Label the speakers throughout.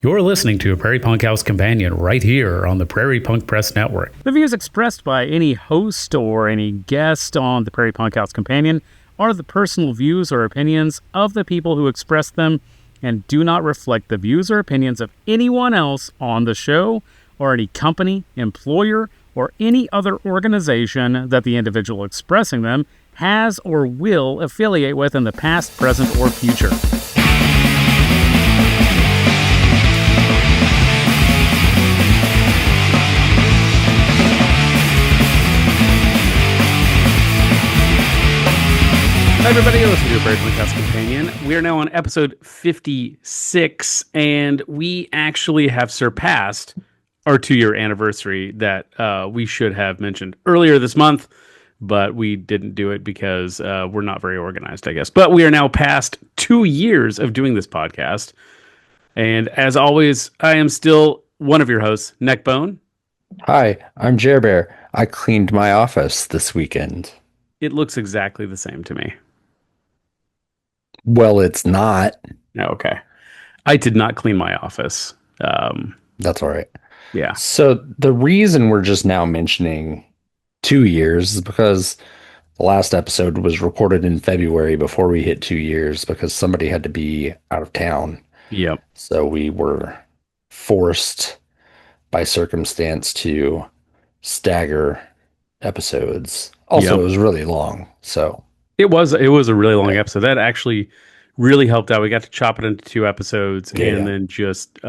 Speaker 1: You're listening to a Prairie Punk House Companion right here on the Prairie Punk Press Network.
Speaker 2: The views expressed by any host or any guest on the Prairie Punk House Companion are the personal views or opinions of the people who express them and do not reflect the views or opinions of anyone else on the show or any company, employer, or any other organization that the individual expressing them has or will affiliate with in the past, present, or future.
Speaker 1: Hi everybody, you're listening to Prairie Punk House Companion. We are now on episode 56, and we actually have surpassed our 2-year anniversary that we should have mentioned earlier this month, but we didn't do it because we're not very organized, I guess. But we are now past 2 years of doing this podcast, and as always, I am still one of your hosts, Neckbone.
Speaker 3: Hi, I'm Jerbear. I cleaned my office this weekend.
Speaker 1: It looks exactly the same to me.
Speaker 3: Well, it's not.
Speaker 1: Okay. I did not clean my office.
Speaker 3: That's all right.
Speaker 1: Yeah.
Speaker 3: So the reason we're just now mentioning 2 years is because the last episode was recorded in February before we hit 2 years because somebody had to be out of town.
Speaker 1: Yep.
Speaker 3: So we were forced by circumstance to stagger episodes. Also, It was really long, so...
Speaker 1: It was a really long episode. That actually really helped out. We got to chop it into 2 episodes and then just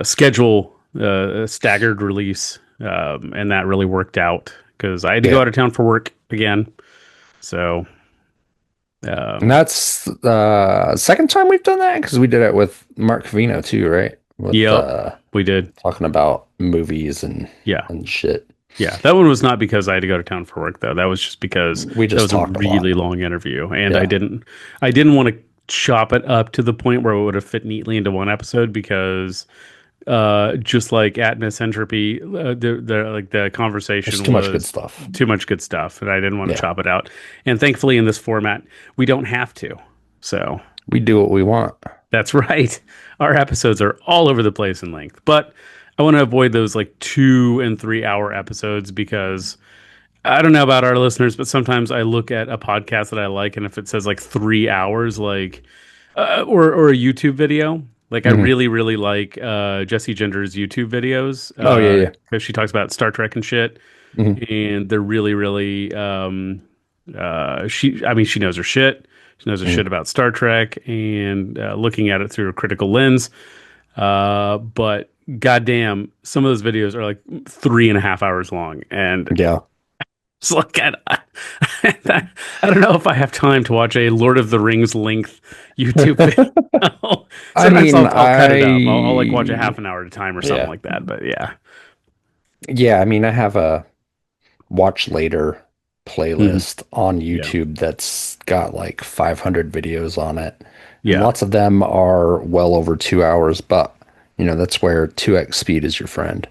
Speaker 1: schedule a staggered release. And that really worked out because I had to go out of town for work again. So,
Speaker 3: and that's the second time we've done that because we did it with Mark Covino too, right?
Speaker 1: We did.
Speaker 3: Talking about movies and shit.
Speaker 1: Yeah, that one was not because I had to go to town for work, though. That was just because that was a really long interview, and I didn't want to chop it up to the point where it would have fit neatly into one episode because, just like Atmos Entropy, the conversation was
Speaker 3: too much good stuff.
Speaker 1: Too much good stuff, and I didn't want to chop it out. And thankfully, in this format, we don't have to. So
Speaker 3: we do what we want.
Speaker 1: That's right. Our episodes are all over the place in length, but I want to avoid those like 2 and 3 hour episodes because I don't know about our listeners, but sometimes I look at a podcast that I like, and if it says like 3 hours, like or a YouTube video, like I really, really like Jessie Ginger's YouTube videos. Because she talks about Star Trek and shit, and they're really, really she knows her shit. She knows her shit about Star Trek and looking at it through a critical lens, but goddamn, some of those videos are like 3.5 hours long, and it's like I don't know if I have time to watch a Lord of the Rings length YouTube video. I'll cut it up. I'll like watch a half an hour at a time or something like that. But
Speaker 3: I mean, I have a watch later playlist on YouTube that's got like 500 videos on it. And lots of them are well over 2 hours, but you know, that's where 2x speed is your friend.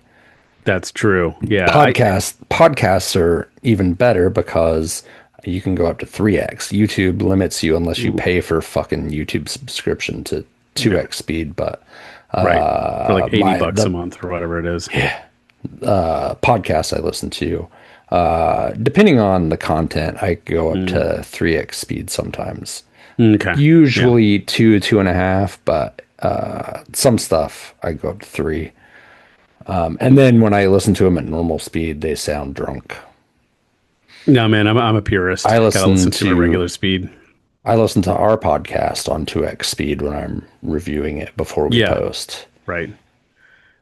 Speaker 1: That's true. Yeah.
Speaker 3: Podcasts are even better because you can go up to 3x. YouTube limits you unless you pay for fucking YouTube subscription to 2x speed, but
Speaker 1: right. For like $80 a month or whatever it is.
Speaker 3: Yeah. Podcasts I listen to, depending on the content, I go up to 3x speed sometimes.
Speaker 1: Okay.
Speaker 3: Usually 2.5, but some stuff I go up to 3. And then when I listen to them at normal speed, they sound drunk.
Speaker 1: No, man, I'm a purist.
Speaker 3: I listen
Speaker 1: to a regular speed.
Speaker 3: I listen to our podcast on 2x speed when I'm reviewing it before we post.
Speaker 1: Right.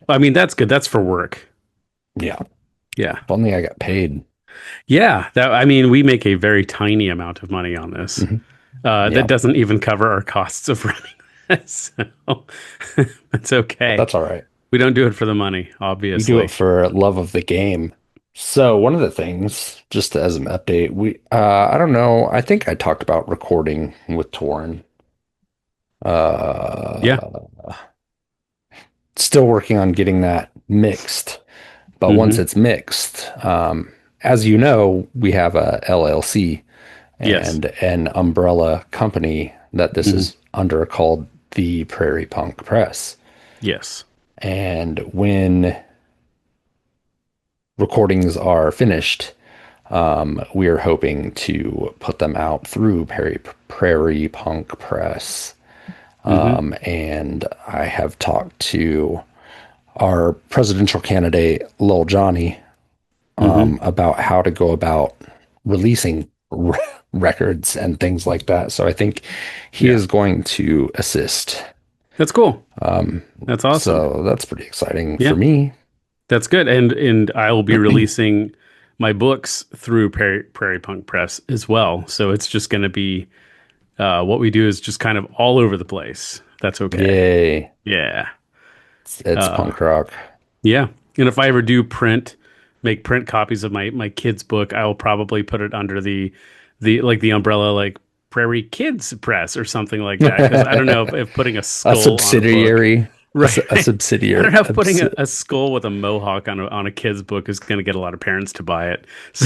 Speaker 1: I mean, that's good. That's for work.
Speaker 3: Yeah.
Speaker 1: Yeah.
Speaker 3: If only I got paid.
Speaker 1: Yeah. We make a very tiny amount of money on this. That doesn't even cover our costs of running. So that's okay.
Speaker 3: That's all right.
Speaker 1: We don't do it for the money, obviously.
Speaker 3: We do it for love of the game. So one of the things, just as an update, we I don't know, I think I talked about recording with Torin. Still working on getting that mixed. But once it's mixed, as you know, we have a LLC and an umbrella company that this is under called the Prairie Punk Press.
Speaker 1: Yes.
Speaker 3: And when recordings are finished, we are hoping to put them out through Prairie Punk Press. And I have talked to our presidential candidate, Lil Johnny, about how to go about releasing records and things like that. So I think he is going to assist.
Speaker 1: That's cool. That's awesome.
Speaker 3: So that's pretty exciting for me.
Speaker 1: That's good. And I will be releasing my books through Prairie Punk Press as well. So it's just going to be what we do is just kind of all over the place. That's okay.
Speaker 3: Yay.
Speaker 1: Yeah.
Speaker 3: It's punk rock.
Speaker 1: Yeah. And if I ever do make print copies of my kids' book, I will probably put it under the umbrella, like Prairie Kids Press or something like that. Because I don't know if putting a skull
Speaker 3: a subsidiary.
Speaker 1: On a book, right.
Speaker 3: A subsidiary.
Speaker 1: I don't know if putting a skull with a mohawk on a kid's book is going to get a lot of parents to buy it. So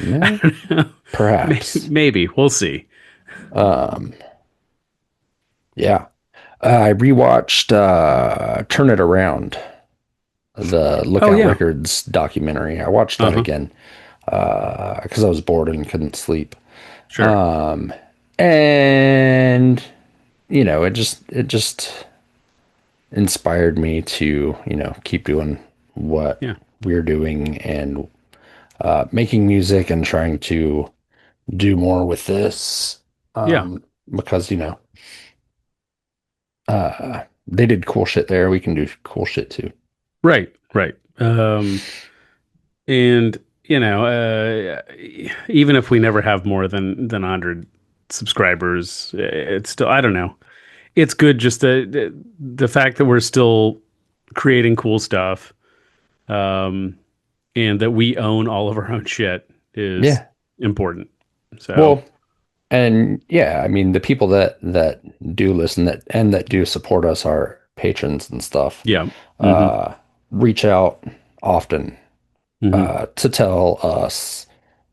Speaker 3: yeah, perhaps.
Speaker 1: Maybe. We'll see.
Speaker 3: Yeah. I rewatched Turn It Around, the Lookout Records documentary. I watched that again because I was bored and couldn't sleep.
Speaker 1: Sure.
Speaker 3: And it just inspired me to keep doing what we're doing and making music and trying to do more with this. Because they did cool shit there. We can do cool shit too.
Speaker 1: Right. And even if we never have more than 100 subscribers, it's still, I don't know. It's good just the fact that we're still creating cool stuff, and that we own all of our own shit is important. So
Speaker 3: well, and I mean the people that do listen that do support us, our patrons and stuff.
Speaker 1: Yeah.
Speaker 3: Reach out often to tell us,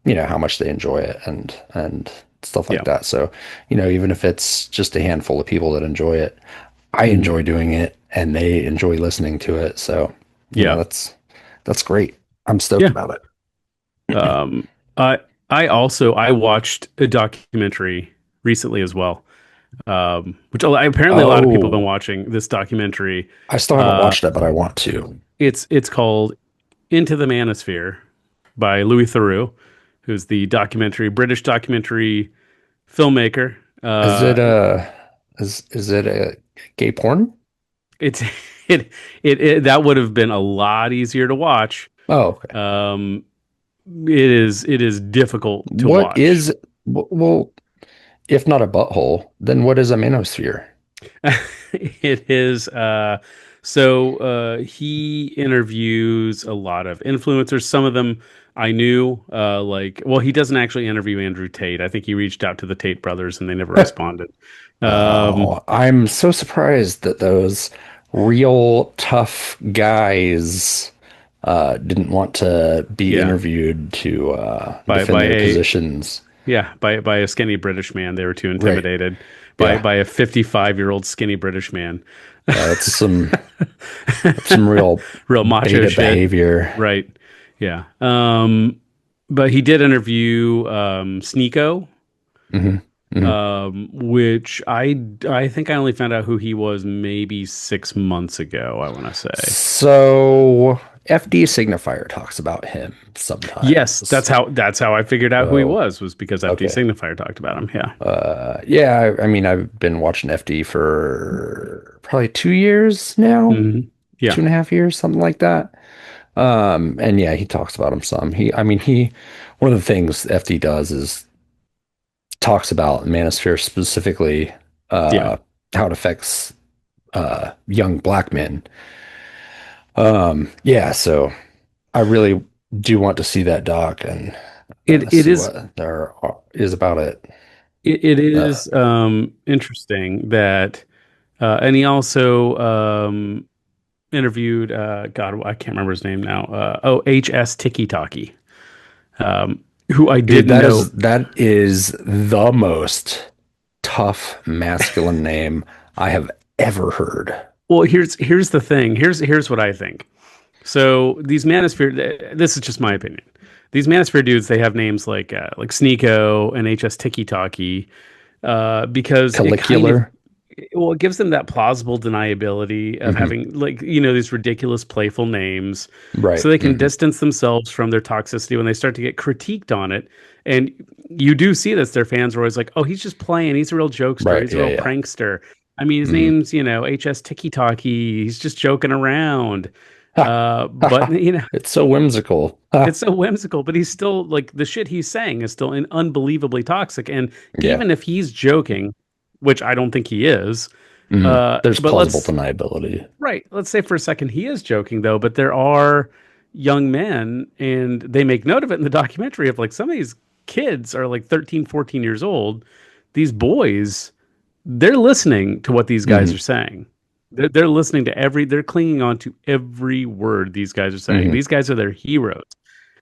Speaker 3: how much they enjoy it and stuff like that. So, even if it's just a handful of people that enjoy it, I enjoy doing it and they enjoy listening to it. So, that's great. I'm stoked about it.
Speaker 1: I watched a documentary recently as well, which apparently a lot of people have been watching this documentary.
Speaker 3: I still haven't watched it, but I want to.
Speaker 1: It's called Into the Manosphere by Louis Theroux, who's the British documentary filmmaker.
Speaker 3: Is it a gay porn?
Speaker 1: It that would have been a lot easier to watch.
Speaker 3: Oh, okay.
Speaker 1: It is difficult to watch.
Speaker 3: Well, if not a butthole, then what is a manosphere?
Speaker 1: It is so he interviews a lot of influencers. Some of them I knew, he doesn't actually interview Andrew Tate. I think he reached out to the Tate brothers and they never responded.
Speaker 3: I'm so surprised that those real tough guys didn't want to be interviewed to defend their positions.
Speaker 1: Yeah, by a skinny British man. They were too intimidated by a 55-year-old skinny British man.
Speaker 3: That's some real
Speaker 1: macho shit
Speaker 3: behavior.
Speaker 1: Right. Yeah. But he did interview Sneako, which I think I only found out who he was maybe 6 months ago, I want to say.
Speaker 3: So FD Signifier talks about him sometimes.
Speaker 1: Yes, that's how I figured out who he was because FD Signifier talked about him. Yeah.
Speaker 3: I mean, I've been watching FD for probably 2 years now.
Speaker 1: Yeah.
Speaker 3: 2.5 years, something like that. And he talks about him some. One of the things FD does is talks about Manosphere specifically, how it affects young black men. So I really do want to see that doc and
Speaker 1: it is
Speaker 3: what there is about it.
Speaker 1: It is interesting that, and he also interviewed God, I can't remember his name now. HStikkytokky, who I didn't know.
Speaker 3: That is the most tough masculine name I have ever heard.
Speaker 1: Well, here's the thing. Here's what I think. So these Manosphere, this is just my opinion. These Manosphere dudes, they have names like Sneako and HStikkytokky, because
Speaker 3: Caligula.
Speaker 1: it gives them that plausible deniability of having these ridiculous playful names,
Speaker 3: Right.
Speaker 1: so they can distance themselves from their toxicity when they start to get critiqued on it. And you do see this. Their fans are always like, "Oh, he's just playing. He's a real jokester.
Speaker 3: Right.
Speaker 1: He's a
Speaker 3: Yeah,
Speaker 1: real
Speaker 3: yeah.
Speaker 1: prankster." I mean, his name's HStikkytokky. He's just joking around. But
Speaker 3: It's so whimsical.
Speaker 1: it's so whimsical, but he's still like the shit he's saying is still unbelievably toxic. And
Speaker 3: Yeah.
Speaker 1: even if he's joking, which I don't think he is,
Speaker 3: There's
Speaker 1: but
Speaker 3: plausible deniability.
Speaker 1: right. Let's say for a second he is joking though, but there are young men, and they make note of it in the documentary, of like some of these kids are like 13, 14 years old. These boys, they're listening to what these guys are saying. They're listening to they're clinging on to every word these guys are saying. These guys are their heroes.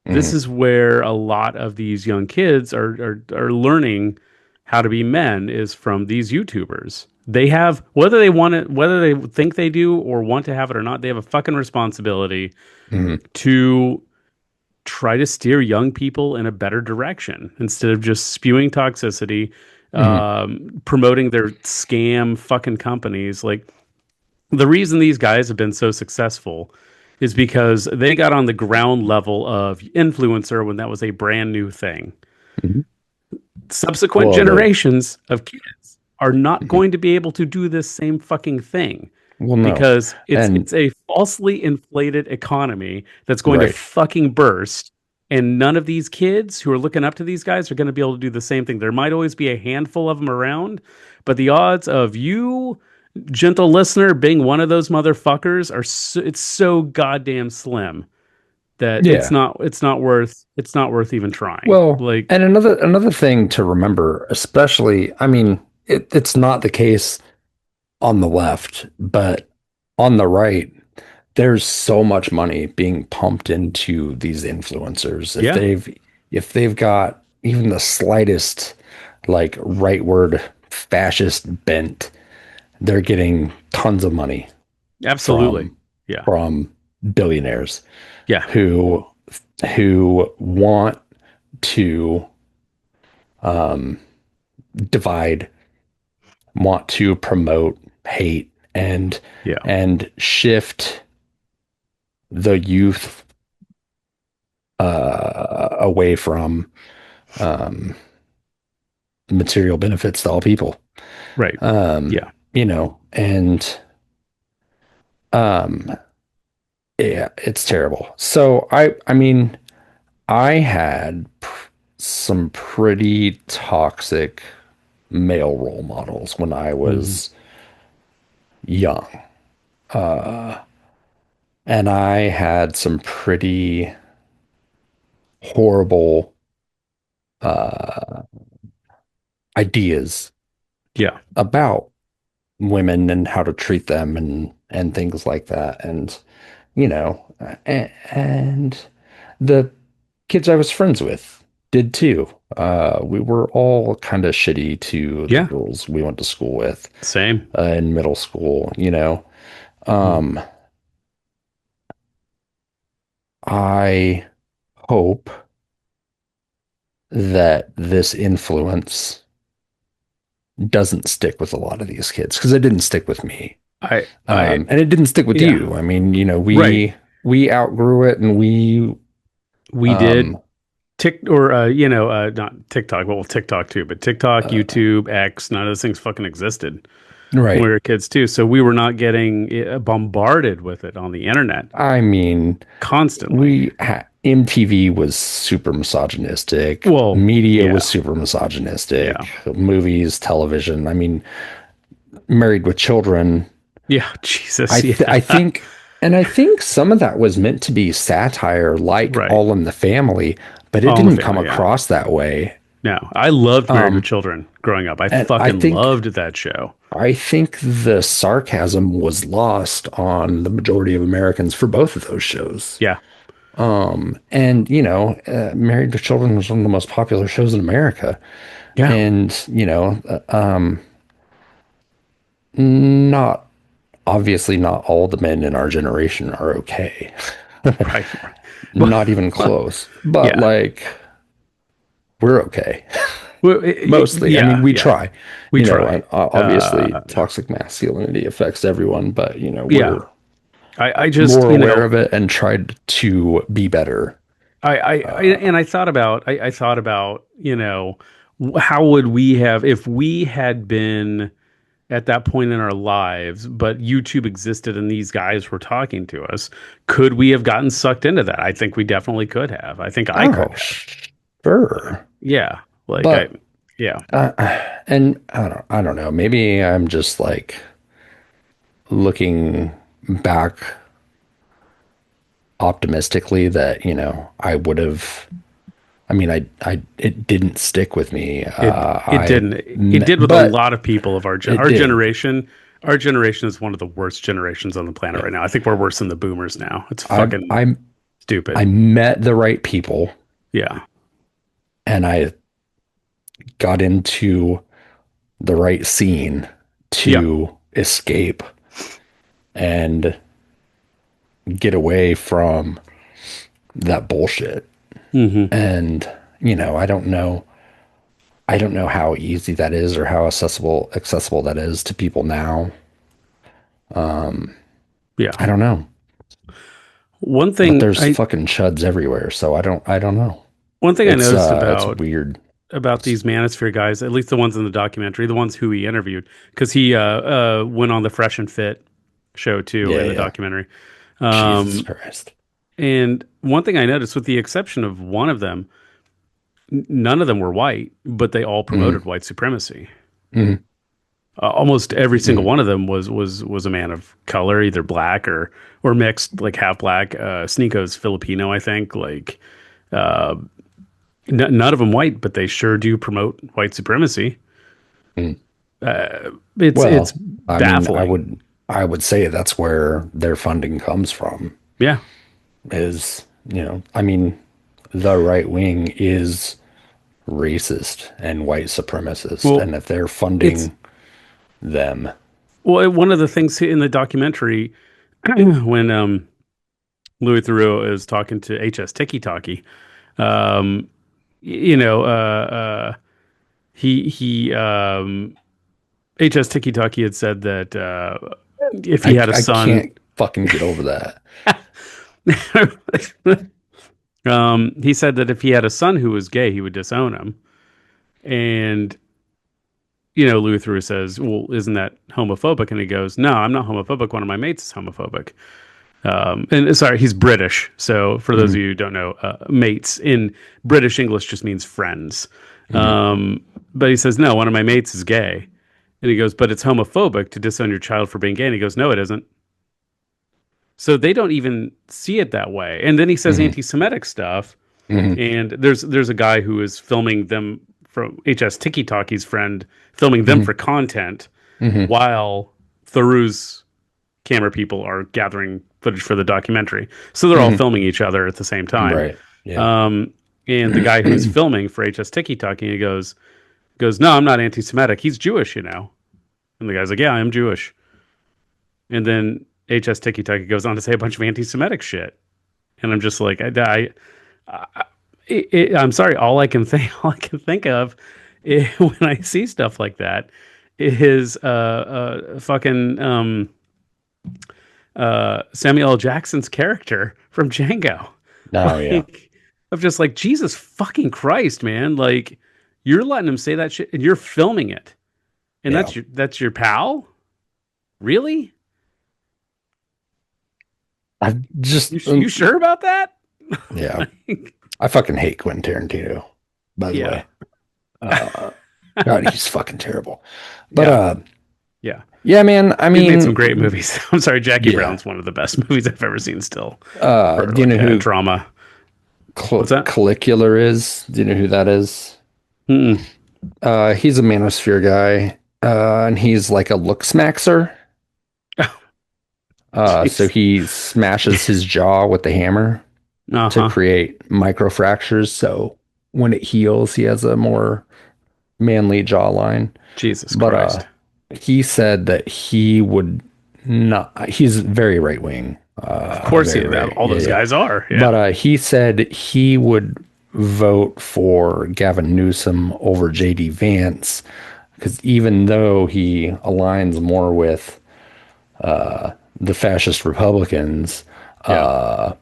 Speaker 1: This is where a lot of these young kids are learning how to be men, is from these YouTubers. They have, whether they want it, whether they think they do or want to have it or not, they have a fucking responsibility to try to steer young people in a better direction instead of just spewing toxicity, promoting their scam fucking companies. Like, the reason these guys have been so successful is because they got on the ground level of influencer when that was a brand new thing. Subsequent generations of kids are not going to be able to do this same fucking thing.
Speaker 3: Well, no.
Speaker 1: Because it's a falsely inflated economy that's going to fucking burst. And none of these kids who are looking up to these guys are going to be able to do the same thing. There might always be a handful of them around, but the odds of you, gentle listener, being one of those motherfuckers it's so goddamn slim that it's not worth even trying.
Speaker 3: Well,
Speaker 1: like,
Speaker 3: and another thing to remember, especially, I mean, it's not the case on the left, but on the right, there's so much money being pumped into these influencers. If they've got even the slightest like rightward fascist bent, they're getting tons of money.
Speaker 1: Absolutely.
Speaker 3: From billionaires.
Speaker 1: Yeah.
Speaker 3: Who want to divide, want to promote hate and shift the youth away from material benefits to all people.
Speaker 1: Right.
Speaker 3: It's terrible. So I mean, I had some pretty toxic male role models when I was young. And I had some pretty horrible ideas about women and how to treat them and things like that. And and the kids I was friends with did too. We were all kind of shitty to the girls we went to school with.
Speaker 1: Same.
Speaker 3: In middle school, I hope that this influence doesn't stick with a lot of these kids, because it didn't stick with me. And it didn't stick with you. I mean, we outgrew it, and we
Speaker 1: did. Not TikTok. Well, TikTok too, but TikTok, YouTube, X, none of those things fucking existed when we were kids too. So we were not getting bombarded with it on the internet.
Speaker 3: I mean,
Speaker 1: constantly.
Speaker 3: MTV was super misogynistic.
Speaker 1: Well,
Speaker 3: media was super misogynistic. Movies, television. I mean, Married with Children.
Speaker 1: Yeah, Jesus.
Speaker 3: I think some of that was meant to be satire, like All in the Family, but it didn't come across that way.
Speaker 1: No, I loved Married with Children growing up. I fucking loved that show.
Speaker 3: I think the sarcasm was lost on the majority of Americans for both of those shows.
Speaker 1: Yeah.
Speaker 3: And Married with Children was one of the most popular shows in America. Yeah. And not obviously not all the men in our generation are okay.
Speaker 1: Right.
Speaker 3: Not even close. But
Speaker 1: Yeah.
Speaker 3: like we're okay.
Speaker 1: Well,
Speaker 3: Mostly. I
Speaker 1: yeah,
Speaker 3: mean, we
Speaker 1: yeah.
Speaker 3: try.
Speaker 1: We
Speaker 3: You know,
Speaker 1: try.
Speaker 3: and obviously toxic masculinity affects everyone, but you know,
Speaker 1: Yeah.
Speaker 3: we're
Speaker 1: I just,
Speaker 3: more aware of it and tried to be better.
Speaker 1: I thought about, how would we have, if we had been at that point in our lives, but YouTube existed and these guys were talking to us, could we have gotten sucked into that? I think we definitely could have. I think I could
Speaker 3: Oh,
Speaker 1: have.
Speaker 3: sure.
Speaker 1: Yeah. Like
Speaker 3: But
Speaker 1: yeah.
Speaker 3: uh, and I don't know. Maybe I'm just like looking back optimistically that, you know, I would have. I mean, it didn't stick with me.
Speaker 1: It didn't. It did with a
Speaker 3: But
Speaker 1: lot of people of
Speaker 3: it
Speaker 1: our
Speaker 3: did.
Speaker 1: generation. Our generation is one of the worst generations on the planet right
Speaker 3: Yeah.
Speaker 1: now. I think we're worse than the boomers now. It's
Speaker 3: I
Speaker 1: fucking
Speaker 3: I I
Speaker 1: stupid.
Speaker 3: met the right people
Speaker 1: Yeah.
Speaker 3: and I got into the right scene
Speaker 1: Yeah.
Speaker 3: to escape and get away from that bullshit.
Speaker 1: Hmm.
Speaker 3: And, you know, I don't know how easy that is or how accessible that is to people now.
Speaker 1: Yeah.
Speaker 3: I don't know.
Speaker 1: One
Speaker 3: But
Speaker 1: thing
Speaker 3: there's fucking chuds everywhere, so I don't know.
Speaker 1: I noticed
Speaker 3: It's weird.
Speaker 1: about these Manosphere guys, at least the ones in the documentary, the ones who he interviewed, because he went on the Fresh and Fit show too
Speaker 3: Yeah,
Speaker 1: in the
Speaker 3: yeah.
Speaker 1: documentary.
Speaker 3: Jesus
Speaker 1: Um,
Speaker 3: Christ.
Speaker 1: and one thing I noticed, with the exception of one of them, none of them were white, but they all
Speaker 3: Mm,
Speaker 1: promoted white supremacy.
Speaker 3: mm,
Speaker 1: Almost every single
Speaker 3: mm.
Speaker 1: one of them was a man of color, either black or mixed, like half black. Sneako's Filipino, I think. Like uh, none of them white, but they sure do promote white supremacy.
Speaker 3: Mm.
Speaker 1: It's
Speaker 3: Well, I mean,
Speaker 1: baffling.
Speaker 3: I would say that's where their funding comes from
Speaker 1: Yeah.
Speaker 3: is, you know, I mean, the right wing is racist and white supremacist,
Speaker 1: Well,
Speaker 3: and if they're
Speaker 1: it's
Speaker 3: funding them,
Speaker 1: one of the things in the documentary when Louis Theroux is talking to HStikkytokky, um, you know, he HStikkytokky had said that if he had a
Speaker 3: I
Speaker 1: son,
Speaker 3: can't fucking get over that.
Speaker 1: he said that if he had a son who was gay, he would disown him. And Louis Theroux says, "Well, isn't that homophobic?" And he goes, "No, I'm not homophobic. One of my mates is homophobic." And sorry, he's British. So for those of
Speaker 3: Hmm.
Speaker 1: you who don't know, mates in British English just means friends.
Speaker 3: Hmm.
Speaker 1: But he says, no, one of my mates is gay. And he goes, but it's homophobic to disown your child for being gay. And he goes, no, it isn't. So they don't even see it that way. And then he says
Speaker 3: Hmm.
Speaker 1: anti-Semitic stuff.
Speaker 3: Hmm.
Speaker 1: And there's a guy who is filming them from HStikkytokky's friend, filming them
Speaker 3: Hmm.
Speaker 1: for content
Speaker 3: Hmm.
Speaker 1: while Theroux's camera people are gathering footage for the documentary. So they're all
Speaker 3: Hmm.
Speaker 1: filming each other at the same time.
Speaker 3: Right. Yeah.
Speaker 1: Um, and the guy who's filming for HStikkytokky, he goes, no, I'm not anti-Semitic. He's Jewish. And the guy's like, yeah, I am Jewish. And then HStikkytokky goes on to say a bunch of anti-Semitic shit. And I'm just like, I'm sorry. All I can think of when I see stuff like that is fucking Samuel L. Jackson's character from Django.
Speaker 3: No, yeah.
Speaker 1: Like, of just like, Jesus fucking Christ, man. Like, you're letting him say that shit and you're filming it. And
Speaker 3: Yeah.
Speaker 1: that's your pal? Really?
Speaker 3: I just,
Speaker 1: You sure about that?
Speaker 3: yeah. I fucking hate Quentin Tarantino, by the
Speaker 1: Yeah.
Speaker 3: way. God, he's fucking terrible. But
Speaker 1: Yeah.
Speaker 3: yeah, man. I
Speaker 1: He's made
Speaker 3: mean,
Speaker 1: some great movies. I'm sorry, Jackie
Speaker 3: yeah.
Speaker 1: Brown's one of the best movies I've ever seen still.
Speaker 3: Do you know who
Speaker 1: Drama. What's that?
Speaker 3: Caligula is? Do you know who that is?
Speaker 1: Mm-mm.
Speaker 3: He's a Manosphere guy, and he's like a look smaxer. So
Speaker 1: Jeez.
Speaker 3: he smashes his jaw with the hammer to
Speaker 1: Uh-huh.
Speaker 3: create microfractures. So when it heals, he has a more manly jawline.
Speaker 1: Jesus
Speaker 3: But
Speaker 1: Christ.
Speaker 3: he said that he would not. He's very right wing.
Speaker 1: Of course, all those guys are. Yeah.
Speaker 3: But he said he would vote for Gavin Newsom over JD Vance because even though he aligns more with the fascist Republicans,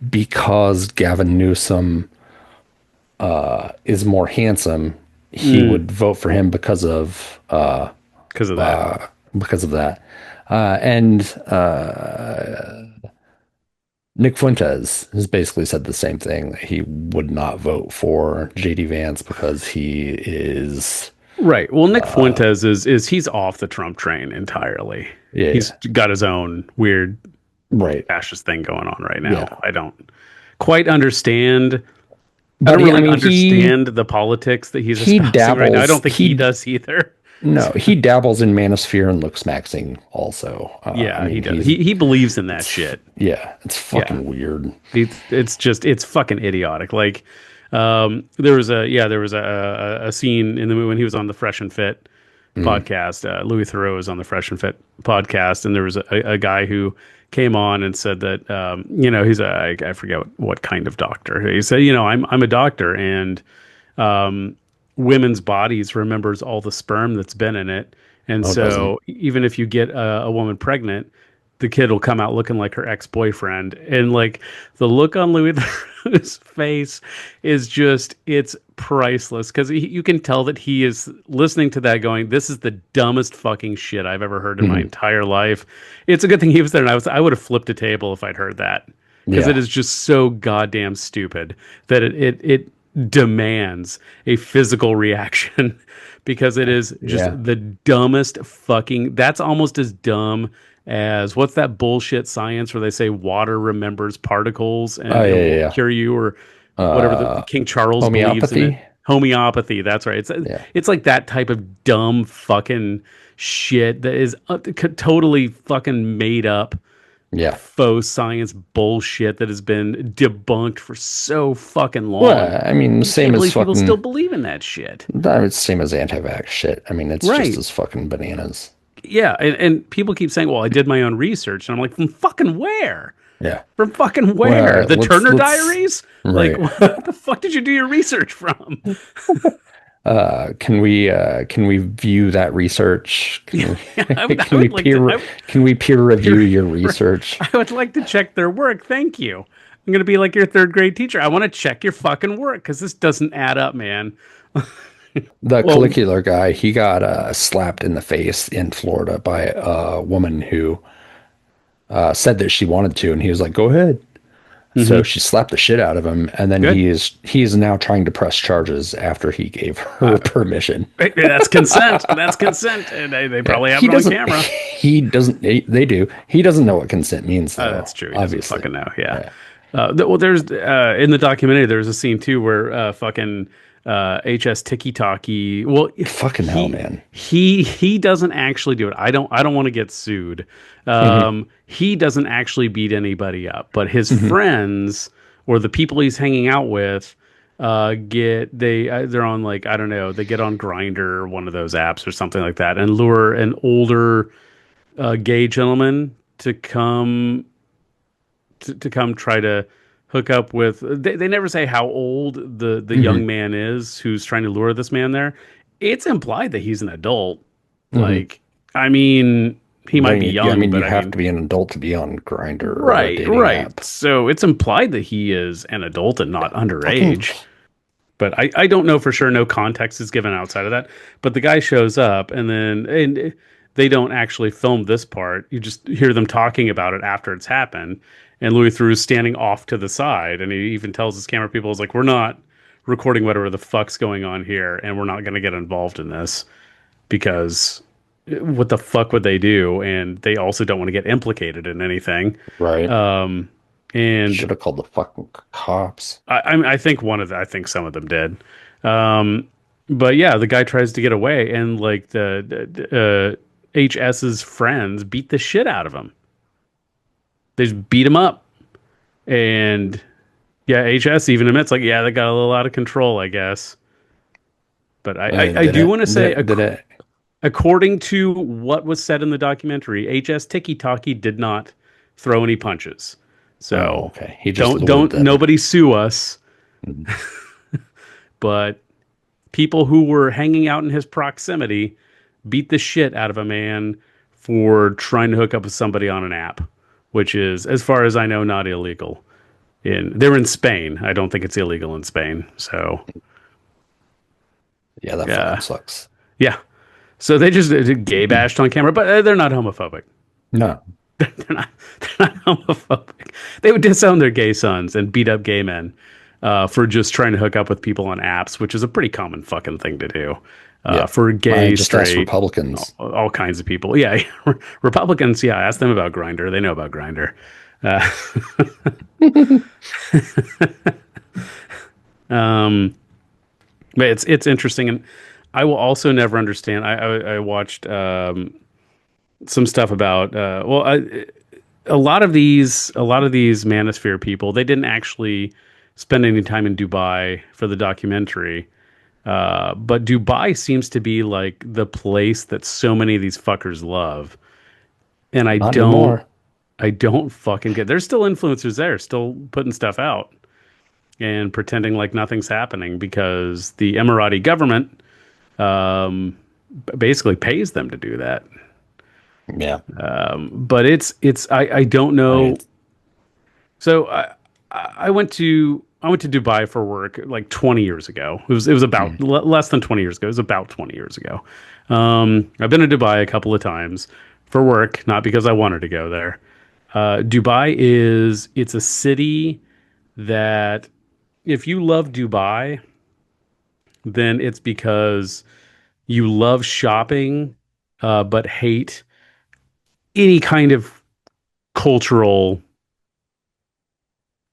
Speaker 3: because Gavin Newsom is more handsome, he would vote for him because of that. Because of that. And Nick Fuentes has basically said the same thing, that he would not vote for JD Vance because he is
Speaker 1: right. Well, Nick Fuentes is he's off the Trump train entirely.
Speaker 3: Yeah,
Speaker 1: he's got his own weird fascist thing going on right now.
Speaker 3: Yeah.
Speaker 1: I don't quite understand.
Speaker 3: But
Speaker 1: I don't really understand the politics that he's espousing right now. I don't think he does either.
Speaker 3: No, he dabbles in Manosphere and looks maxing also.
Speaker 1: He does. He believes in that shit.
Speaker 3: Yeah, it's fucking weird.
Speaker 1: It's fucking idiotic. Like, there was a scene in the movie when he was on the Fresh and Fit podcast. Louis Theroux was on the Fresh and Fit podcast, and there was a guy who came on and said that he's I forget what kind of doctor. He said, I'm a doctor, and women's bodies remembers all the sperm that's been in it, and even if you get a woman pregnant, the kid will come out looking like her ex-boyfriend. And like the look on Louis Theroux's face is just, it's priceless, because you can tell that he is listening to that going, this is the dumbest fucking shit I've ever heard in my entire life. It's a good thing he was there, and I would have flipped a table if I'd heard that, because it is just so goddamn stupid that it demands a physical reaction, because it is just the dumbest fucking, that's almost as dumb as what's that bullshit science where they say water remembers particles and it will cure you, or whatever the King Charles believes in it. Homeopathy, that's right. It's like that type of dumb fucking shit that is totally fucking made up faux science bullshit that has been debunked for so fucking long.
Speaker 3: Well, I mean, same as fucking,
Speaker 1: people still believe in that shit.
Speaker 3: It's same as anti-vax shit. I mean, it's just as fucking bananas.
Speaker 1: Yeah, and people keep saying, well, I did my own research. And I'm like, from fucking where?
Speaker 3: Yeah.
Speaker 1: From fucking where?
Speaker 3: Well,
Speaker 1: the Turner Diaries?
Speaker 3: Right.
Speaker 1: Like, what the fuck did you do your research from?
Speaker 3: Can we view that research? Can we peer review your research?
Speaker 1: I would like to check their work. Thank you. I'm going to be like your third grade teacher. I want to check your fucking work, because this doesn't add up, man.
Speaker 3: The Caligula guy, he got slapped in the face in Florida by a woman who said that she wanted to, and he was like, go ahead. So she slapped the shit out of him, and then he is now trying to press charges after he gave her permission.
Speaker 1: That's consent. That's consent. And they probably have it on camera.
Speaker 3: He doesn't. They do. He doesn't know what consent means, though.
Speaker 1: That's true. He
Speaker 3: obviously.
Speaker 1: Fucking know. Yeah. There's in the documentary, there's a scene too where fucking HStikkytokky. Well,
Speaker 3: fucking hell, man.
Speaker 1: He doesn't actually do it. I don't want to get sued. He doesn't actually beat anybody up, but his friends or the people he's hanging out with they're on, like, I don't know, they get on Grindr or one of those apps or something like that, and lure an older gay gentleman to come try to hook up with. They never say how old the young man is who's trying to lure this man there. It's implied that he's an adult. Like, I mean, he might be young, but
Speaker 3: you have to be an adult to be on Grindr,
Speaker 1: right? App. So it's implied that he is an adult and not underage. But I don't know for sure. No context is given outside of that. But the guy shows up, and they don't actually film this part. You just hear them talking about it after it's happened. And Louis Theroux is standing off to the side, and he even tells his camera people, "Is like, we're not recording whatever the fuck's going on here, and we're not going to get involved in this, because what the fuck would they do? And they also don't want to get implicated in anything."
Speaker 3: Right.
Speaker 1: And
Speaker 3: should have called the fucking cops.
Speaker 1: I think I think some of them did. But yeah, the guy tries to get away, and like the HS's friends beat the shit out of him. They just beat him up. And yeah, HS even admits, like, yeah, they got a little out of control, I guess. But I do want to say... according to what was said in the documentary, HStikkytokky did not throw any punches.
Speaker 3: Oh,
Speaker 1: So
Speaker 3: okay. He just lured them.
Speaker 1: nobody sue us.
Speaker 3: Mhm.
Speaker 1: But people who were hanging out in his proximity beat the shit out of a man for trying to hook up with somebody on an app, which is, as far as I know, not illegal. They're in Spain. I don't think it's illegal in Spain. So
Speaker 3: Yeah, that
Speaker 1: yeah,
Speaker 3: fucking sucks.
Speaker 1: yeah. So they just gay bashed on camera, but they're not homophobic.
Speaker 3: No.
Speaker 1: They're not. They're not homophobic. They would disown their gay sons and beat up gay men for just trying to hook up with people on apps, which is a pretty common fucking thing to do.
Speaker 3: Yeah.
Speaker 1: For gay,
Speaker 3: Just ask
Speaker 1: straight,
Speaker 3: Republicans.
Speaker 1: all kinds of people. Yeah, Republicans. Yeah, ask them about Grinder. They know about Grinder. Uh, but it's interesting, and I will also never understand. I watched some stuff about a lot of these Manosphere people. They didn't actually spend any time in Dubai for the documentary. But Dubai seems to be like the place that so many of these fuckers love. And
Speaker 3: Not anymore.
Speaker 1: I don't fucking get, there's still influencers there, still putting stuff out and pretending like nothing's happening because the Emirati government, basically pays them to do that.
Speaker 3: Yeah.
Speaker 1: But I don't know.
Speaker 3: Right.
Speaker 1: So I went to Dubai for work like 20 years ago. It was about less than 20 years ago. It was about 20 years ago. I've been to Dubai a couple of times for work, not because I wanted to go there. Dubai it's a city that if you love Dubai, then it's because you love shopping, but hate any kind of cultural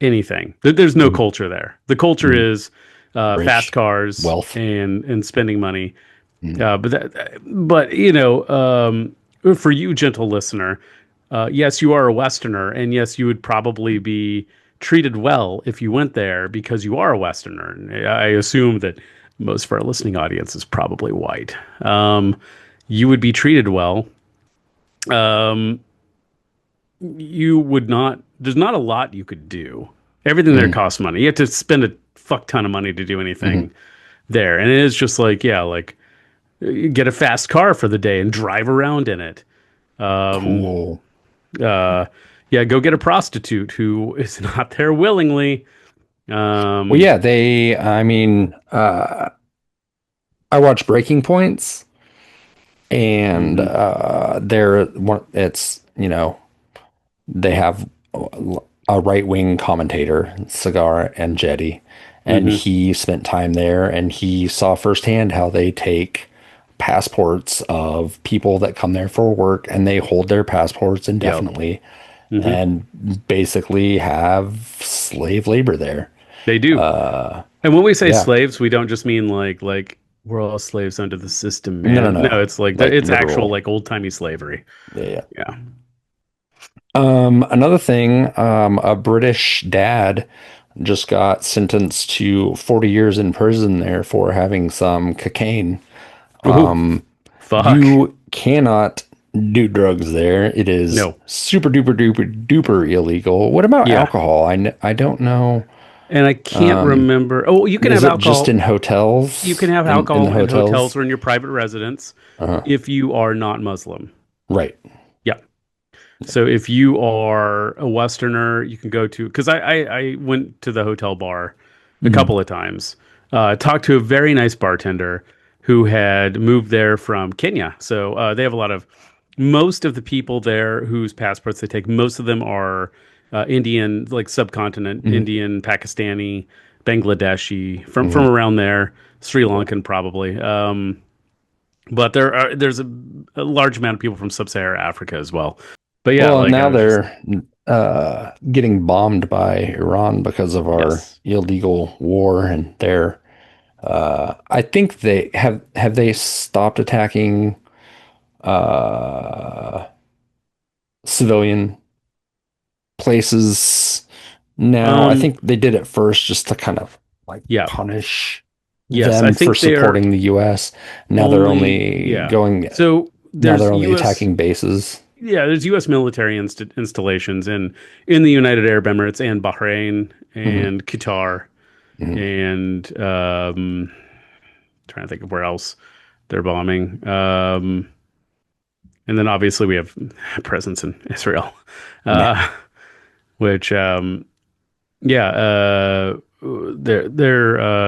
Speaker 1: anything. There's no culture there. The culture is
Speaker 3: Rich,
Speaker 1: fast cars,
Speaker 3: wealth,
Speaker 1: and spending money. But for you, gentle listener, yes, you are a Westerner, and yes, you would probably be treated well if you went there because you are a Westerner. And I assume that most of our listening audience is probably white. You would be treated well. You would not. There's not a lot you could do. Everything there costs money. You have to spend a fuck ton of money to do anything there, and it is just like you get a fast car for the day and drive around in it.
Speaker 3: cool.
Speaker 1: Yeah, go get a prostitute who is not there willingly.
Speaker 3: Well, yeah, I mean, I watch Breaking Points, and it's, they have a right-wing commentator, Cigar and Jetty, and he spent time there, and he saw firsthand how they take passports of people that come there for work, and they hold their passports indefinitely, and basically have slave labor there.
Speaker 1: They do. And when we say
Speaker 3: yeah.
Speaker 1: slaves, we don't just mean like we're all slaves under the system, man.
Speaker 3: No.
Speaker 1: It's like
Speaker 3: Like
Speaker 1: it's
Speaker 3: literal.
Speaker 1: actual like old-timey slavery.
Speaker 3: Yeah.
Speaker 1: Yeah.
Speaker 3: Another thing, a British dad just got sentenced to 40 years in prison there for having some cocaine.
Speaker 1: Fuck.
Speaker 3: You cannot do drugs there. It is
Speaker 1: No.
Speaker 3: super duper duper duper illegal. What about alcohol? I don't know.
Speaker 1: And I can't remember. Oh, you can
Speaker 3: Is
Speaker 1: have
Speaker 3: it
Speaker 1: alcohol
Speaker 3: just in hotels?
Speaker 1: You can have
Speaker 3: In
Speaker 1: alcohol
Speaker 3: the
Speaker 1: in hotels or in your private residence if you are not Muslim.
Speaker 3: Right.
Speaker 1: Yeah. So if you are a Westerner, you can go to, because I went to the hotel bar a couple of times, talked to a very nice bartender who had moved there from Kenya. So they have most of the people there whose passports they take, most of them are Indian, like subcontinent, Indian, Pakistani, Bangladeshi, from around there, Sri Lankan probably. But there's a large amount of people from sub-Saharan Africa as well. But yeah,
Speaker 3: well, now they're getting bombed by Iran because of our illegal war, and they're I think they have they stopped attacking civilian places now. I think they did it first just to kind of like punish
Speaker 1: Yes, I
Speaker 3: them for
Speaker 1: think they are
Speaker 3: supporting the U.S. Now they're only
Speaker 1: yeah.
Speaker 3: going.
Speaker 1: So
Speaker 3: Now
Speaker 1: there's
Speaker 3: they're only
Speaker 1: U.S.
Speaker 3: attacking bases.
Speaker 1: Yeah, there's U.S. military installations in the United Arab Emirates and Bahrain
Speaker 3: Hmm.
Speaker 1: and Qatar
Speaker 3: Hmm.
Speaker 1: and trying to think of where else they're bombing. And then obviously we have presence in Israel,
Speaker 3: Yeah.
Speaker 1: uh, which yeah,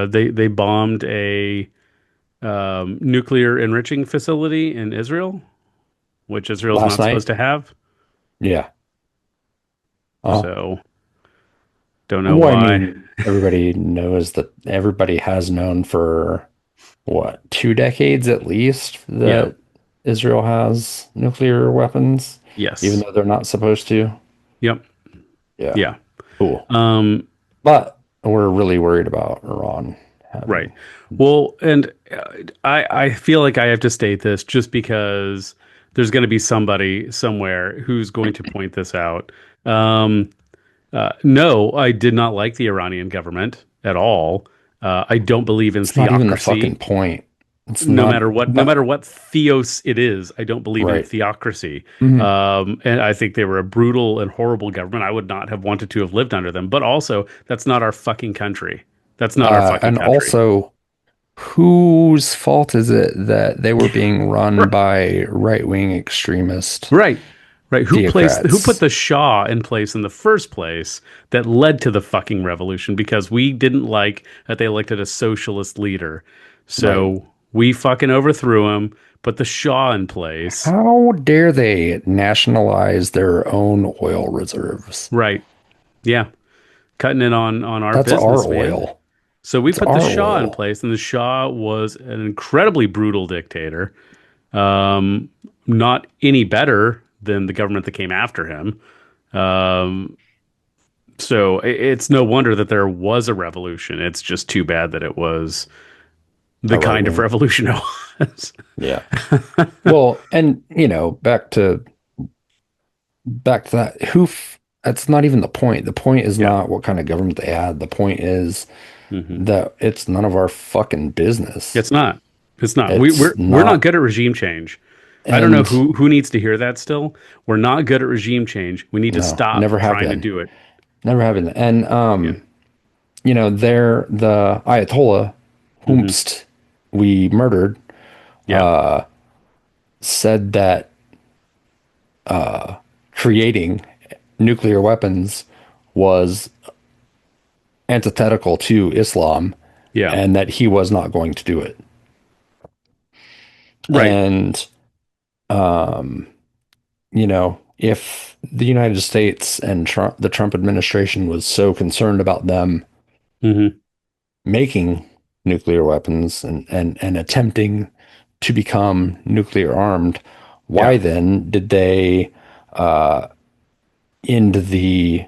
Speaker 1: they bombed a nuclear enriching facility in Israel, which Israel's
Speaker 3: Last
Speaker 1: not supposed
Speaker 3: night.
Speaker 1: to have.
Speaker 3: Yeah. Oh.
Speaker 1: So don't know
Speaker 3: Well, I
Speaker 1: why.
Speaker 3: mean, everybody knows that everybody has known for what, 2 decades at least
Speaker 1: Yeah.
Speaker 3: that Israel has nuclear weapons, even
Speaker 1: Yes.
Speaker 3: though they're not supposed to.
Speaker 1: Yep.
Speaker 3: Yeah.
Speaker 1: Yeah.
Speaker 3: Cool.
Speaker 1: Um,
Speaker 3: But we're really worried about Iran
Speaker 1: right.
Speaker 3: having.
Speaker 1: Well, and I feel like I have to state this just because there's going to be somebody somewhere who's going to point this out. Um, no, I did not like the Iranian government at all. I don't believe in
Speaker 3: It's not even the fucking
Speaker 1: theocracy.
Speaker 3: point. It's
Speaker 1: No
Speaker 3: not,
Speaker 1: matter what, no
Speaker 3: but
Speaker 1: matter what theos it is, I don't believe in
Speaker 3: right.
Speaker 1: theocracy.
Speaker 3: Mhm.
Speaker 1: And I think they were a brutal and horrible government. I would not have wanted to have lived under them. But also, that's not our fucking country. That's not our fucking
Speaker 3: And
Speaker 1: country.
Speaker 3: also, whose fault is it that they were being run by right-wing extremist
Speaker 1: Right. Right. Who put
Speaker 3: theocrats?
Speaker 1: the Shah in place in the first place that led to the fucking revolution? Because we didn't like that they elected a socialist leader.
Speaker 3: Right.
Speaker 1: So we fucking overthrew him, put the Shah in place.
Speaker 3: How dare they nationalize their own oil reserves?
Speaker 1: Right. Yeah. Cutting it on our
Speaker 3: That's our
Speaker 1: business, man.
Speaker 3: oil.
Speaker 1: So we
Speaker 3: It's
Speaker 1: put the
Speaker 3: our
Speaker 1: Shah in
Speaker 3: oil.
Speaker 1: place, and the Shah was an incredibly brutal dictator. Um, Not any better than the government that came after him. Um, so it's no wonder that there was a revolution. It's just too bad that it was the
Speaker 3: A right
Speaker 1: kind of
Speaker 3: wing.
Speaker 1: revolution it was.
Speaker 3: Yeah. Well, and back to that. That's not even the point. The point is
Speaker 1: Yeah.
Speaker 3: not what kind of government they had. The point is
Speaker 1: Hmm.
Speaker 3: that it's none of our fucking business.
Speaker 1: It's not. It's not.
Speaker 3: It's
Speaker 1: We're not
Speaker 3: not.
Speaker 1: good at regime change. I don't know
Speaker 3: And
Speaker 1: who needs to hear that still. We're not good at regime change. We need to
Speaker 3: no,
Speaker 1: stop
Speaker 3: never have
Speaker 1: trying to
Speaker 3: been.
Speaker 1: do it.
Speaker 3: Never have been. And
Speaker 1: Yeah.
Speaker 3: they're the Ayatollah,
Speaker 1: Hmm.
Speaker 3: whomst we murdered,
Speaker 1: Yeah.
Speaker 3: said that creating nuclear weapons was antithetical to Islam
Speaker 1: Yeah.
Speaker 3: and that he was not going to do it.
Speaker 1: Right.
Speaker 3: And, if the United States and the Trump administration was so concerned about them
Speaker 1: Hmm.
Speaker 3: making nuclear weapons and attempting to become nuclear armed, why
Speaker 1: Yeah.
Speaker 3: then did they end the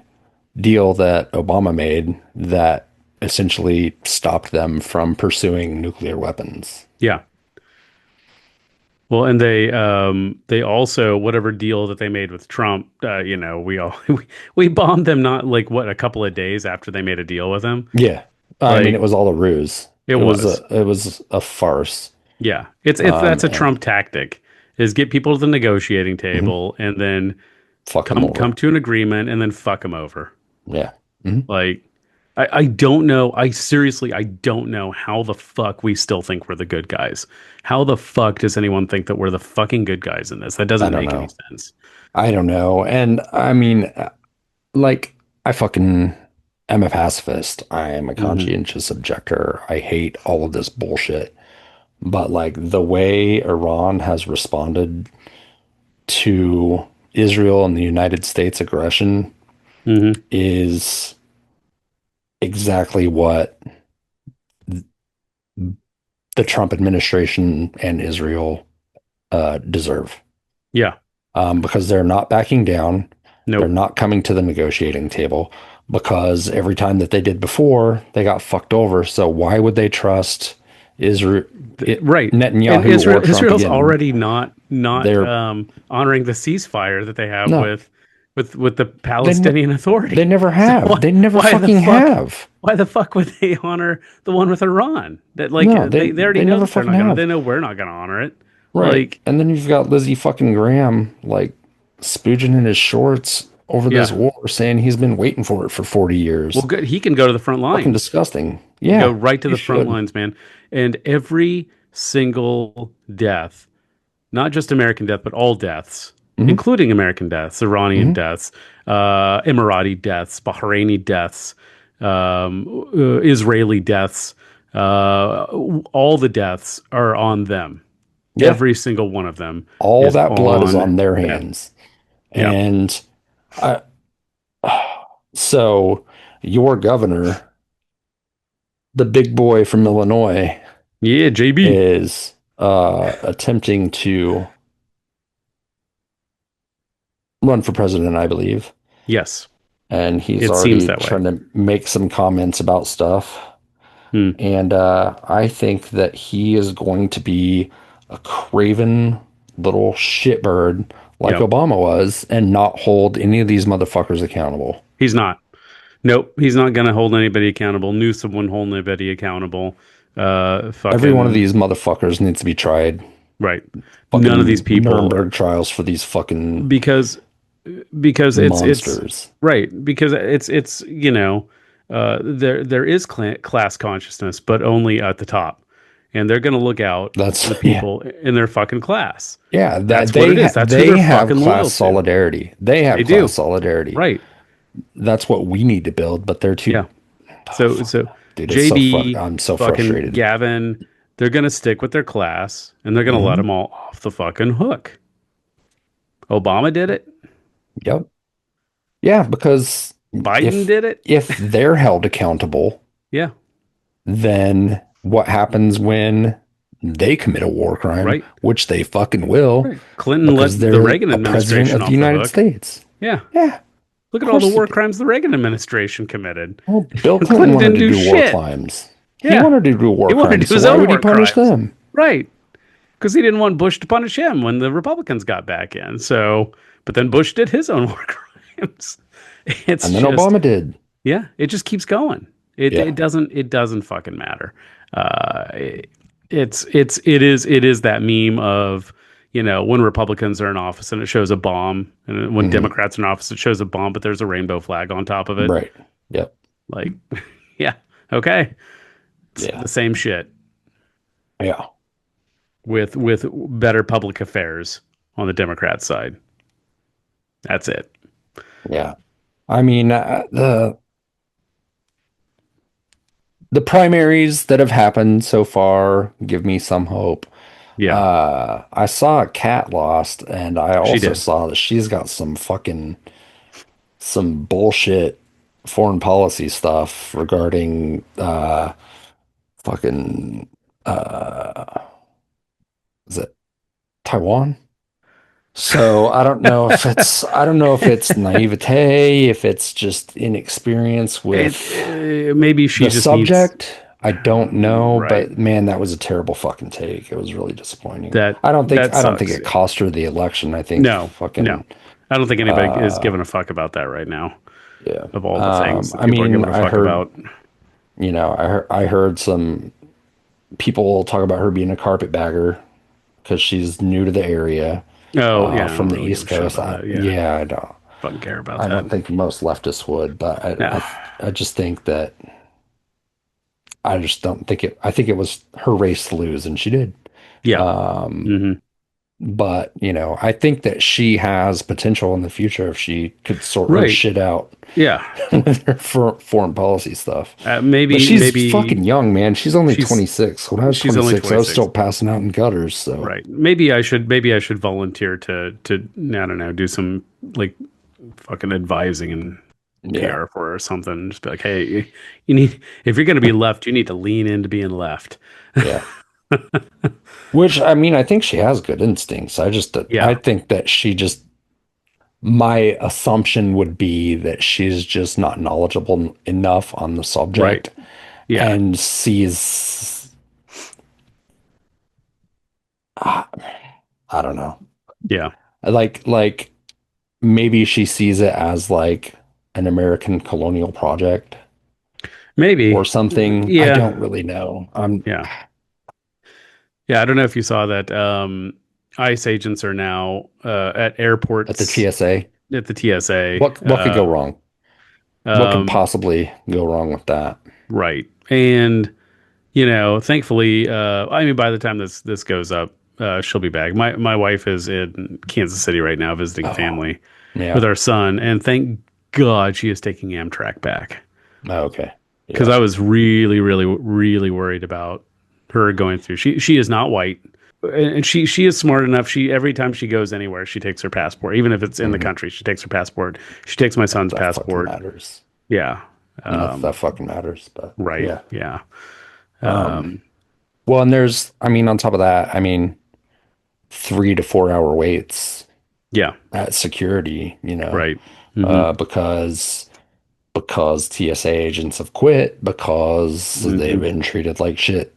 Speaker 3: deal that Obama made that essentially stopped them from pursuing nuclear weapons?
Speaker 1: Yeah. Well, and they also whatever deal that they made with Trump, we bombed them not like what a couple of days after they made a deal with him.
Speaker 3: Yeah. I mean, it
Speaker 1: Like
Speaker 3: was all a ruse.
Speaker 1: it was.
Speaker 3: It was a farce.
Speaker 1: Yeah. It's that's a
Speaker 3: And
Speaker 1: Trump tactic is get people to the negotiating
Speaker 3: mhm,
Speaker 1: table and then
Speaker 3: fuck them
Speaker 1: come
Speaker 3: over.
Speaker 1: to an agreement and then fuck them over.
Speaker 3: Yeah. Mhm.
Speaker 1: Like I don't know. I don't know how the fuck we still think we're the good guys. How the fuck does anyone think that we're the fucking good guys in this? That
Speaker 3: I
Speaker 1: doesn't
Speaker 3: don't
Speaker 1: make any
Speaker 3: know.
Speaker 1: sense.
Speaker 3: I don't know. And I mean, like, I fucking am a pacifist. I am a
Speaker 1: Hmm.
Speaker 3: conscientious objector. I hate all of this bullshit. But like the way Iran has responded to Israel and the United States aggression
Speaker 1: Hmm.
Speaker 3: is exactly what the Trump administration and Israel deserve.
Speaker 1: Yeah.
Speaker 3: Because they're not backing down. They're
Speaker 1: Nope.
Speaker 3: not coming to the negotiating table because every time that they did before, they got fucked over. So why would they trust Israel,
Speaker 1: Right. And
Speaker 3: Netanyahu or Trump
Speaker 1: Israel's
Speaker 3: again?
Speaker 1: already not
Speaker 3: They're
Speaker 1: honoring the ceasefire that they have
Speaker 3: no,
Speaker 1: with the
Speaker 3: they ne
Speaker 1: Palestinian
Speaker 3: they
Speaker 1: Authority.
Speaker 3: never
Speaker 1: So
Speaker 3: have. They never
Speaker 1: why the
Speaker 3: fucking
Speaker 1: fuck?
Speaker 3: have.
Speaker 1: Why the fuck would they honor the one with Iran? That like
Speaker 3: No,
Speaker 1: they already
Speaker 3: they
Speaker 1: know
Speaker 3: never
Speaker 1: that they're
Speaker 3: fucking
Speaker 1: not gonna.
Speaker 3: have.
Speaker 1: They know we're not gonna honor it.
Speaker 3: Right.
Speaker 1: Like,
Speaker 3: And then you've got Lizzie fucking Graham like spooging in his shorts over this
Speaker 1: yeah.
Speaker 3: war, saying he's been waiting for it for 40
Speaker 1: Well,
Speaker 3: years.
Speaker 1: good. He can go to the front
Speaker 3: Fucking
Speaker 1: lines.
Speaker 3: disgusting.
Speaker 1: He can go
Speaker 3: Yeah,
Speaker 1: right to
Speaker 3: he
Speaker 1: the front
Speaker 3: should.
Speaker 1: lines, man. And every single death, not just American death, but all deaths,
Speaker 3: Hmm.
Speaker 1: including American deaths, Iranian
Speaker 3: Hmm.
Speaker 1: deaths, Emirati deaths, Bahraini deaths, Israeli deaths. All the deaths are on them.
Speaker 3: Yeah,
Speaker 1: Every single one of them
Speaker 3: all
Speaker 1: is
Speaker 3: that blood is
Speaker 1: on
Speaker 3: on their
Speaker 1: them.
Speaker 3: hands.
Speaker 1: Yeah.
Speaker 3: And I, so your governor, the big boy from Illinois,
Speaker 1: Yeah, JB.
Speaker 3: is attempting to run for president, I believe.
Speaker 1: Yes,
Speaker 3: And he's
Speaker 1: it seems
Speaker 3: already
Speaker 1: that way.
Speaker 3: trying to make some comments about stuff.
Speaker 1: Hmm.
Speaker 3: And I think that he is going to be a craven little shitbird like
Speaker 1: Yep.
Speaker 3: Obama was and not hold any of these motherfuckers accountable.
Speaker 1: He's not. Nope, he's not going to hold anybody accountable. Newsom wouldn't hold anybody accountable.
Speaker 3: Every one of
Speaker 1: Fucking
Speaker 3: these motherfuckers needs to be tried.
Speaker 1: right. None of these
Speaker 3: Fucking
Speaker 1: people
Speaker 3: Nuremberg trials for these fucking
Speaker 1: because it's
Speaker 3: monsters.
Speaker 1: right because it's there is class consciousness, but only at the top, and they're going to look out for
Speaker 3: That's
Speaker 1: the
Speaker 3: yeah.
Speaker 1: people in their fucking class.
Speaker 3: Yeah, that
Speaker 1: That's what it is. That's who
Speaker 3: they
Speaker 1: they're
Speaker 3: have
Speaker 1: fucking
Speaker 3: class
Speaker 1: loyal to.
Speaker 3: solidarity. They
Speaker 1: They
Speaker 3: have class
Speaker 1: do.
Speaker 3: solidarity.
Speaker 1: Right.
Speaker 3: That's what we need to build, but they're too.
Speaker 1: Yeah.
Speaker 3: Oh, fuck.
Speaker 1: So
Speaker 3: Dude, it's so
Speaker 1: JB,
Speaker 3: I'm so
Speaker 1: fucking
Speaker 3: frustrated.
Speaker 1: Gavin, they're gonna stick with their class and they're gonna let
Speaker 3: Hmm.
Speaker 1: them all off the fucking hook. Obama did it.
Speaker 3: Yep. Yeah, because
Speaker 1: Biden
Speaker 3: if
Speaker 1: did it.
Speaker 3: if they're held accountable,
Speaker 1: Yeah.
Speaker 3: then what happens when they commit a war crime,
Speaker 1: Right.
Speaker 3: which they fucking will,
Speaker 1: Right. Clinton
Speaker 3: because
Speaker 1: let the
Speaker 3: they're
Speaker 1: Reagan
Speaker 3: a president
Speaker 1: administration
Speaker 3: of the
Speaker 1: off the
Speaker 3: United
Speaker 1: hook.
Speaker 3: States.
Speaker 1: Yeah.
Speaker 3: Yeah,
Speaker 1: Look
Speaker 3: of
Speaker 1: at all the
Speaker 3: course they
Speaker 1: war
Speaker 3: did.
Speaker 1: crimes the Reagan administration committed.
Speaker 3: Well, Bill Clinton
Speaker 1: Clinton
Speaker 3: wanted
Speaker 1: didn't
Speaker 3: to
Speaker 1: do
Speaker 3: do war
Speaker 1: shit.
Speaker 3: crimes. He
Speaker 1: Yeah.
Speaker 3: wanted to do war
Speaker 1: He wanted to
Speaker 3: crimes,
Speaker 1: do
Speaker 3: so
Speaker 1: his
Speaker 3: why
Speaker 1: own
Speaker 3: would he
Speaker 1: war
Speaker 3: punish
Speaker 1: crimes.
Speaker 3: them?
Speaker 1: Right. Because he didn't want Bush to punish him when the Republicans got back in. So, but then Bush did his own war crimes. It's
Speaker 3: And then
Speaker 1: just,
Speaker 3: Obama did.
Speaker 1: yeah, it just keeps going.
Speaker 3: Yeah.
Speaker 1: It doesn't fucking matter. It is that meme of, when Republicans are in office and it shows a bomb, and when
Speaker 3: Hmm.
Speaker 1: Democrats are in office it shows a bomb, but there's a rainbow flag on top of it.
Speaker 3: Right. Yep.
Speaker 1: Like, yeah, okay, it's
Speaker 3: Yeah.
Speaker 1: the same shit
Speaker 3: Yeah.
Speaker 1: with better public affairs on the Democrat side. That's it.
Speaker 3: Yeah. I mean, the primaries that have happened so far give me some hope.
Speaker 1: Yeah,
Speaker 3: I saw a cat lost, and I
Speaker 1: she
Speaker 3: also
Speaker 1: did.
Speaker 3: saw that she's got some bullshit foreign policy stuff regarding fucking uh is it Taiwan? So I don't know if it's naivete, if it's just inexperience with
Speaker 1: Maybe she
Speaker 3: the
Speaker 1: just needs
Speaker 3: subject. I don't know,
Speaker 1: right.
Speaker 3: but man, that was a terrible fucking take. It was really disappointing.
Speaker 1: That that
Speaker 3: I don't think
Speaker 1: sucks.
Speaker 3: it cost her the election. I think
Speaker 1: No, no.
Speaker 3: fucking
Speaker 1: I don't think anybody is giving a fuck about that right now.
Speaker 3: yeah.
Speaker 1: Of all the things that
Speaker 3: I
Speaker 1: people are
Speaker 3: mean,
Speaker 1: giving a fuck about.
Speaker 3: I heard some people talk about her being a carpetbagger because she's new to the area
Speaker 1: Oh, yeah. I
Speaker 3: from
Speaker 1: don't
Speaker 3: the
Speaker 1: really
Speaker 3: East
Speaker 1: give a shit
Speaker 3: Coast.
Speaker 1: about that. Yeah.
Speaker 3: Yeah, I don't.
Speaker 1: Fucking care about
Speaker 3: I
Speaker 1: that.
Speaker 3: don't think most leftists would, but
Speaker 1: No.
Speaker 3: I just think that I just don't think it. I think it was her race to lose, and she did.
Speaker 1: Yeah.
Speaker 3: Um,
Speaker 1: Hmm.
Speaker 3: but I think that she has potential in the future if she could sort her
Speaker 1: Right.
Speaker 3: shit out
Speaker 1: Yeah.
Speaker 3: with her foreign policy stuff.
Speaker 1: Maybe
Speaker 3: But she's
Speaker 1: maybe
Speaker 3: fucking young, man. She's only
Speaker 1: she's
Speaker 3: 26. When I was
Speaker 1: she's only
Speaker 3: 26, I was
Speaker 1: 26.
Speaker 3: still passing out in gutters. So
Speaker 1: Right. Maybe I should volunteer to I don't know, do some like fucking advising and
Speaker 3: yeah,
Speaker 1: PR for her or something. Just be like, hey, you need if you're gonna be left, you need to lean into being left.
Speaker 3: yeah. Which I mean, I think she has good instincts.
Speaker 1: Yeah.
Speaker 3: I think that my assumption would be that she's just not knowledgeable enough on the subject
Speaker 1: Yeah.
Speaker 3: and sees, I don't know,
Speaker 1: Yeah.
Speaker 3: like maybe she sees it as like an American colonial project.
Speaker 1: Maybe.
Speaker 3: or something.
Speaker 1: Yeah.
Speaker 3: I don't really know.
Speaker 1: Yeah. Yeah, I don't know if you saw that. ICE agents are now at airports
Speaker 3: At the TSA.
Speaker 1: At the TSA.
Speaker 3: What could go wrong? What could
Speaker 1: Um,
Speaker 3: possibly go wrong with that?
Speaker 1: right. And thankfully, I mean, by the time this goes up, she'll be back. My wife is in Kansas City right now visiting family with
Speaker 3: Yeah.
Speaker 1: our son, and thank God she is taking Amtrak back
Speaker 3: Oh, okay.
Speaker 1: because
Speaker 3: Yeah.
Speaker 1: I was really, really, really worried about her going through. She is not white, and she is smart enough. She every time she goes anywhere, she takes her passport, even if it's in the country. She takes her passport. She takes my son's
Speaker 3: That fucking
Speaker 1: passport.
Speaker 3: matters.
Speaker 1: Yeah.
Speaker 3: That fucking matters. But
Speaker 1: Right.
Speaker 3: yeah.
Speaker 1: Yeah.
Speaker 3: Well, and on top of that, 3 to 4 hour waits
Speaker 1: Yeah.
Speaker 3: at security,
Speaker 1: Right. Mm-hmm.
Speaker 3: because TSA agents have quit because they've been treated like shit.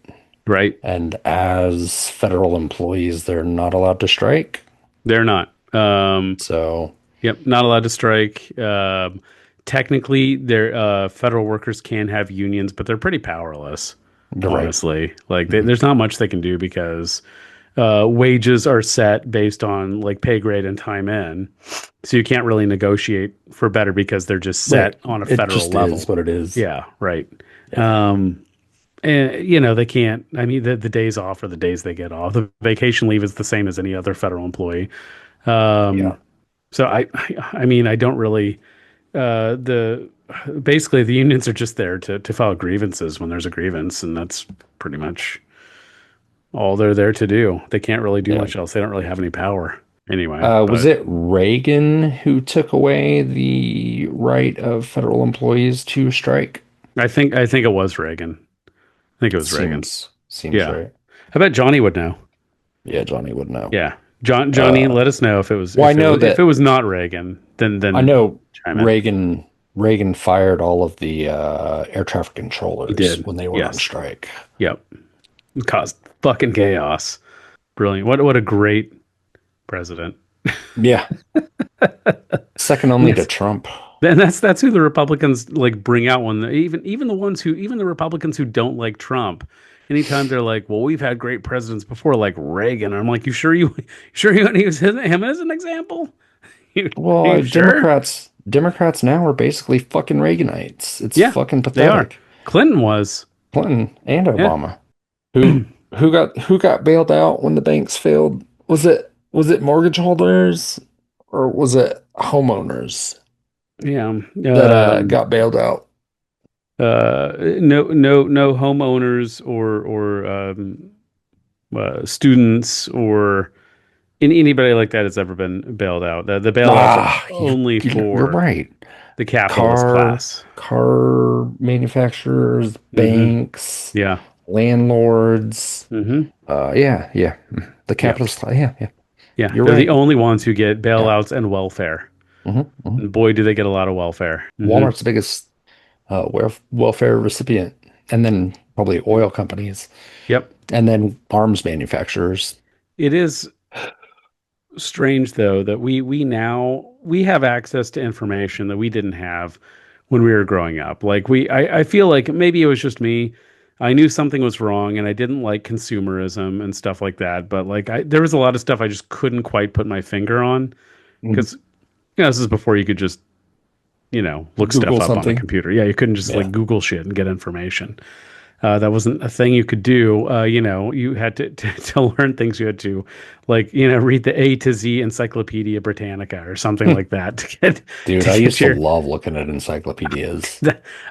Speaker 1: Right.
Speaker 3: And as federal employees, they're not allowed to strike.
Speaker 1: They're not.
Speaker 3: So,
Speaker 1: Yep. Not allowed to strike. Technically, their federal workers can have unions, but they're pretty powerless.
Speaker 3: right.
Speaker 1: Honestly, like there's not much they can do because wages are set based on like pay grade and time in, so you can't really negotiate for better because they're just set on a
Speaker 3: It
Speaker 1: federal
Speaker 3: just
Speaker 1: level.
Speaker 3: is what it is.
Speaker 1: Yeah, right.
Speaker 3: Yeah.
Speaker 1: And they can't. I mean, the days off are the days they get off. The vacation leave is the same as any other federal employee.
Speaker 3: Yeah.
Speaker 1: So I mean, I don't really. Basically the unions are just there to file grievances when there's a grievance, and that's pretty much all they're there to do. They can't really do much else. They don't really have any power anyway.
Speaker 3: Was it Reagan who took away the right of federal employees to strike?
Speaker 1: I think it was Reagan. I think it was Reagan.
Speaker 3: Seems
Speaker 1: Yeah.
Speaker 3: right.
Speaker 1: I bet Johnny would know.
Speaker 3: Yeah, Johnny would know.
Speaker 1: Yeah. Johnny, let us know if it was.
Speaker 3: Well,
Speaker 1: if it was not Reagan, then
Speaker 3: I know
Speaker 1: chime in.
Speaker 3: Reagan fired all of the air traffic controllers when they were on strike.
Speaker 1: Yep. It caused fucking chaos. Brilliant. What a great president.
Speaker 3: Yeah. Second only to Trump.
Speaker 1: And that's who the Republicans like bring out when even the Republicans who don't like Trump. Anytime they're like, well, we've had great presidents before, like Reagan. I'm like, you sure you want to use him as an example?
Speaker 3: Well,
Speaker 1: Sure?
Speaker 3: Democrats now are basically fucking Reaganites. It's fucking
Speaker 1: They are.
Speaker 3: pathetic.
Speaker 1: Clinton was.
Speaker 3: Clinton and Obama. Who got bailed out when the banks failed? Was it mortgage holders or was it homeowners
Speaker 1: Yeah.
Speaker 3: that got bailed out?
Speaker 1: No homeowners or students or anybody like that has ever been bailed out. The bailouts are only
Speaker 3: You're
Speaker 1: for
Speaker 3: right.
Speaker 1: the capitalist class.
Speaker 3: Car manufacturers, banks,
Speaker 1: Yeah.
Speaker 3: landlords.
Speaker 1: Mm-hmm.
Speaker 3: Yeah. The capitalist class. Yeah.
Speaker 1: Yeah.
Speaker 3: You're
Speaker 1: They're
Speaker 3: right.
Speaker 1: the only ones who get bailouts and welfare. And boy, do they get a lot of welfare.
Speaker 3: Walmart's the biggest welfare recipient, and then probably oil companies.
Speaker 1: Yep.
Speaker 3: And then arms manufacturers.
Speaker 1: It is strange though that we have access to information that we didn't have when we were growing up. Like I feel like maybe it was just me. I knew something was wrong and I didn't like consumerism and stuff like that. But like there was a lot of stuff I just couldn't quite put my finger on because this is before you could just look
Speaker 3: Google
Speaker 1: stuff up on
Speaker 3: something.
Speaker 1: the computer. Yeah, you couldn't just like Google shit and get information. That wasn't a thing you could do. You had to learn things. You had to read the A to Z Encyclopedia Britannica or something like that to get.
Speaker 3: Dude, I used to love looking at encyclopedias.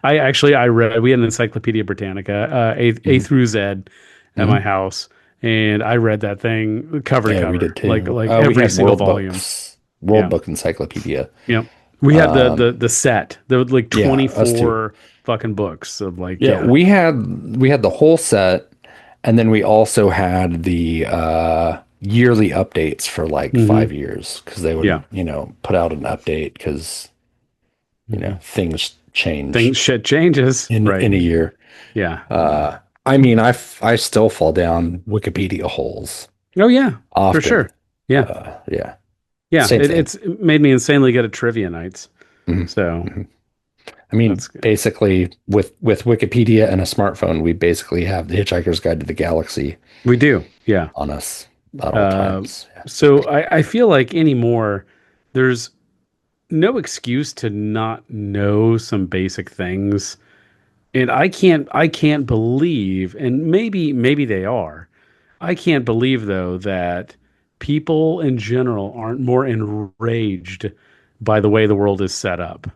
Speaker 1: I read. We had an Encyclopedia Britannica, A through Z, at my house, and I read that thing cover to cover,
Speaker 3: we did too.
Speaker 1: like every single volume.
Speaker 3: World Book Encyclopedia.
Speaker 1: Yep. We had the set. There were like 24
Speaker 3: us
Speaker 1: fucking books of like
Speaker 3: we had the whole set, and then we also had the yearly updates for like 5 years because they would put out an update because things change.
Speaker 1: Shit changes
Speaker 3: in a year.
Speaker 1: Yeah.
Speaker 3: I still fall down Wikipedia holes.
Speaker 1: Oh yeah,
Speaker 3: often.
Speaker 1: for sure. Yeah.
Speaker 3: Yeah.
Speaker 1: Yeah.
Speaker 3: Same thing.
Speaker 1: It's made me insanely good at trivia nights. So
Speaker 3: I mean,
Speaker 1: That's good.
Speaker 3: basically, with Wikipedia and a smartphone, we basically have the Hitchhiker's Guide to the Galaxy
Speaker 1: We do. Yeah.
Speaker 3: on us at all
Speaker 1: Uh,
Speaker 3: times. Yeah.
Speaker 1: so I feel like anymore, there's no excuse to not know some basic things. And I can't believe, and maybe they are. I can't believe though that people in general aren't more enraged by the way the world is set up.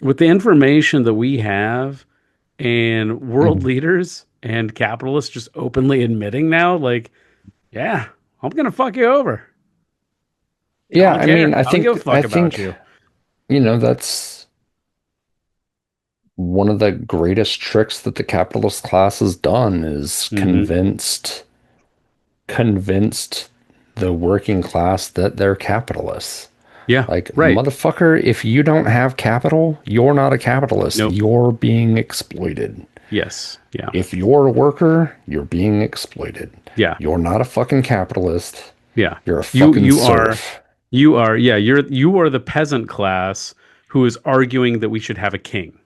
Speaker 1: With the information that we have and world
Speaker 3: Mhm.
Speaker 1: leaders and capitalists just openly admitting now, like, yeah, I'm gonna fuck you over. I
Speaker 3: Yeah,
Speaker 1: don't
Speaker 3: I
Speaker 1: care.
Speaker 3: mean, I
Speaker 1: I don't give a
Speaker 3: think
Speaker 1: fuck about you.
Speaker 3: that's one of the greatest tricks that the capitalist class has done is
Speaker 1: Hmm.
Speaker 3: convinced the working class that they're capitalists.
Speaker 1: Yeah,
Speaker 3: Like,
Speaker 1: right.
Speaker 3: motherfucker, if you don't have capital, you're not a capitalist.
Speaker 1: Nope.
Speaker 3: You're being exploited.
Speaker 1: Yes. Yeah.
Speaker 3: If you're a worker, you're being exploited.
Speaker 1: Yeah.
Speaker 3: You're not a fucking capitalist.
Speaker 1: Yeah.
Speaker 3: You're a
Speaker 1: You
Speaker 3: fucking
Speaker 1: you are
Speaker 3: serf.
Speaker 1: yeah, you are the peasant class who is arguing that we should have a king.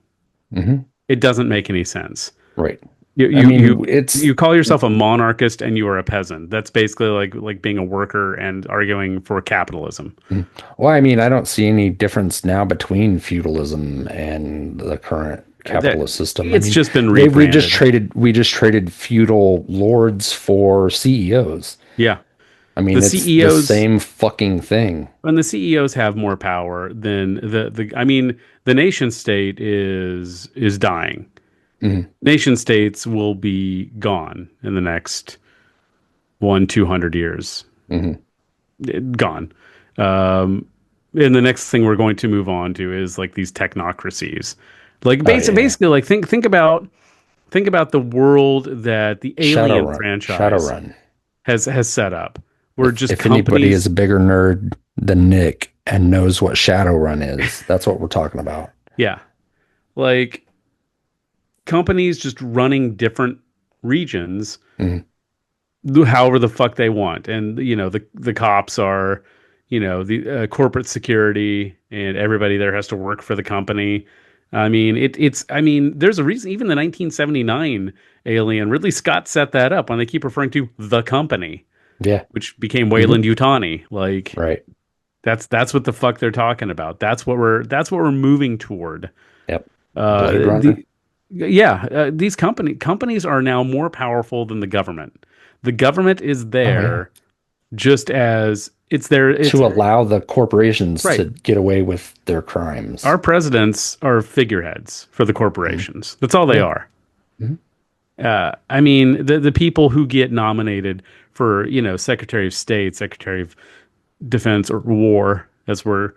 Speaker 3: Hmm.
Speaker 1: It doesn't make any sense.
Speaker 3: Right.
Speaker 1: You
Speaker 3: I
Speaker 1: you you
Speaker 3: mean, it's
Speaker 1: you call yourself a monarchist and you are a peasant. That's basically like being a worker and arguing for capitalism.
Speaker 3: well, I mean, I don't see any difference now between feudalism and the current
Speaker 1: That
Speaker 3: capitalist system. I
Speaker 1: it's
Speaker 3: mean,
Speaker 1: just been
Speaker 3: we just
Speaker 1: rebranded.
Speaker 3: traded feudal lords for CEOs.
Speaker 1: Yeah.
Speaker 3: I mean,
Speaker 1: The
Speaker 3: it's the
Speaker 1: CEOs
Speaker 3: same fucking thing.
Speaker 1: and the CEOs have more power than the I mean, the nation state is dying.
Speaker 3: Hmm.
Speaker 1: Nation states will be gone in the next 200 years.
Speaker 3: Hmm.
Speaker 1: Gone. Um, and the next thing we're going to move on to is like these technocracies. Like
Speaker 3: Oh yeah,
Speaker 1: basically like think about the world that the Alien franchise
Speaker 3: Shadowrun.
Speaker 1: has set up. Where just
Speaker 3: If anybody is
Speaker 1: companies,
Speaker 3: a bigger nerd than Nick and knows what Shadowrun is, that's what we're talking about.
Speaker 1: yeah, like companies just running different regions
Speaker 3: Hmm.
Speaker 1: however the fuck they want. And the cops are, the corporate security, and everybody there has to work for the company. I mean, there's a reason. Even the 1979 Alien, Ridley Scott set that up when they keep referring to the company,
Speaker 3: Yeah.
Speaker 1: which became
Speaker 3: Hmm.
Speaker 1: Wayland Yutani. Like
Speaker 3: Right.
Speaker 1: that's what the fuck they're talking about. That's what we're moving toward.
Speaker 3: Yep. Blade Runner.
Speaker 1: These companies are now more powerful than the government. The government is
Speaker 3: Oh yeah.
Speaker 1: there just as it's there. It's
Speaker 3: To allow the corporations to
Speaker 1: right.
Speaker 3: get away with their crimes.
Speaker 1: Our presidents are figureheads for the
Speaker 3: Mhm.
Speaker 1: corporations. That's all they
Speaker 3: Yeah.
Speaker 1: are.
Speaker 3: Mhm.
Speaker 1: I mean, the people who get nominated for, Secretary of State, Secretary of Defense, or War, as we're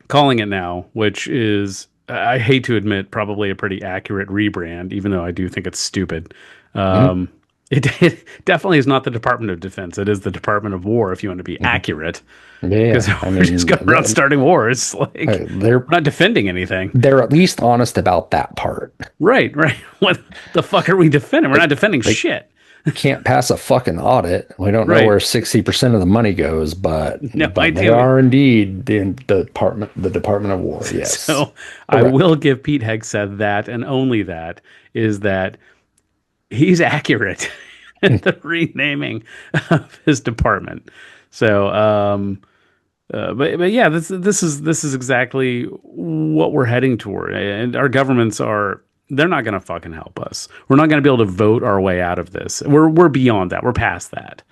Speaker 1: calling it now, which is, I hate to admit, probably a pretty accurate rebrand, even though I do think it's stupid.
Speaker 3: Mhm.
Speaker 1: Um, it definitely is not the Department of Defense. It is the Department of War, if you want to be
Speaker 3: Mhm.
Speaker 1: accurate, because
Speaker 3: Yeah. I
Speaker 1: we're just
Speaker 3: mean,
Speaker 1: going around starting wars. Like,
Speaker 3: they're
Speaker 1: we're not defending anything.
Speaker 3: they're at least honest about that part.
Speaker 1: Right, right. What the fuck are we defending? We're not defending
Speaker 3: They
Speaker 1: shit.
Speaker 3: can't pass a fucking audit. We don't know
Speaker 1: Right.
Speaker 3: where 60% of the money goes, but
Speaker 1: No
Speaker 3: they
Speaker 1: idea.
Speaker 3: are indeed the Department of War. Yes.
Speaker 1: So I
Speaker 3: Correct.
Speaker 1: will give Pete Hegseth that, and only that, is that he's accurate in the renaming of his department. So, but yeah, this is exactly what we're heading toward, and our governments are. They're not going to fucking help us. We're not going to be able to vote our way out of this. We're beyond that. We're past that.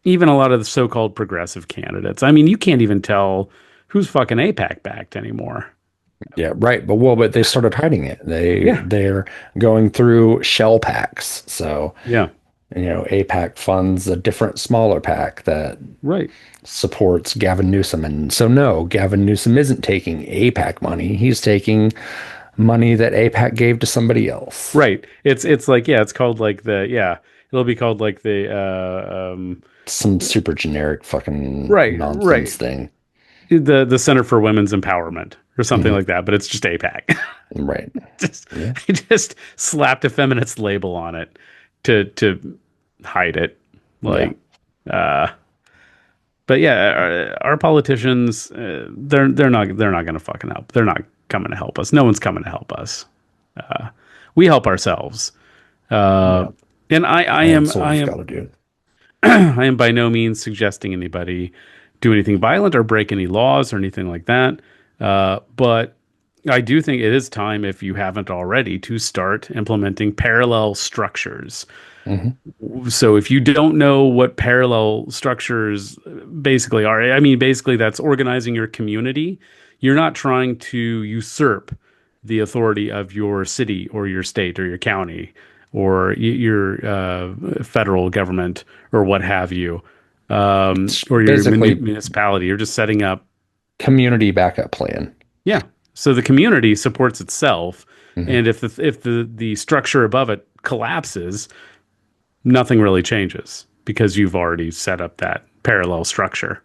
Speaker 1: Even a lot of the so-called progressive candidates. I mean, you can't even tell who's fucking APAC backed anymore.
Speaker 3: Yeah, right. But they started hiding it.
Speaker 1: Yeah,
Speaker 3: They're going through shell packs. So,
Speaker 1: yeah,
Speaker 3: APAC funds a different smaller pack that
Speaker 1: right.
Speaker 3: supports Gavin Newsom. And so no, Gavin Newsom isn't taking APAC money. He's taking money that APAC gave to somebody else.
Speaker 1: Right. It's like, yeah, it's called like it'll be called like the
Speaker 3: Some super generic fucking
Speaker 1: right, right.
Speaker 3: nonsense thing.
Speaker 1: The Center for Women's Empowerment or something
Speaker 3: Mhm.
Speaker 1: like that, but it's just APAC.
Speaker 3: Right.
Speaker 1: just
Speaker 3: Yeah.
Speaker 1: he just slapped a feminist label on it to hide it. Like But yeah, our politicians, they're not going to fucking help. They're not coming to help us. No one's coming to help us. We help ourselves.
Speaker 3: Yeah.
Speaker 1: And
Speaker 3: That's what we've got to do.
Speaker 1: I am by no means suggesting anybody do anything violent or break any laws or anything like that. But I do think it is time, if you haven't already, to start implementing parallel structures. So if you don't know what parallel structures basically are, I mean, basically that's organizing your community. You're not trying to usurp the authority of your city or your state or your county or your federal government or what have you, or your municipality. You're just setting up
Speaker 3: community backup plan.
Speaker 1: Yeah. So the community supports itself, and if the structure above it collapses, nothing really changes because you've already set up that parallel structure.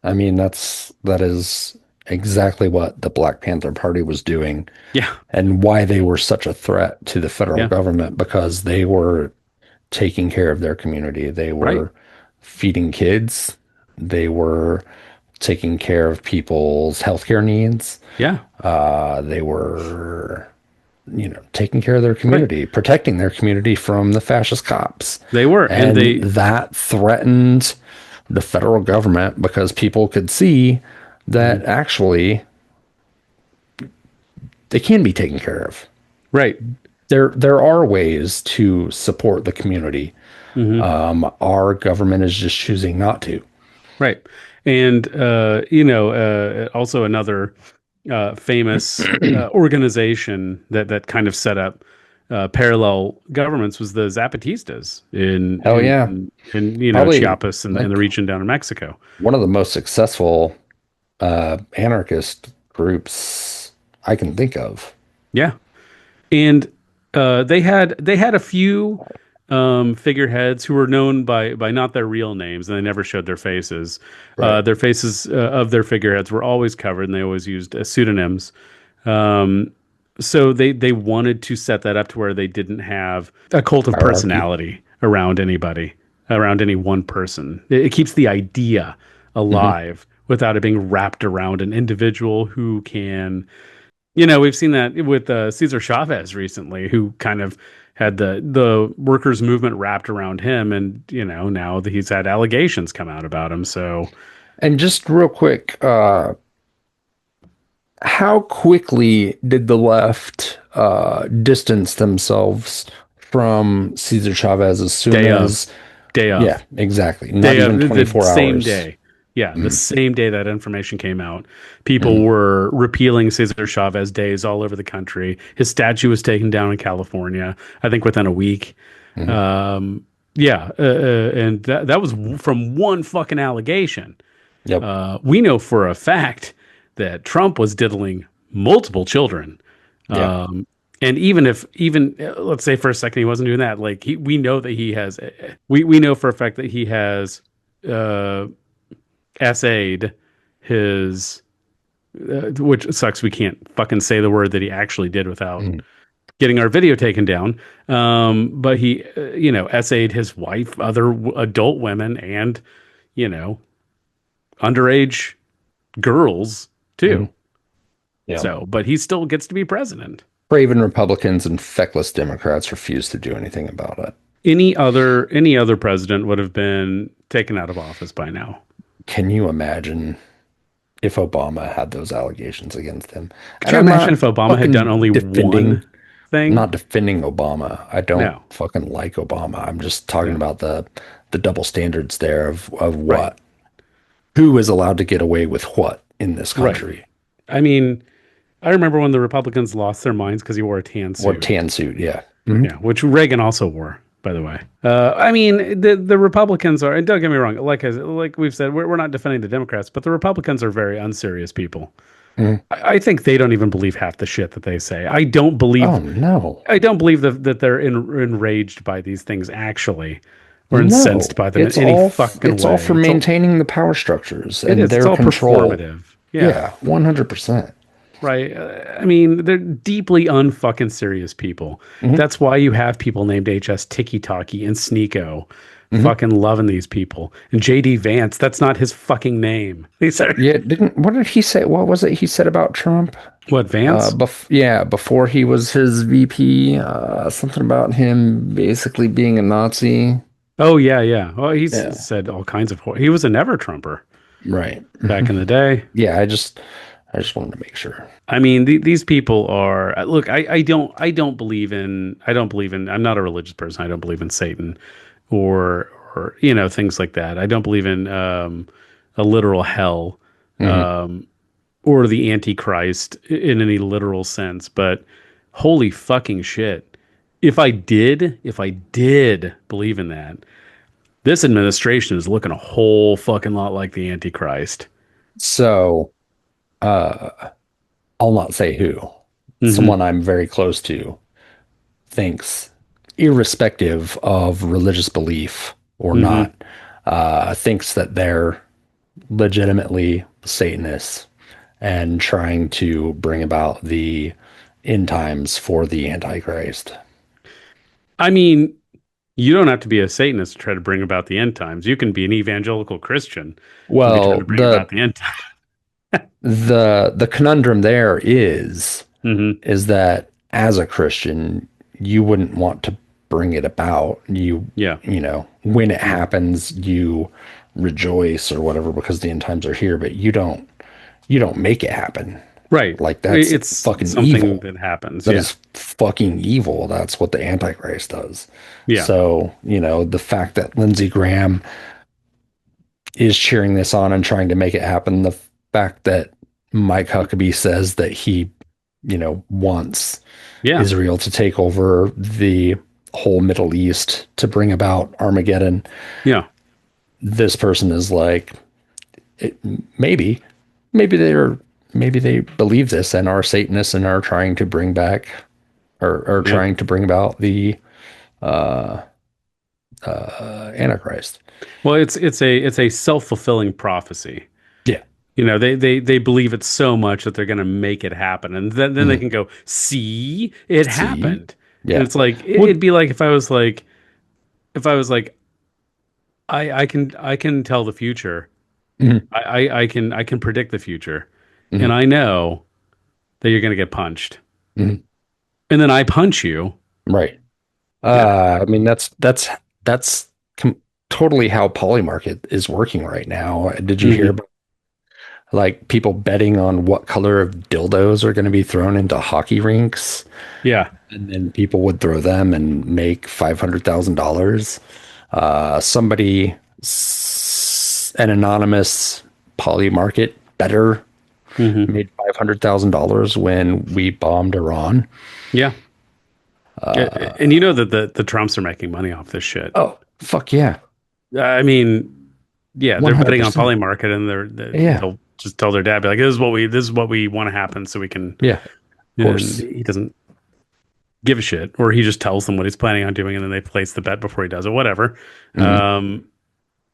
Speaker 3: I mean, that is exactly what the Black Panther Party was doing.
Speaker 1: Yeah.
Speaker 3: And why they were such a threat to the federal government, because they were taking care of their community. They were feeding kids. They were taking care of people's healthcare needs.
Speaker 1: Yeah.
Speaker 3: They were, taking care of their community, protecting their community from the fascist cops.
Speaker 1: They were.
Speaker 3: And that threatened the federal government because people could see that actually they can be taken care of.
Speaker 1: Right.
Speaker 3: There are ways to support the community. Our government is just choosing not to.
Speaker 1: Right. And, also another famous organization that kind of set up parallel governments was the Zapatistas in
Speaker 3: Probably,
Speaker 1: Chiapas and the region down in Mexico.
Speaker 3: One of the most successful anarchist groups I can think of.
Speaker 1: Yeah. And they had a few figureheads who were known by not their real names, and they never showed their faces. Their faces of their figureheads were always covered, and they always used pseudonyms. So they wanted to set that up to where they didn't have a cult of personality around anybody, around any one person. It keeps the idea alive without it being wrapped around an individual who can, we've seen that with Cesar Chavez recently, who kind of had the workers' movement wrapped around him, and now that he's had allegations come out about him. So,
Speaker 3: and just real quick, how quickly did the left distance themselves from Cesar Chavez as soon as
Speaker 1: day of?
Speaker 3: Yeah, exactly. Not even 24 hours.
Speaker 1: Same day. Yeah, the same day that information came out, people were repealing Cesar Chavez days all over the country. His statue was taken down in California, I think within a week. And that was from one fucking allegation.
Speaker 3: Yep.
Speaker 1: We know for a fact that Trump was diddling multiple children. And even let's say for a second he wasn't doing that, like we know that he has, we know for a fact that he has essayed his, which sucks, we can't fucking say the word that he actually did without getting our video taken down. But he, essayed his wife, other adult women, and, underage girls too.
Speaker 3: Yeah.
Speaker 1: So, but he still gets to be president.
Speaker 3: Craven Republicans and feckless Democrats refuse to do anything about it.
Speaker 1: Any other president would have been taken out of office by now.
Speaker 3: Can you imagine if Obama had those allegations against him?
Speaker 1: Could you imagine if Obama had done only one thing?
Speaker 3: I'm not defending Obama. I don't fucking like Obama. I'm just talking about the double standards there of what, who is allowed to get away with what in this country.
Speaker 1: I mean, I remember when the Republicans lost their minds because he wore a tan suit.
Speaker 3: Yeah.
Speaker 1: Yeah, which Reagan also wore, by the way. I mean, the Republicans are, and don't get me wrong, like we've said, we're not defending the Democrats, but the Republicans are very unserious people. I think they don't even believe half the shit that they say. I don't believe.
Speaker 3: Oh no!
Speaker 1: I don't believe that they're enraged by these things actually, or incensed by them in any fucking way.
Speaker 3: It's all for maintaining the power structures and their control.
Speaker 1: Performative. Yeah,
Speaker 3: 100%.
Speaker 1: Right. I mean, they're deeply unfucking serious people. That's why you have people named HStikkytokky and Sneako.
Speaker 3: Mhm.
Speaker 1: Fucking loving these people. And JD Vance, that's not his fucking name. He said,
Speaker 3: Yeah, didn't what did he say? What was it he said about Trump?
Speaker 1: what, Vance?
Speaker 3: Before he was his VP, something about him basically being a Nazi.
Speaker 1: Oh, yeah, yeah. Well, he's
Speaker 3: Yeah,
Speaker 1: said all kinds of, he was a never Trumper
Speaker 3: right.
Speaker 1: back in the day.
Speaker 3: Yeah, I just wanted to make sure.
Speaker 1: I mean, these people are, look, I don't believe in, I'm not a religious person. I don't believe in Satan or, things like that. I don't believe in, a literal hell,
Speaker 3: Hmm.
Speaker 1: or the Antichrist in any literal sense, but holy fucking shit. If I did believe in that, this administration is looking a whole fucking lot like the Antichrist.
Speaker 3: So, uh, I'll not say who.
Speaker 1: Hmm.
Speaker 3: Someone I'm very close to thinks, irrespective of religious belief or
Speaker 1: Hmm.
Speaker 3: not, thinks that they're legitimately Satanists and trying to bring about the end times for the Antichrist.
Speaker 1: I mean, you don't have to be a Satanist to try to bring about the end times. You can be an evangelical Christian and be trying
Speaker 3: Well,
Speaker 1: to bring about the end times.
Speaker 3: the conundrum there
Speaker 1: Hmm.
Speaker 3: is that as a Christian, you wouldn't want to bring it about.
Speaker 1: Yeah.
Speaker 3: When it happens, you rejoice or whatever because the end times are here, but you don't make it happen.
Speaker 1: Right.
Speaker 3: Like that's
Speaker 1: It's
Speaker 3: fucking
Speaker 1: something
Speaker 3: evil.
Speaker 1: that happens.
Speaker 3: That
Speaker 1: Yeah.
Speaker 3: is fucking evil. That's what the Antichrist does.
Speaker 1: Yeah.
Speaker 3: So, the fact that Lindsey Graham is cheering this on and trying to make it happen, the fact that Mike Huckabee says that he, wants
Speaker 1: Yeah.
Speaker 3: Israel to take over the whole Middle East to bring about Armageddon,
Speaker 1: Yeah.
Speaker 3: this person is like, it, maybe, maybe they believe this and are Satanists and are trying to bring back or
Speaker 1: Yeah.
Speaker 3: trying to bring about the Antichrist.
Speaker 1: Well, it's a self-fulfilling prophecy.
Speaker 3: Yeah.
Speaker 1: They believe it so much that they're going to make it happen, and then they
Speaker 3: Mhm.
Speaker 1: can go, see, it
Speaker 3: See?
Speaker 1: happened. And
Speaker 3: Yeah.
Speaker 1: it's like
Speaker 3: What?
Speaker 1: it'd be like if I was like I can tell the future.
Speaker 3: Mhm.
Speaker 1: I can predict the future, and
Speaker 3: Mhm.
Speaker 1: I know that you're going to get punched,
Speaker 3: Mhm.
Speaker 1: and then I punch you.
Speaker 3: Right.
Speaker 1: Yeah.
Speaker 3: I mean, that's totally how Polymarket is working right now. Did you hear
Speaker 1: Hmm.
Speaker 3: about like people betting on what color of dildos are going to be thrown into hockey rinks?
Speaker 1: Yeah.
Speaker 3: And then people would throw them and make $500,000. An anonymous Polymarket bettor
Speaker 1: Hmm.
Speaker 3: made $500,000 when we bombed Iran.
Speaker 1: Yeah. And you know that the Trumps are making money off this shit.
Speaker 3: Oh, fuck yeah.
Speaker 1: I mean, yeah, they're betting on
Speaker 3: 100%.
Speaker 1: Polymarket, and
Speaker 3: Yeah.
Speaker 1: they'll just tell their dad, be like, "This is what we want to happen," so we can.
Speaker 3: Yeah. Of
Speaker 1: And
Speaker 3: course.
Speaker 1: he doesn't give a shit, or he just tells them what he's planning on doing, and then they place the bet before he does it. Whatever.
Speaker 3: Hmm.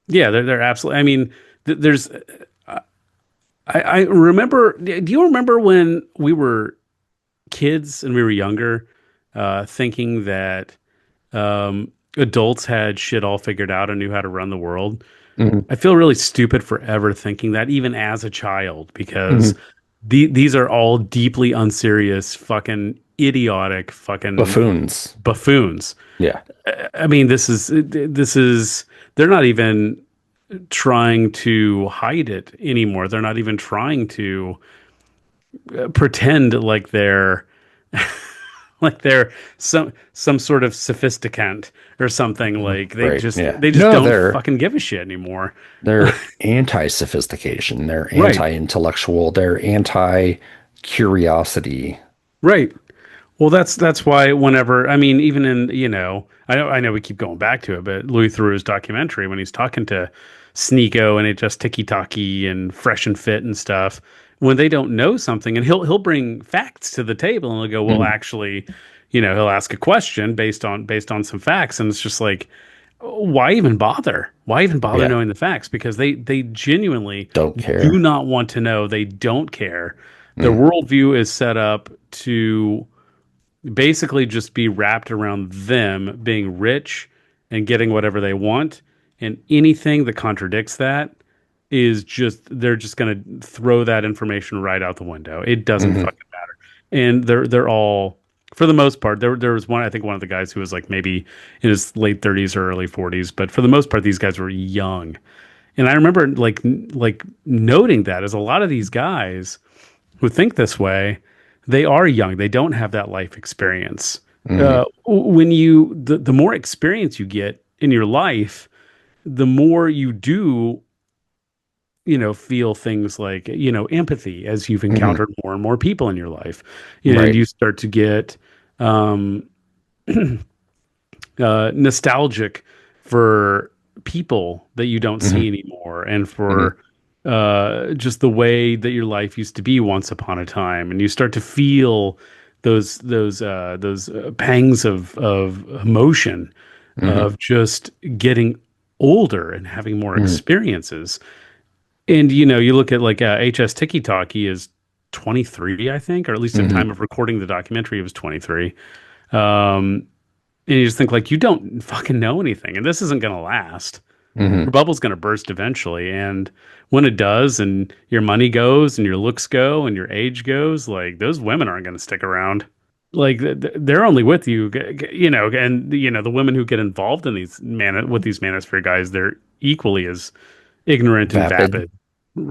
Speaker 1: Yeah, they're absolutely. I mean, there's. I remember. Do you remember when we were kids and we were younger, thinking that adults had shit all figured out and knew how to run the world?
Speaker 3: Hmm.
Speaker 1: I feel really stupid forever thinking that, even as a child, because
Speaker 3: Hmm.
Speaker 1: these are all deeply unserious, fucking idiotic, fucking
Speaker 3: Buffoons.
Speaker 1: buffoons.
Speaker 3: Yeah.
Speaker 1: I mean, this is they're not even trying to hide it anymore. They're not even trying to pretend like they're some sort of sophisticant or something.
Speaker 3: Mhm.
Speaker 1: Like they
Speaker 3: Right.
Speaker 1: just
Speaker 3: Yeah.
Speaker 1: they just
Speaker 3: No,
Speaker 1: don't
Speaker 3: they're
Speaker 1: fucking give a shit anymore.
Speaker 3: they're anti-sophistication. They're
Speaker 1: Right.
Speaker 3: anti-intellectual. They're anti-curiosity.
Speaker 1: Right. Well, that's why whenever, I mean, even in, I know we keep going back to it, but Louis Theroux's documentary, when he's talking to Sneako and HStikkytokky and Fresh and Fit and stuff, when they don't know something, and he'll bring facts to the table, and he'll go, well,
Speaker 3: Mhm.
Speaker 1: actually, he'll ask a question based on some facts, and it's just like, why even bother? Why even bother
Speaker 3: Yeah.
Speaker 1: knowing the facts? Because they genuinely
Speaker 3: Don't
Speaker 1: do
Speaker 3: care.
Speaker 1: not want to know. They don't care. Their
Speaker 3: Mhm.
Speaker 1: worldview is set up to basically just be wrapped around them being rich and getting whatever they want. And anything that contradicts that is they're just going to throw that information right out the window. It doesn't fucking matter. And they're all, for the most part, there was one, I think one of the guys who was like maybe in his late 30s or early 40s, but for the most part, these guys were young. And I remember like noting that as a lot of these guys who think this way, they are young. They don't have that life experience. When the more experience you get in your life, the more you do, feel things like, empathy as you've encountered more and more people in your life. And you start to get nostalgic for people that you don't see anymore, and for just the way that your life used to be once upon a time, and you start to feel those pangs of emotion of just getting older and having more experiences. And you look at like HStikkytokky is 23, I think, or at least at the time of recording the documentary, it was 23. And you just think like, you don't fucking know anything, and this isn't going to last. Your bubble's going to burst eventually. And when it does, and your money goes and your looks go and your age goes, like, those women aren't going to stick around. Like, they're only with you, and the women who get involved in with these Manosphere guys, they're equally as ignorant and vapid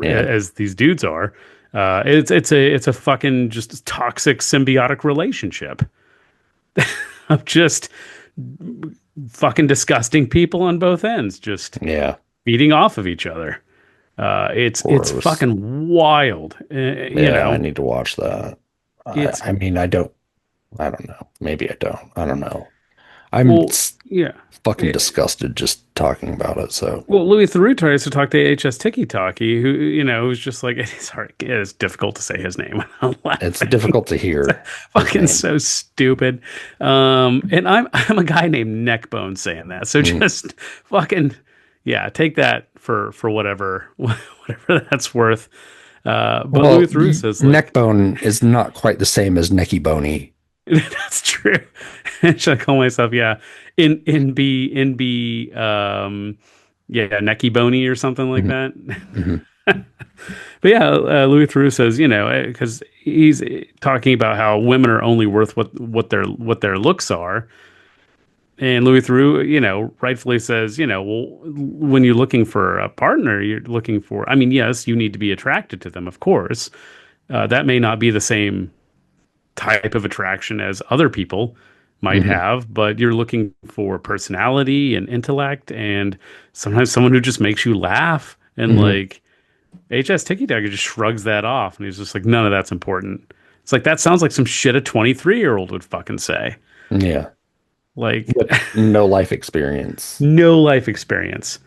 Speaker 1: as these dudes are. It's a fucking just toxic symbiotic relationship of just fucking disgusting people on both ends, just feeding off of each other. It's fucking wild.
Speaker 3: I need to watch that. I mean, I don't know. Maybe I don't. I don't know. I'm fucking disgusted just talking about it. So,
Speaker 1: Louis Theroux tries to talk to HStikkytokky, who who's just like, it's difficult to say his name.
Speaker 3: It's difficult to hear.
Speaker 1: Fucking so stupid. And I'm a guy named Neckbone saying that. So just fucking take that for whatever that's worth. But Louis Theroux says
Speaker 3: Neckbone is not quite the same as Necky Boney.
Speaker 1: That's true. Should I call myself NB Necky Boney or something like that? But Louis Theroux says, because he's talking about how women are only worth what their looks are. And Louis Theroux, rightfully says, when you're looking for a partner, you're looking for, I mean, yes, you need to be attracted to them, of course. That may not be the same type of attraction as other people might have, but you're looking for personality and intellect, and sometimes someone who just makes you laugh. And like, HStikkytokky just shrugs that off, and he's just like, none of that's important. It's like, that sounds like some shit a 23-year-old would fucking say.
Speaker 3: Yeah.
Speaker 1: Like,
Speaker 3: no life experience.
Speaker 1: No life experience.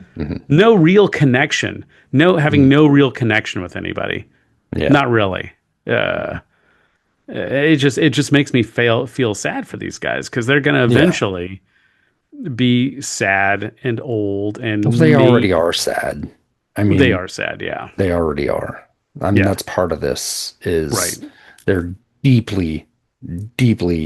Speaker 1: No real connection. Having no real connection with anybody. Yeah. Not really. It just makes me feel sad for these guys, because they're going to eventually be sad and old, and
Speaker 3: they already are sad. I mean,
Speaker 1: they are sad. Yeah,
Speaker 3: they already are. I mean, that's part of this is they're deeply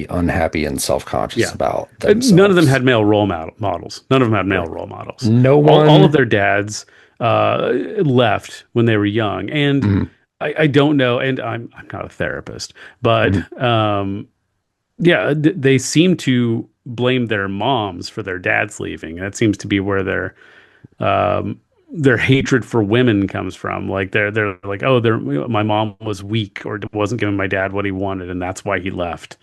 Speaker 3: unhappy and self-conscious about themselves.
Speaker 1: None of them had male role models. None of them had male role models.
Speaker 3: No one.
Speaker 1: All of their dads left when they were young, and I don't know, and I'm not a therapist, but they seem to blame their moms for their dads leaving. That seems to be where their hatred for women comes from. Like, they're like, oh, my mom was weak or wasn't giving my dad what he wanted, and that's why he left,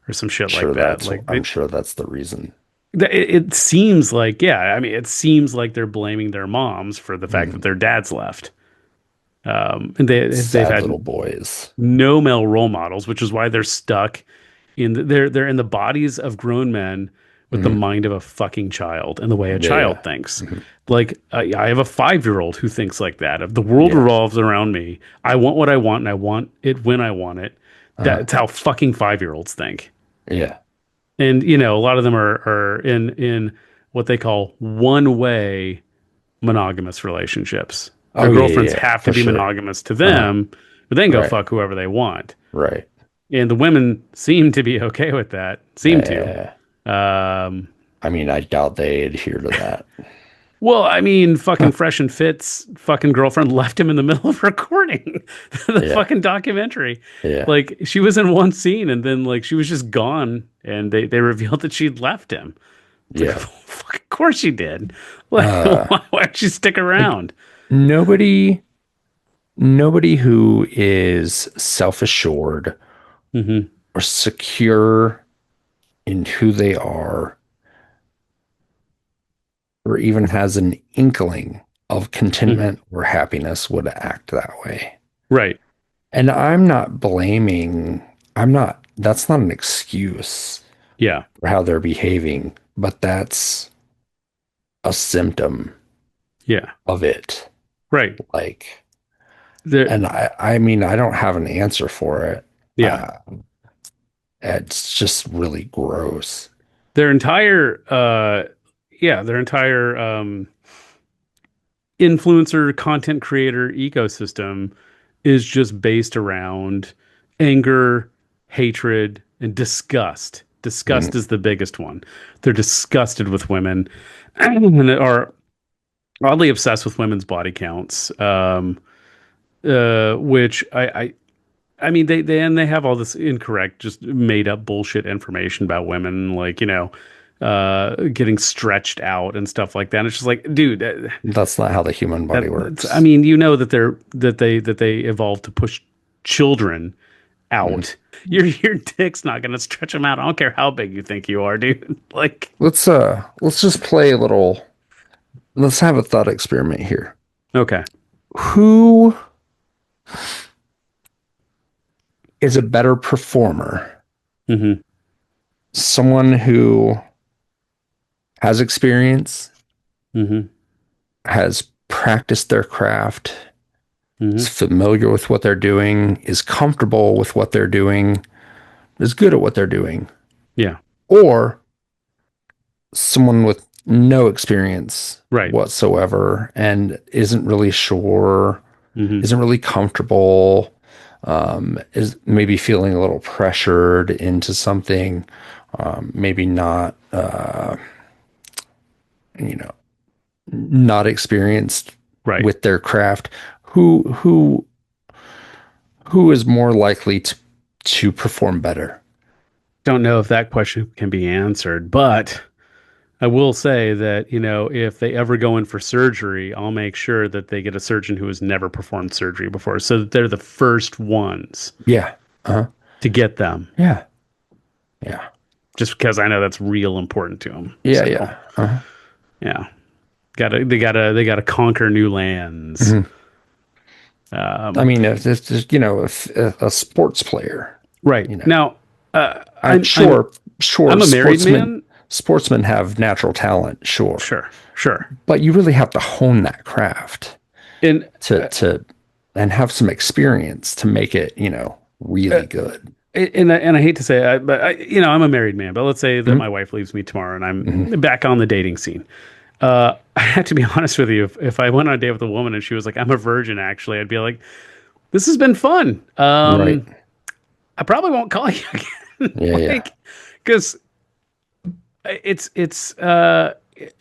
Speaker 1: or some shit like that. Like,
Speaker 3: I'm sure that's the reason.
Speaker 1: It seems like, it seems like they're blaming their moms for the fact that their dads left. And they've had
Speaker 3: little boys,
Speaker 1: no male role models, which is why they're stuck they're in the bodies of grown men with the mind of a fucking child and the way a child thinks. Like, I have a 5-year-old who thinks like that. If the world revolves around me, I want what I want, and I want it when I want it. That's how fucking 5-year-olds think.
Speaker 3: Yeah.
Speaker 1: And, a lot of them are in what they call one-way monogamous relationships. Their girlfriends have to be monogamous to them, but then go fuck whoever they want.
Speaker 3: Right.
Speaker 1: And the women seem to be okay with that.
Speaker 3: I mean, I doubt they adhere to that.
Speaker 1: Well, I mean, fucking Fresh and Fit's fucking girlfriend left him in the middle of recording the
Speaker 3: Yeah.
Speaker 1: fucking documentary.
Speaker 3: Yeah.
Speaker 1: Like she was in one scene and then like she was just gone and they revealed that she'd left him. It's like,
Speaker 3: Yeah.
Speaker 1: fuck, of course she did. Like,
Speaker 3: Uh,
Speaker 1: why'd she stick
Speaker 3: like
Speaker 1: around?
Speaker 3: nobody, nobody who is self-assured
Speaker 1: Hmm.
Speaker 3: or secure in who they are, or even has an inkling of
Speaker 1: Hmm.
Speaker 3: contentment or happiness would act that way.
Speaker 1: Right.
Speaker 3: And I'm not blaming, that's not an excuse
Speaker 1: Yeah.
Speaker 3: for how they're behaving, but that's a symptom
Speaker 1: Yeah.
Speaker 3: of it.
Speaker 1: Right.
Speaker 3: Like,
Speaker 1: There.
Speaker 3: and I mean, I don't have an answer for it.
Speaker 1: Yeah.
Speaker 3: Uh, it's just really gross.
Speaker 1: Their entire their entire influencer content creator ecosystem is just based around anger, hatred, and disgust. Disgust
Speaker 3: Mhm.
Speaker 1: is the biggest one. They're disgusted with women and are oddly obsessed with women's body counts. Which I mean they have all this incorrect, just made up bullshit information about women, like, getting stretched out and stuff like that. And it's just like, dude,
Speaker 3: That's not how the human body
Speaker 1: I
Speaker 3: works.
Speaker 1: mean, that they evolved to push children
Speaker 3: Mhm.
Speaker 1: out. Your dick's not gonna stretch them out. I don't care how big you think you are, dude. Like,
Speaker 3: Let's just play a little, let's have a thought experiment here.
Speaker 1: okay.
Speaker 3: Who is a better performer?
Speaker 1: Hmm.
Speaker 3: Someone who has experience,
Speaker 1: Hmm.
Speaker 3: has practiced their craft, is
Speaker 1: Hmm.
Speaker 3: familiar with what they're doing, is comfortable with what they're doing, is good at what they're doing,
Speaker 1: Yeah.
Speaker 3: or someone with no experience
Speaker 1: Right.
Speaker 3: whatsoever and isn't really sure,
Speaker 1: Hmm.
Speaker 3: isn't really comfortable, is maybe feeling a little pressured into something, maybe not, you know, not experienced
Speaker 1: Right.
Speaker 3: with their craft. Who who is more likely to perform better?
Speaker 1: Don't know if that question can be answered, but I will say that, if they ever go in for surgery, I'll make sure that they get a surgeon who has never performed surgery before so that they're the first ones
Speaker 3: Yeah. Uh-huh.
Speaker 1: to get them,
Speaker 3: Yeah. Yeah.
Speaker 1: just because I know that's real important to them.
Speaker 3: Yeah.
Speaker 1: So,
Speaker 3: Yeah. Uh-huh.
Speaker 1: yeah, they gotta conquer new lands.
Speaker 3: Mhm. I
Speaker 1: Um,
Speaker 3: mean, if it's just, if a sports player,
Speaker 1: right
Speaker 3: you know,
Speaker 1: now,
Speaker 3: I'm sure
Speaker 1: I'm a married man.
Speaker 3: sportsmen have natural talent, sure,
Speaker 1: Sure, sure,
Speaker 3: but you really have to hone that craft
Speaker 1: and
Speaker 3: to and have some experience to make it, really good.
Speaker 1: and I hate to say it, but I'm a married man. But let's say that
Speaker 3: Mhm.
Speaker 1: my wife leaves me tomorrow, and
Speaker 3: Mhm.
Speaker 1: I'm back on the dating scene. I have to be honest with you. If I went on a date with a woman and she was like, "I'm a virgin," actually, I'd be like, "This has been fun.
Speaker 3: Right.
Speaker 1: I probably won't call you again."
Speaker 3: Yeah. Yeah.
Speaker 1: Like, because it's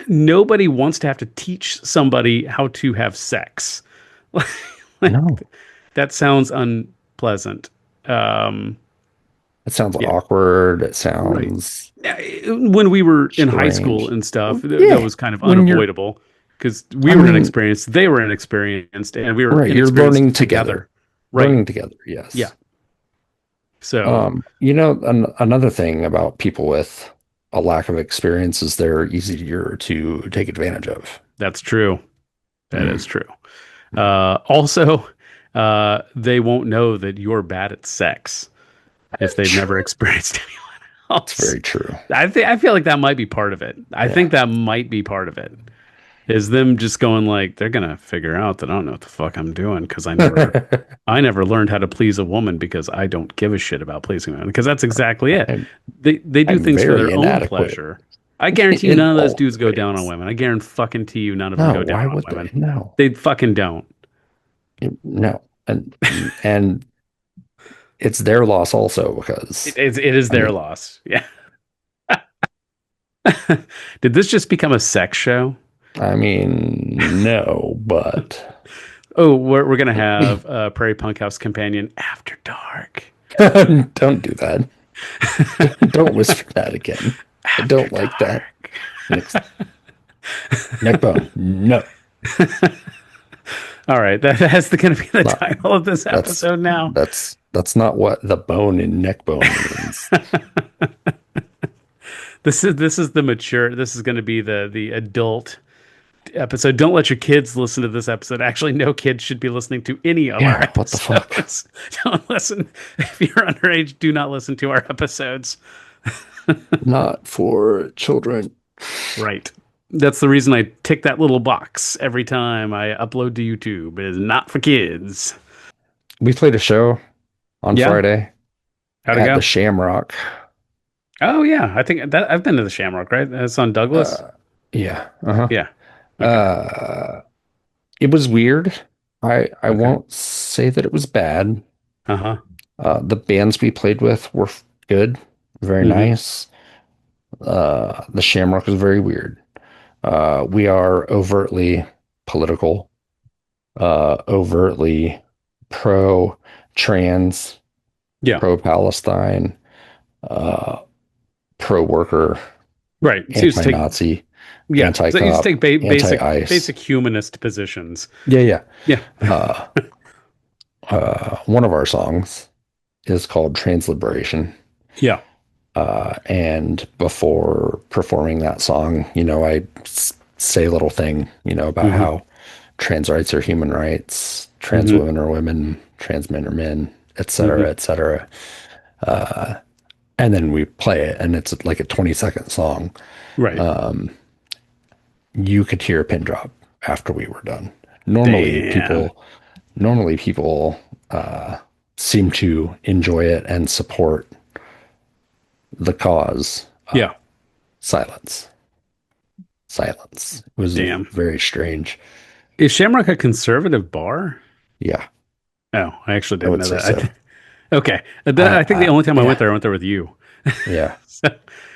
Speaker 1: nobody wants to have to teach somebody how to have sex. Like,
Speaker 3: No,
Speaker 1: that sounds unpleasant. Um,
Speaker 3: it sounds
Speaker 1: yeah,
Speaker 3: awkward. It
Speaker 1: right.
Speaker 3: sounds
Speaker 1: Yeah, when we were in high school
Speaker 3: strange.
Speaker 1: and stuff,
Speaker 3: Well,
Speaker 1: that
Speaker 3: yeah.
Speaker 1: was kind of
Speaker 3: When you're,
Speaker 1: unavoidable because
Speaker 3: I
Speaker 1: we were
Speaker 3: mean,
Speaker 1: inexperienced, they were inexperienced, and we were
Speaker 3: right. You're
Speaker 1: inexperienced
Speaker 3: learning together.
Speaker 1: together. Right.
Speaker 3: Learning together.
Speaker 1: Yeah.
Speaker 3: Yes.
Speaker 1: So
Speaker 3: Another thing about people with a lack of experience is they're easier to take advantage of.
Speaker 1: that's true. That
Speaker 3: Mm.
Speaker 1: is true. Also, they won't know that you're bad at sex if they've never experienced anyone
Speaker 3: It's
Speaker 1: else.
Speaker 3: very true.
Speaker 1: I feel like that might be part of it. I
Speaker 3: Yeah.
Speaker 1: think that might be part of it. Is them just going like they're gonna figure out that I don't know what the fuck I'm doing because I never learned how to please a woman because I don't give a shit about pleasing women because that's exactly it.
Speaker 3: I'm,
Speaker 1: They do
Speaker 3: I'm
Speaker 1: things for
Speaker 3: very
Speaker 1: their own
Speaker 3: inadequate
Speaker 1: pleasure. I guarantee you
Speaker 3: in
Speaker 1: none of those
Speaker 3: all
Speaker 1: dudes go down on
Speaker 3: ways.
Speaker 1: women. I guarantee fucking to you none of them
Speaker 3: No,
Speaker 1: go down
Speaker 3: why
Speaker 1: on
Speaker 3: would they?
Speaker 1: women.
Speaker 3: No,
Speaker 1: They fucking don't.
Speaker 3: no, and it's their loss also because
Speaker 1: It is
Speaker 3: I
Speaker 1: their
Speaker 3: mean,
Speaker 1: loss. Yeah. Did this just become a sex show?
Speaker 3: I mean, no, but
Speaker 1: Oh, we're gonna have Prairie Punk House Companion After Dark.
Speaker 3: don't do that. Don't whisper that again. I don't like that. Next, neckbone. No.
Speaker 1: All right, that's going to be the title of this episode now.
Speaker 3: That's not what the bone in neckbone means.
Speaker 1: This is the mature. This is going to be the adult episode. Don't let your kids listen to this episode. Actually, no kids should be listening to any of our episodes.
Speaker 3: What the fuck?
Speaker 1: Don't listen. If you're underage, do not listen to our episodes.
Speaker 3: Not for children.
Speaker 1: Right. That's the reason I tick that little box every time I upload to YouTube. It is not for kids.
Speaker 3: We played a show on Friday.
Speaker 1: How'd it go?
Speaker 3: The Shamrock.
Speaker 1: Oh yeah, I think that I've been to the Shamrock. Right, it's on Douglas.
Speaker 3: Yeah. Uh-huh.
Speaker 1: Yeah.
Speaker 3: Okay. It was weird. I won't say that it was bad.
Speaker 1: Uh-huh.
Speaker 3: The bands we played with were good, very nice. The Shamrock was very weird. We are overtly political, overtly pro-trans, pro-Palestine, pro-worker,
Speaker 1: right?
Speaker 3: Anti-Nazi, anti-cop,
Speaker 1: so you take
Speaker 3: anti-ICE.
Speaker 1: basic humanist positions.
Speaker 3: Yeah.
Speaker 1: Yeah.
Speaker 3: One of our songs is called Trans Liberation.
Speaker 1: Yeah.
Speaker 3: And before performing that song, I say a little thing, about how trans rights are human rights, trans women are women, trans men are men, et cetera, et cetera. And then we play it, and it's like a 20-second song.
Speaker 1: Right.
Speaker 3: You could hear a pin drop after we were done. Normally people seem to enjoy it and support the cause. Silence. It was very strange.
Speaker 1: Is Shamrock a conservative bar?
Speaker 3: Yeah.
Speaker 1: Oh, I actually didn't know that.
Speaker 3: So.
Speaker 1: Okay. I think the only time I went there with you.
Speaker 3: Yeah.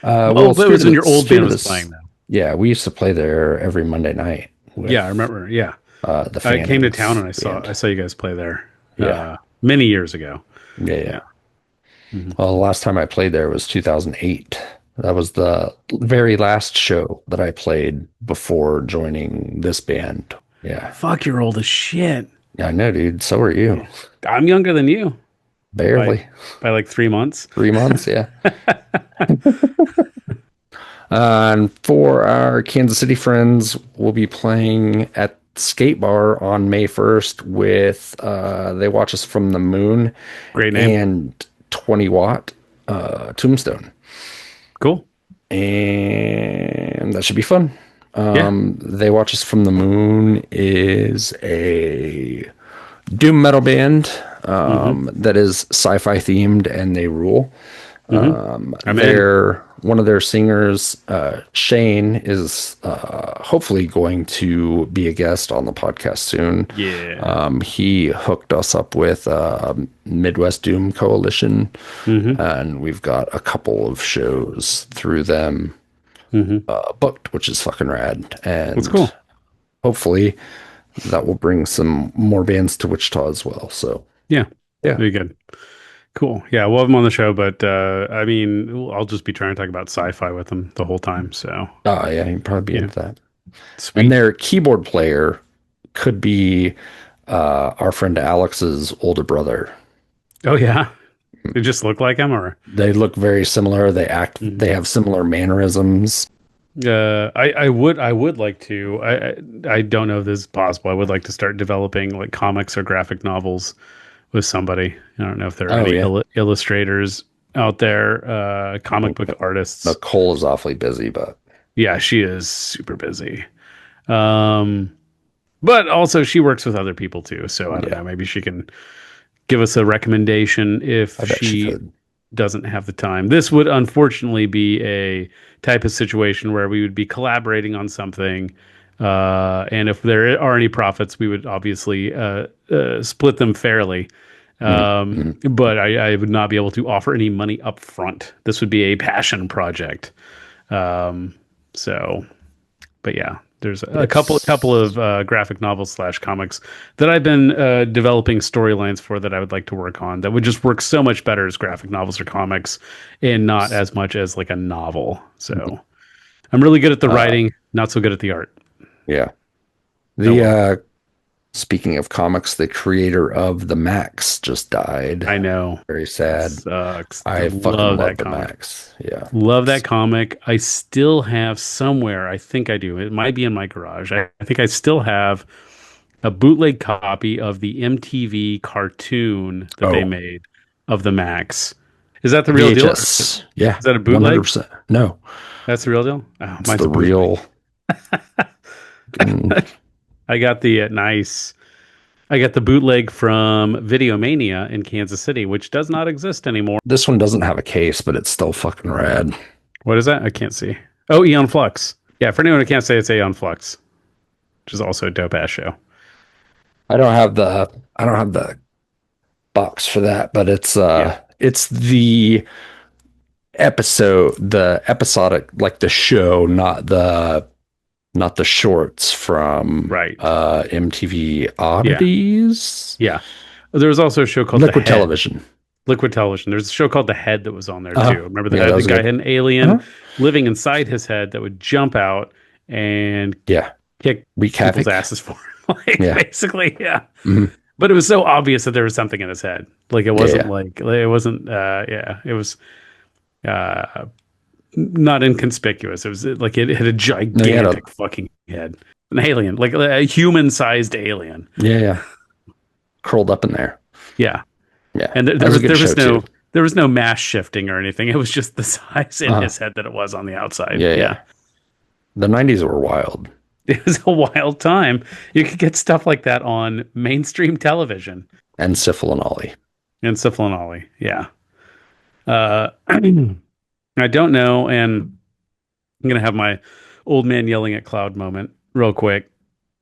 Speaker 1: Well, it was when your old band was playing, though.
Speaker 3: Yeah, we used to play there every Monday night.
Speaker 1: Yeah, I remember. Yeah.
Speaker 3: I
Speaker 1: came to town and I saw you guys play there.
Speaker 3: Yeah.
Speaker 1: Many years ago.
Speaker 3: Yeah. Well, the last time I played there was 2008. That was the very last show that I played before joining this band. Yeah.
Speaker 1: Fuck, you're old as shit.
Speaker 3: Yeah, I know, dude. So are you.
Speaker 1: I'm younger than you.
Speaker 3: Barely.
Speaker 1: By like 3 months.
Speaker 3: 3 months, yeah. And for our Kansas City friends, we'll be playing at Skate Bar on May 1st with They Watch Us From the Moon.
Speaker 1: Great name.
Speaker 3: And 20 Watt Tombstone.
Speaker 1: Cool.
Speaker 3: And that should be fun. They Watch Us From the Moon is a doom metal band that is sci-fi themed, and they rule. One of their singers, Shane, is hopefully going to be a guest on the podcast soon.
Speaker 1: Yeah.
Speaker 3: He hooked us up with Midwest Doom Coalition, and we've got a couple of shows through them booked, which is fucking rad. And
Speaker 1: that's cool.
Speaker 3: Hopefully that will bring some more bands to Wichita as well. So
Speaker 1: yeah, very good. Cool. Yeah, we'll have him on the show, but I mean, I'll just be trying to talk about sci-fi with him the whole time. So
Speaker 3: yeah, he'd probably be into that.
Speaker 1: Sweet.
Speaker 3: And their keyboard player could be our friend Alex's older brother.
Speaker 1: Oh yeah, they just look like him, or
Speaker 3: they look very similar. They act. They have similar mannerisms.
Speaker 1: I would like to. I don't know if this is possible. I would like to start developing like comics or graphic novels with somebody. I don't know if there are any illustrators out there, comic book artists.
Speaker 3: Nicole is awfully busy, but
Speaker 1: yeah, she is super busy. But also she works with other people too. So I don't know, maybe she can give us a recommendation if she doesn't have the time. This would unfortunately be a type of situation where we would be collaborating on something. And if there are any profits, we would obviously split them fairly. But I would not be able to offer any money up front. This would be a passion project. So, but yeah, there's a couple of graphic novels / comics that I've been developing storylines for that I would like to work on that would just work so much better as graphic novels or comics and not as much as like a novel. So I'm really good at the writing, not so good at the art.
Speaker 3: Yeah.
Speaker 1: Oh, well.
Speaker 3: Speaking of comics, the creator of the Max just died.
Speaker 1: I know.
Speaker 3: Very sad.
Speaker 1: Sucks.
Speaker 3: I fucking love the Max. Yeah.
Speaker 1: Love that comic. I still have somewhere, I think I do. It might be in my garage. I think I still have a bootleg copy of the MTV cartoon that they made of the Max. Is that the real deal?
Speaker 3: Yeah.
Speaker 1: Is that a bootleg?
Speaker 3: 100%. No.
Speaker 1: That's the real deal? Oh,
Speaker 3: it's the real.
Speaker 1: I got the nice. I got the bootleg from Videomania in Kansas City, which does not exist anymore.
Speaker 3: This one doesn't have a case, but it's still fucking rad.
Speaker 1: What is that? I can't see. Oh, Eon Flux. Yeah, for anyone who can't say, it's Eon Flux, which is also a dope ass show.
Speaker 3: I don't have the box for that, but it's it's the episodic, like the show, not the shorts from MTV Oddities.
Speaker 1: Yeah. There was also a show called
Speaker 3: Liquid Television.
Speaker 1: Liquid Television. There's a show called The Head that was on there too. Remember the head? The guy had an alien living inside his head that would jump out and kick people's asses for him. Basically, yeah. Mm-hmm. But it was so obvious that there was something in his head. Like it wasn't it wasn't it was not inconspicuous. It was like it had a gigantic fucking head. An alien, like a human-sized alien.
Speaker 3: Yeah. Curled up in there.
Speaker 1: Yeah.
Speaker 3: Yeah.
Speaker 1: And there was no mass shifting or anything. It was just the size in his head that it was on the outside. Yeah.
Speaker 3: The 90s were wild.
Speaker 1: It was a wild time. You could get stuff like that on mainstream television.
Speaker 3: And Syphil and Ollie.
Speaker 1: Yeah. I don't know, and I'm going to have my old man yelling at cloud moment real quick.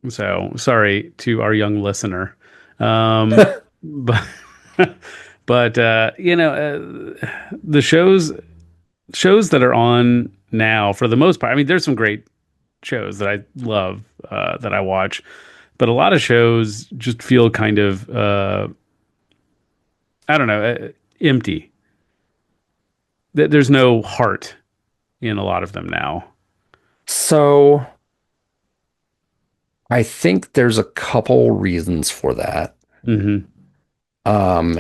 Speaker 1: So sorry to our young listener. But the shows that are on now, for the most part, I mean, there's some great shows that I love, that I watch, but a lot of shows just feel kind of, I don't know, empty. There's no heart in a lot of them now.
Speaker 3: So I think there's a couple reasons for that.
Speaker 1: Mm-hmm.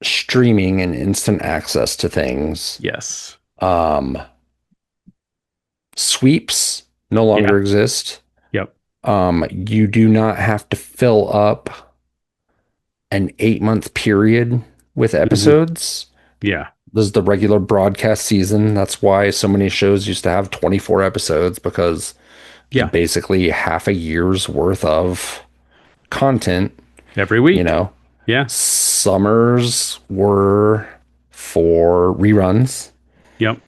Speaker 3: Streaming and instant access to things.
Speaker 1: Yes.
Speaker 3: Sweeps no longer exist.
Speaker 1: Yep.
Speaker 3: You do not have to fill up an 8-month period with episodes.
Speaker 1: Yeah.
Speaker 3: This is the regular broadcast season. That's why so many shows used to have 24 episodes, because basically half a year's worth of content
Speaker 1: every week.
Speaker 3: Yeah. Summers were for reruns.
Speaker 1: Yep.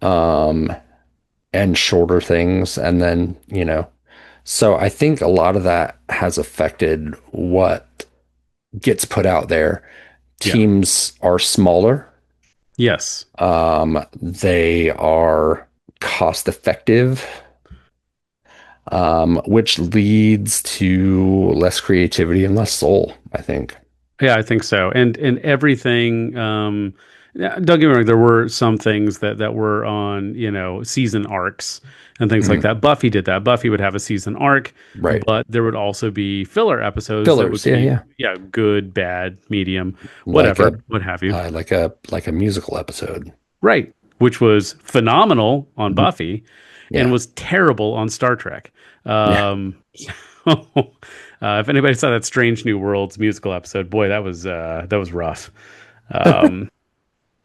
Speaker 3: And shorter things. And then, so I think a lot of that has affected what gets put out there. Teams are smaller.
Speaker 1: Yes.
Speaker 3: They are cost effective, which leads to less creativity and less soul, I think.
Speaker 1: Yeah, I think so. And everything, don't get me wrong, there were some things that were on, season arcs and things like that. Buffy did that. Buffy would have a season arc,
Speaker 3: right?
Speaker 1: But there would also be filler episodes.
Speaker 3: Fillers,
Speaker 1: good, bad, medium, whatever, what have you.
Speaker 3: Like a musical episode.
Speaker 1: Right, which was phenomenal on Buffy and was terrible on Star Trek. If anybody saw that Strange New Worlds musical episode, boy, that was rough.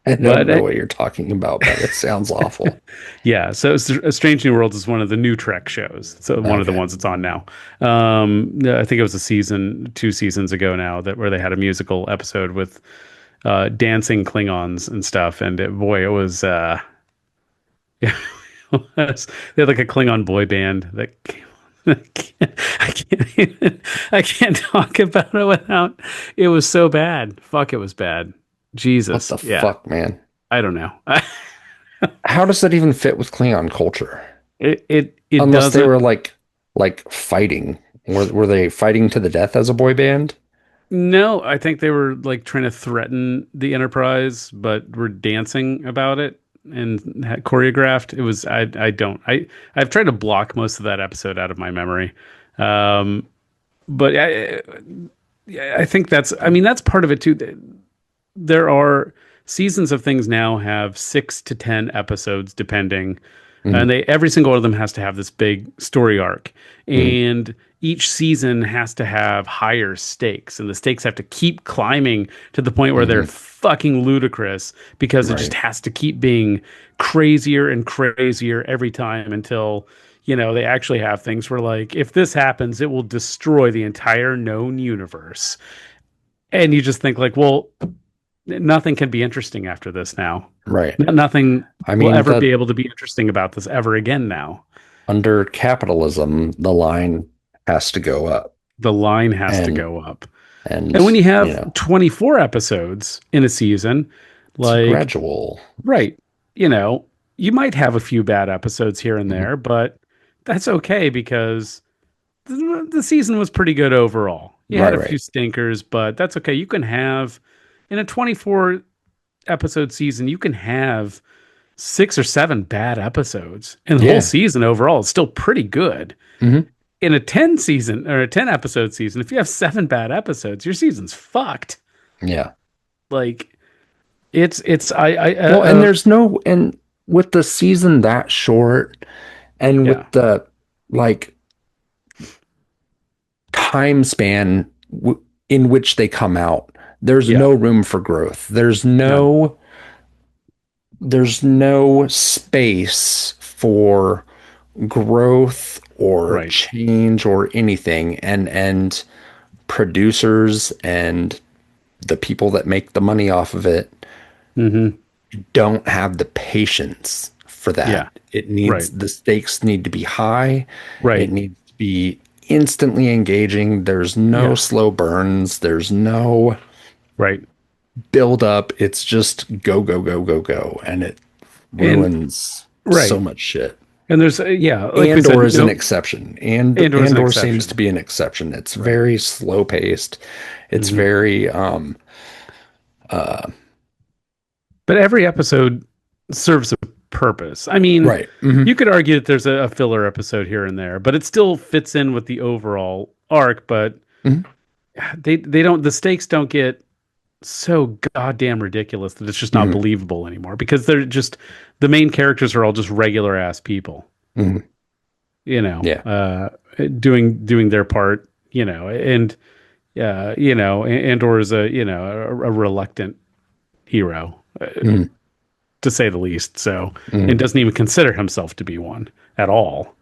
Speaker 3: I don't know what you're talking about, but it sounds awful.
Speaker 1: Yeah, so Strange New Worlds is one of the new Trek shows. So one of the ones that's on now. I think it was 2 seasons ago now where they had a musical episode with dancing Klingons and stuff, and it was they had like a Klingon boy band that I can't talk about it without. It was so bad. Fuck, it was bad. Jesus.
Speaker 3: What the fuck, man?
Speaker 1: I don't know.
Speaker 3: How does that even fit with Klingon culture?
Speaker 1: It
Speaker 3: Unless they
Speaker 1: doesn't.
Speaker 3: were like fighting. Were they fighting to the death as a boy band?
Speaker 1: No, I think they were like trying to threaten the Enterprise, but were dancing about it and had choreographed. It was I've tried to block most of that episode out of my memory. Um, but I think that's part of it too. There are seasons of things now have 6 to 10 episodes depending, and
Speaker 3: Mhm.
Speaker 1: they every single one of them has to have this big story arc,
Speaker 3: Mhm.
Speaker 1: and each season has to have higher stakes, and the stakes have to keep climbing to the point where they're
Speaker 3: Mhm.
Speaker 1: fucking ludicrous because it just
Speaker 3: Right.
Speaker 1: has to keep being crazier and crazier every time until they actually have things where, like, if this happens it will destroy the entire known universe, and you just think like, well, nothing can be interesting after this now.
Speaker 3: Right.
Speaker 1: Nothing
Speaker 3: I
Speaker 1: will
Speaker 3: mean
Speaker 1: ever
Speaker 3: that
Speaker 1: be able to be interesting about this ever again now.
Speaker 3: under capitalism, the line has to go up.
Speaker 1: The line has to
Speaker 3: And
Speaker 1: go up.
Speaker 3: and
Speaker 1: And when you
Speaker 3: you
Speaker 1: have
Speaker 3: know,
Speaker 1: 24 episodes in a season,
Speaker 3: it's
Speaker 1: like,
Speaker 3: gradual.
Speaker 1: right, you might have a few bad episodes here and
Speaker 3: Mhm.
Speaker 1: there, but that's okay because the season was pretty good overall. You had
Speaker 3: Right,
Speaker 1: a few
Speaker 3: right.
Speaker 1: stinkers, but that's okay. You can have, in a 24 episode season, you can have 6 or 7 bad episodes, and the whole
Speaker 3: Yeah.
Speaker 1: season overall is still pretty good.
Speaker 3: Hmm.
Speaker 1: In a 10 season or a 10 episode season, if you have 7 bad episodes, your season's fucked.
Speaker 3: Yeah.
Speaker 1: Like, it's I
Speaker 3: Well, and there's no, and with the season that short and
Speaker 1: yeah,
Speaker 3: with the like time span in which they come out, there's
Speaker 1: yeah,
Speaker 3: no room for growth.
Speaker 1: none,
Speaker 3: There's no space for growth or
Speaker 1: right,
Speaker 3: change or anything. And producers and the people that make the money off of it
Speaker 1: mm-hmm,
Speaker 3: don't have the patience for
Speaker 1: yeah,
Speaker 3: that.
Speaker 1: right,
Speaker 3: The stakes need to be high. It
Speaker 1: right,
Speaker 3: needs to be instantly engaging. There's no
Speaker 1: yeah,
Speaker 3: slow burns. There's no
Speaker 1: right,
Speaker 3: build up. It's just go, go, go, go, go. And it
Speaker 1: and
Speaker 3: ruins so
Speaker 1: right,
Speaker 3: much shit.
Speaker 1: and there's yeah, like we
Speaker 3: Andor
Speaker 1: said,
Speaker 3: is an exception.
Speaker 1: Andor is an
Speaker 3: Andor seems to
Speaker 1: exception,
Speaker 3: be an exception. It's
Speaker 1: right,
Speaker 3: very slow paced. It's
Speaker 1: hmm
Speaker 3: very
Speaker 1: but every episode serves a purpose. I mean,
Speaker 3: right. Hmm.
Speaker 1: you could argue that there's a filler episode here and there, but it still fits in with the overall arc. But
Speaker 3: Hmm.
Speaker 1: they don't the stakes don't get so goddamn ridiculous that it's just not
Speaker 3: Hmm.
Speaker 1: believable anymore because they're just the main characters are all just regular ass people,
Speaker 3: Hmm.
Speaker 1: you know,
Speaker 3: Yeah.
Speaker 1: uh, doing their part, and Andor is a reluctant hero,
Speaker 3: Hmm.
Speaker 1: to say the least. So,
Speaker 3: Hmm.
Speaker 1: and doesn't even consider himself to be one at all.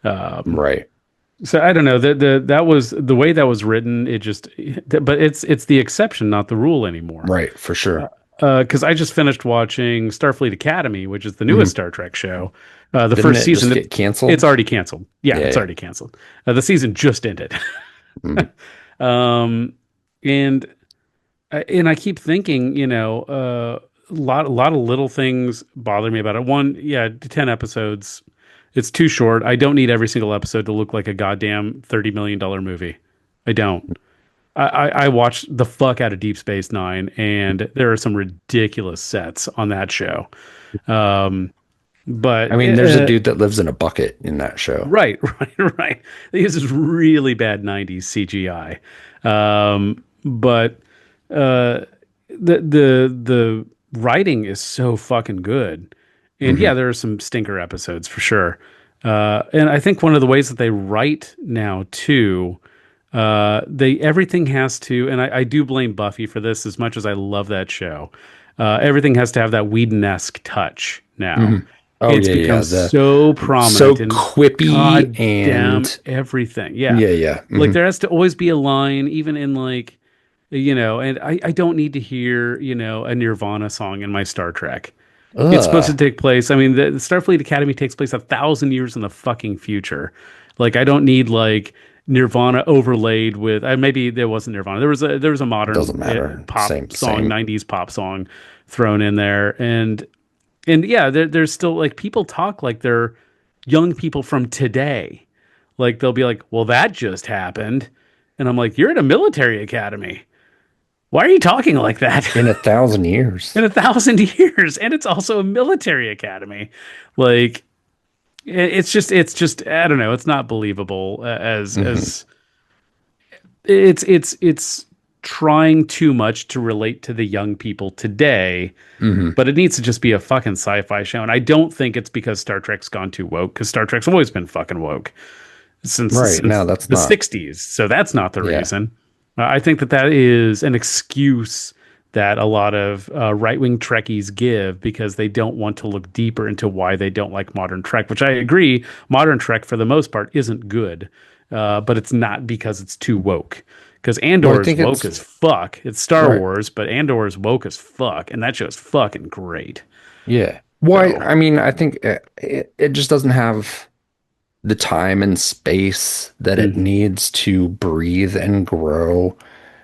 Speaker 1: Um,
Speaker 3: Right.
Speaker 1: so I don't know, that was the way that was written. But it's the exception, not the rule anymore.
Speaker 3: Right. For sure.
Speaker 1: Because I just finished watching Starfleet Academy, which is the
Speaker 3: Hmm.
Speaker 1: newest Star Trek show. The
Speaker 3: Didn't
Speaker 1: first
Speaker 3: it just
Speaker 1: season,
Speaker 3: get
Speaker 1: it's
Speaker 3: canceled?
Speaker 1: already canceled. Yeah,
Speaker 3: Yeah.
Speaker 1: it's
Speaker 3: Yeah.
Speaker 1: already canceled. The season just ended.
Speaker 3: Hmm.
Speaker 1: um, and I keep thinking, a lot of little things bother me about it. One, yeah, 10 episodes. It's too short. I don't need every single episode to look like a goddamn $30 million movie. I don't. I watched the fuck out of Deep Space Nine, and there are some ridiculous sets on that show. Um, but
Speaker 3: I mean, there's a dude that lives in a bucket in that show.
Speaker 1: right, right, right. They use this really bad '90s CGI. But the writing is so fucking good, and
Speaker 3: Hmm.
Speaker 1: yeah, there are some stinker episodes for sure. And I think one of the ways that they write now too, they everything has to, and I do blame Buffy for this as much as I love that show. Everything has to have that Whedon-esque touch now.
Speaker 3: Hmm. Oh
Speaker 1: It's
Speaker 3: yeah, yeah.
Speaker 1: become
Speaker 3: The
Speaker 1: so
Speaker 3: so
Speaker 1: prominent and
Speaker 3: quippy
Speaker 1: god damn
Speaker 3: and
Speaker 1: everything. Yeah.
Speaker 3: yeah, yeah.
Speaker 1: Like
Speaker 3: Hmm.
Speaker 1: there has to always be a line, even in like, and I don't need to hear, a Nirvana song in my Star Trek. It's supposed to
Speaker 3: Ugh.
Speaker 1: take place. I mean, the Starfleet Academy takes place 1,000 years in the fucking future. Like, I don't need like Nirvana overlaid with. Maybe there wasn't Nirvana. There was a modern
Speaker 3: Doesn't matter.
Speaker 1: pop
Speaker 3: Same,
Speaker 1: song,
Speaker 3: same.
Speaker 1: '90s pop song thrown in there, and yeah, there's still like people talk like they're young people from today. Like they'll be like, "Well, that just happened," and I'm like, "You're at a military academy. Why are you talking like that?"
Speaker 3: In 1,000 years.
Speaker 1: In 1,000 years, and it's also a military academy. Like it's just I don't know. It's not believable as it's trying too much to relate to the young people today, but it needs to just be a fucking sci-fi show. And I don't think it's because Star Trek's gone too woke, because Star Trek's always been fucking woke since
Speaker 3: No, that's
Speaker 1: the
Speaker 3: not.
Speaker 1: 60s. So that's not the
Speaker 3: Yeah.
Speaker 1: reason. I think that is an excuse that a lot of right-wing Trekkies give because they don't want to look deeper into why they don't like modern Trek, which I agree, modern Trek for the most part isn't good, but it's not because it's too woke. Because Andor is woke as fuck. It's Star Wars, but Andor is woke as fuck, and that show is fucking great.
Speaker 3: Yeah. Why? I mean, I think it just doesn't have the time and space that it needs to breathe and grow.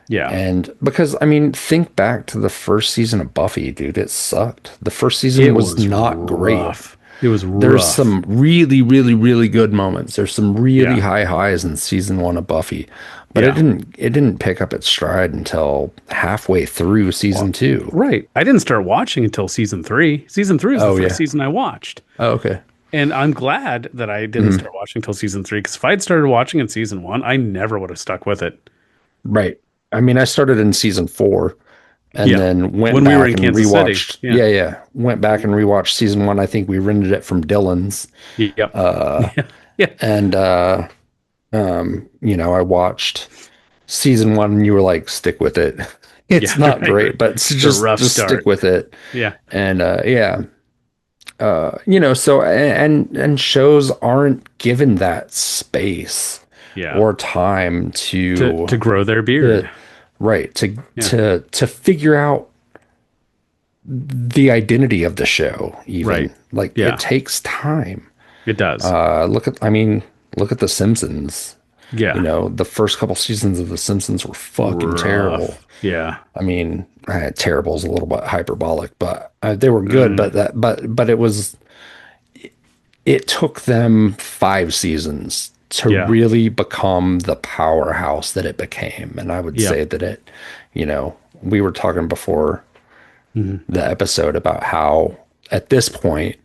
Speaker 1: Yeah.
Speaker 3: And because, I mean, think back to the first season of Buffy, dude. It sucked. The first season was not great.
Speaker 1: It was rough.
Speaker 3: There's some really, really, really good moments. There's some really high highs in season 1 of Buffy, but it didn't pick up its stride until halfway through season 2.
Speaker 1: Right. I didn't start watching until season 3. Season 3 is the first season I watched.
Speaker 3: Oh, okay.
Speaker 1: And I'm glad that I didn't start watching until season 3, because if I'd started watching in season 1, I never would have stuck with it.
Speaker 3: Right. I mean, I started in season 4 and then went
Speaker 1: when
Speaker 3: back
Speaker 1: we were in
Speaker 3: and
Speaker 1: Kansas
Speaker 3: rewatched.
Speaker 1: City.
Speaker 3: Yeah. Went back and rewatched season 1. I think we rented it from Dylan's.
Speaker 1: Yep.
Speaker 3: And, you know, I watched season 1 and you were like, stick with it. It's not great, but just stick with it.
Speaker 1: Yeah.
Speaker 3: And, you know, so, and shows aren't given that space or time to
Speaker 1: grow their beard.
Speaker 3: To figure out the identity of the show, even. Like, it takes time.
Speaker 1: It does.
Speaker 3: Look at The Simpsons.
Speaker 1: Yeah.
Speaker 3: You know, the first couple seasons of The Simpsons were fucking terrible.
Speaker 1: Yeah.
Speaker 3: I mean, terrible is a little bit hyperbolic, but they were good. But it took them 5 seasons to really become the powerhouse that it became. And I would say that it, you know, we were talking before the episode about how at this point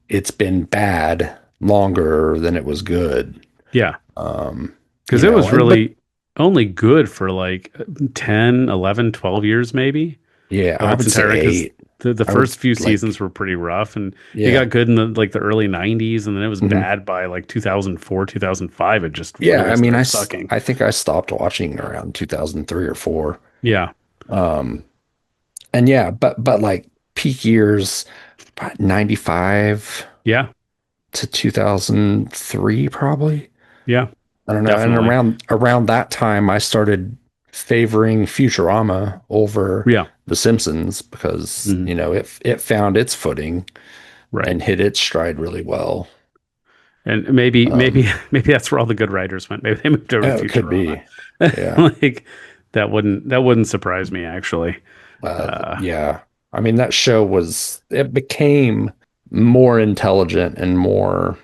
Speaker 3: it's been bad longer than it was good.
Speaker 1: Yeah. Because it was really only good for like 10, 11, 12 years, maybe.
Speaker 3: Yeah, I would say 8.
Speaker 1: The first few seasons were pretty rough, and it got good in the early 90s, and then it was bad by like 2004, 2005. It just
Speaker 3: really I mean, I think I stopped watching around 2003 or 4.
Speaker 1: Yeah.
Speaker 3: And but like peak years, 95.
Speaker 1: Yeah.
Speaker 3: To 2003, probably.
Speaker 1: Yeah.
Speaker 3: I don't know. Definitely. And around that time, I started favoring Futurama over The Simpsons because you know it found its footing and hit its stride really well.
Speaker 1: And maybe that's where all the good writers went. Maybe they moved over to Futurama.
Speaker 3: Could be. Yeah.
Speaker 1: Like that wouldn't surprise me, actually.
Speaker 3: Yeah. I mean, that show became more intelligent and more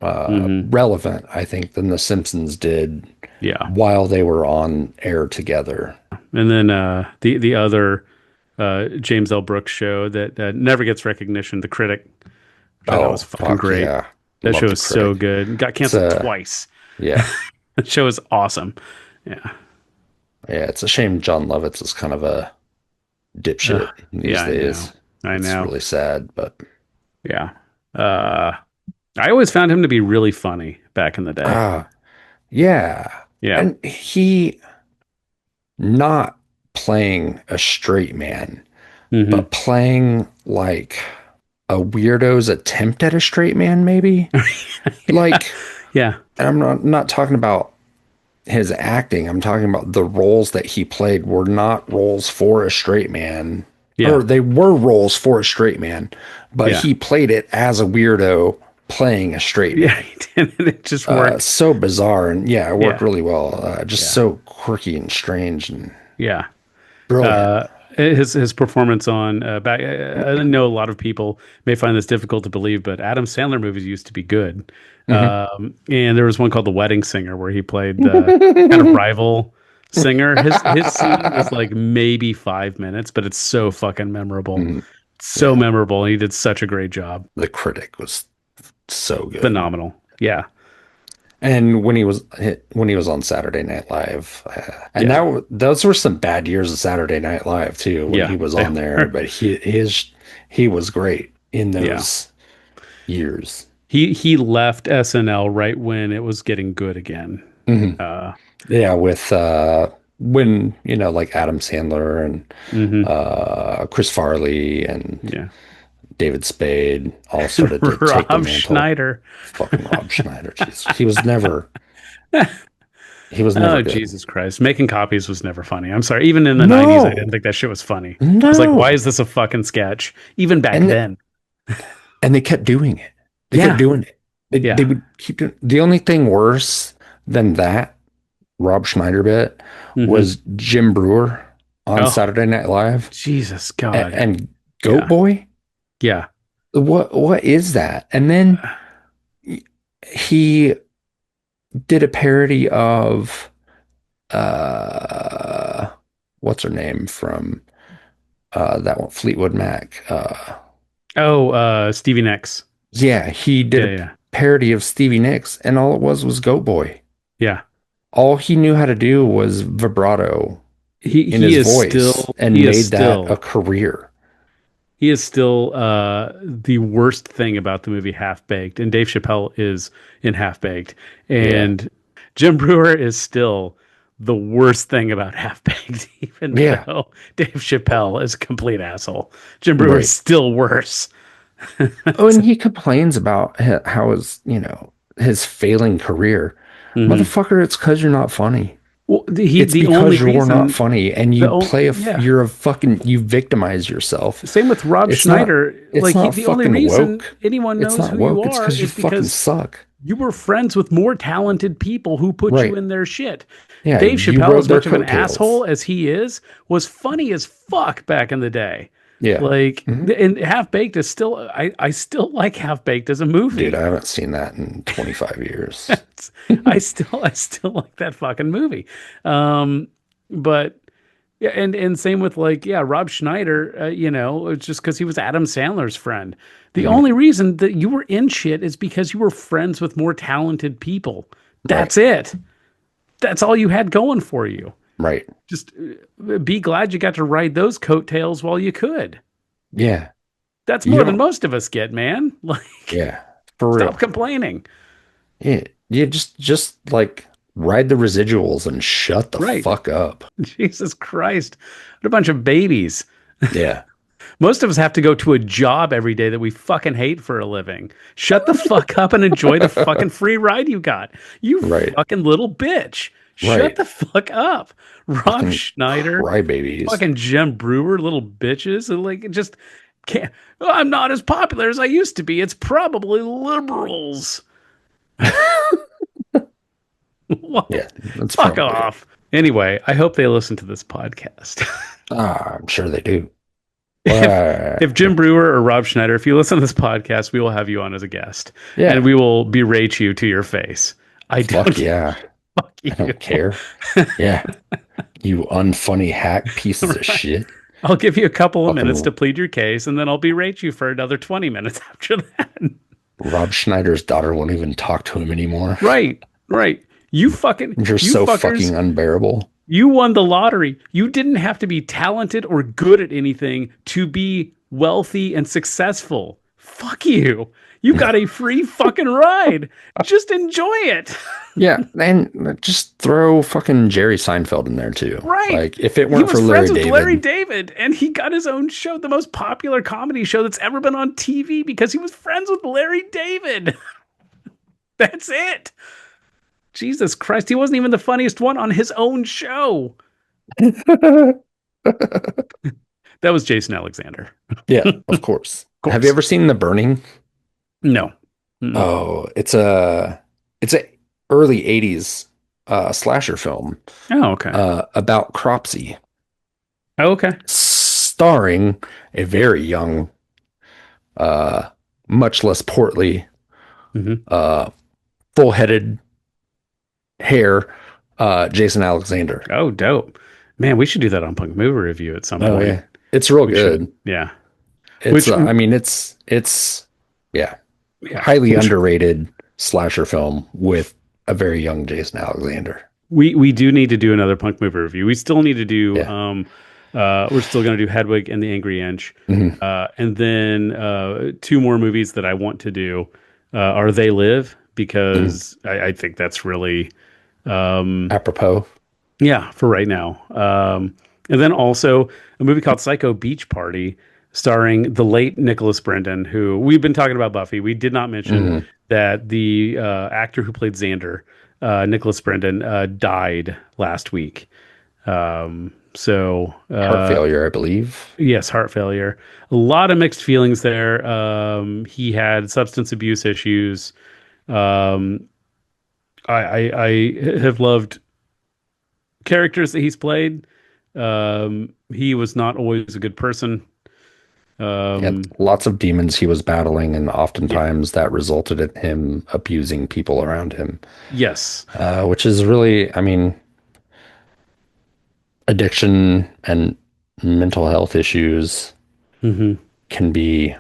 Speaker 3: relevant, I think, than The Simpsons did.
Speaker 1: Yeah.
Speaker 3: While they were on air together.
Speaker 1: And then the other James L. Brooks show that never gets recognition, The Critic. That was fucking great.
Speaker 3: Yeah.
Speaker 1: That show is so good. Got canceled twice.
Speaker 3: Yeah.
Speaker 1: That show is awesome. Yeah.
Speaker 3: Yeah, it's a shame John Lovitz is kind of a dipshit these days.
Speaker 1: I know.
Speaker 3: It's really sad, but
Speaker 1: yeah. I always found him to be really funny back in the day.
Speaker 3: Yeah.
Speaker 1: Yeah.
Speaker 3: And he not playing a straight man, but playing like a weirdo's attempt at a straight man, maybe. Like,
Speaker 1: yeah.
Speaker 3: And I'm not talking about his acting. I'm talking about the roles that he played were not roles for a straight man. Yeah. Or they were roles for a straight man, but he played it as a weirdo playing a straight man.
Speaker 1: Yeah, and it just worked.
Speaker 3: So bizarre, and it worked really well. So quirky and strange, and
Speaker 1: brilliant. his performance on back. I know a lot of people may find this difficult to believe, but Adam Sandler movies used to be good. And there was one called The Wedding Singer where he played the kind of rival singer. His scene is like maybe 5 minutes, but it's so fucking memorable. So memorable. And he did such a great job.
Speaker 3: The Critic was so good.
Speaker 1: Phenomenal. Yeah.
Speaker 3: And when he was on Saturday Night Live, and those were some bad years of Saturday Night Live too, when he was on there. But he was great in those years.
Speaker 1: He left SNL right when it was getting good again.
Speaker 3: With when like Adam Sandler and Chris Farley and David Spade all started to take the mantle.
Speaker 1: Schneider.
Speaker 3: Fucking Rob Schneider. Jeez. He was never good.
Speaker 1: Jesus Christ. Making Copies was never funny. I'm sorry. Even in the 90s, I didn't think that shit was funny. I was like, why is this a fucking sketch? Even back then.
Speaker 3: And they kept doing it. They kept doing it. They would keep doing it. The only thing worse than that Rob Schneider bit was Jim Breuer on Saturday Night Live.
Speaker 1: Jesus God.
Speaker 3: And Goat Boy.
Speaker 1: Yeah.
Speaker 3: What is that? And then he did a parody of what's her name from that one, Fleetwood Mac.
Speaker 1: Stevie Nicks.
Speaker 3: Yeah, he did a parody of Stevie Nicks, and all it was Goat Boy.
Speaker 1: Yeah.
Speaker 3: All he knew how to do was vibrato in his voice, and made that a career.
Speaker 1: He is still the worst thing about the movie Half Baked, and Dave Chappelle is in Half Baked, and Jim Breuer is still the worst thing about Half Baked, even though Dave Chappelle is a complete asshole. Jim Breuer is still worse.
Speaker 3: And he complains about how his failing career. Motherfucker, it's because you're not funny.
Speaker 1: Well,
Speaker 3: it's because you're not funny, and you you victimize yourself.
Speaker 1: Same with Rob Schneider.
Speaker 3: It's not
Speaker 1: the
Speaker 3: fucking
Speaker 1: only reason
Speaker 3: woke.
Speaker 1: anyone knows who you are
Speaker 3: it's
Speaker 1: is
Speaker 3: fucking
Speaker 1: because
Speaker 3: suck.
Speaker 1: You were friends with more talented people who put you in their shit.
Speaker 3: Yeah,
Speaker 1: Dave Chappelle, as much of an asshole as he is, was funny as fuck back in the day.
Speaker 3: Yeah.
Speaker 1: And Half Baked is still, I still like Half Baked as a movie.
Speaker 3: Dude, I haven't seen that in 25 years.
Speaker 1: I still like that fucking movie. But yeah, and same with Rob Schneider, it's just because he was Adam Sandler's friend. The only reason that you were in shit is because you were friends with more talented people. That's it. That's all you had going for you.
Speaker 3: Right.
Speaker 1: Just be glad you got to ride those coattails while you could.
Speaker 3: Yeah.
Speaker 1: That's more than most of us get, man.
Speaker 3: For real.
Speaker 1: Stop complaining.
Speaker 3: Yeah. Just ride the residuals and shut the fuck up.
Speaker 1: Jesus Christ. What a bunch of babies.
Speaker 3: Yeah.
Speaker 1: Most of us have to go to a job every day that we fucking hate for a living. Shut the fuck up and enjoy the fucking free ride you got. You fucking little bitch. Shut the fuck up. Rob Schneider.
Speaker 3: Crybabies.
Speaker 1: Fucking Jim Breuer, little bitches. And just can't. I'm not as popular as I used to be. It's probably liberals. Fuck off. Anyway, I hope they listen to this podcast.
Speaker 3: I'm sure they do.
Speaker 1: If Jim Breuer or Rob Schneider, if you listen to this podcast, we will have you on as a guest. Yeah. And we will berate you to your face.
Speaker 3: Fuck you. I don't care. Yeah. You unfunny hack pieces of shit.
Speaker 1: I'll give you a couple of minutes to plead your case, and then I'll berate you for another 20 minutes after that.
Speaker 3: Rob Schneider's daughter won't even talk to him anymore.
Speaker 1: Right. You're so
Speaker 3: fucking unbearable.
Speaker 1: You won the lottery. You didn't have to be talented or good at anything to be wealthy and successful. Fuck you. You got a free fucking ride. Just enjoy it.
Speaker 3: Yeah, and just throw fucking Jerry Seinfeld in there too.
Speaker 1: Right.
Speaker 3: If it weren't for
Speaker 1: Larry David, and he got his own show, the most popular comedy show that's ever been on TV, because he was friends with Larry David. That's it. Jesus Christ, he wasn't even the funniest one on his own show. That was Jason Alexander.
Speaker 3: Yeah, of course. Have you ever seen The Burning?
Speaker 1: No.
Speaker 3: Mm-mm. Oh, it's a early 80s slasher film.
Speaker 1: Oh, okay.
Speaker 3: About Cropsey.
Speaker 1: Oh, okay.
Speaker 3: starring a very young, much less portly, full-headed hair, Jason Alexander.
Speaker 1: Oh, dope. Man, we should do that on Punk Movie Review at some point.
Speaker 3: Yeah. It's real good.
Speaker 1: Should. Yeah.
Speaker 3: It's I mean it's highly underrated slasher film with a very young Jason Alexander.
Speaker 1: We do need to do another Punk Movie Review. We still need to do we're still going to do Hedwig and the Angry Inch. And then two more movies that I want to do are They Live, because I think that's really
Speaker 3: apropos.
Speaker 1: Yeah, for right now. And then also a movie called Psycho Beach Party, starring the late Nicholas Brendon, who we've been talking about Buffy. We did not mention that the actor who played Xander, Nicholas Brendon, died last week. Heart
Speaker 3: failure, I believe.
Speaker 1: Yes, heart failure. A lot of mixed feelings there. He had substance abuse issues. I have loved characters that he's played. He was not always a good person.
Speaker 3: Lots of demons he was battling, and oftentimes that resulted in him abusing people around him.
Speaker 1: Yes.
Speaker 3: Which is really, I mean, addiction and mental health issues can be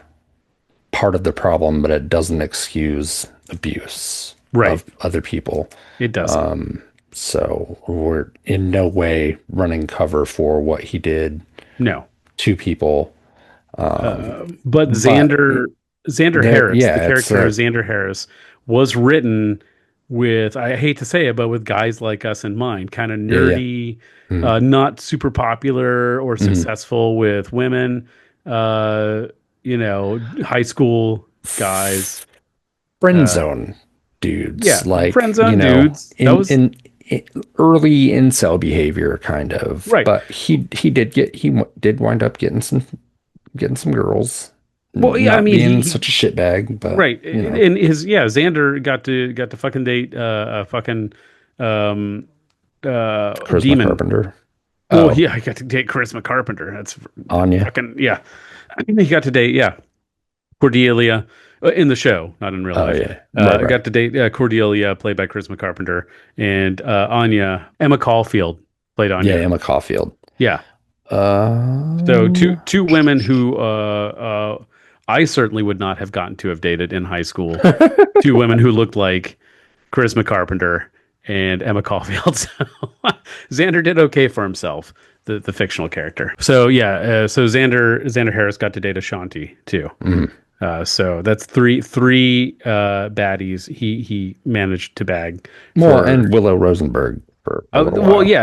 Speaker 3: part of the problem, but it doesn't excuse abuse of other people.
Speaker 1: It doesn't.
Speaker 3: So we're in no way running cover for what he did to people.
Speaker 1: But Xander Harris, the character of Xander Harris, was written with, I hate to say it, but with guys like us in mind, kind of nerdy, not super popular or successful with women, high school guys.
Speaker 3: Friend zone dudes. Like,
Speaker 1: friend zone dudes.
Speaker 3: In early incel behavior, kind of.
Speaker 1: Right.
Speaker 3: But he did wind up getting some girls.
Speaker 1: Well, yeah,
Speaker 3: Not
Speaker 1: I mean,
Speaker 3: being such a shitbag, but
Speaker 1: right. And Xander got to fucking date
Speaker 3: Charisma
Speaker 1: demon
Speaker 3: Carpenter.
Speaker 1: Oh yeah, I got to date Charisma Carpenter. That's
Speaker 3: Anya.
Speaker 1: Fucking yeah. He got to date Cordelia in the show, not in real life. I got to date Cordelia, played by Charisma Carpenter, and Anya, Emma Caulfield played Anya.
Speaker 3: Yeah, Emma Caulfield.
Speaker 1: Yeah. So two women who I certainly would not have gotten to have dated in high school. Two women who looked like Charisma Carpenter and Emma Caulfield. So Xander did okay for himself, the fictional character. So so Xander Harris got to date Ashanti too. So that's three baddies he managed to bag.
Speaker 3: And Willow Rosenberg.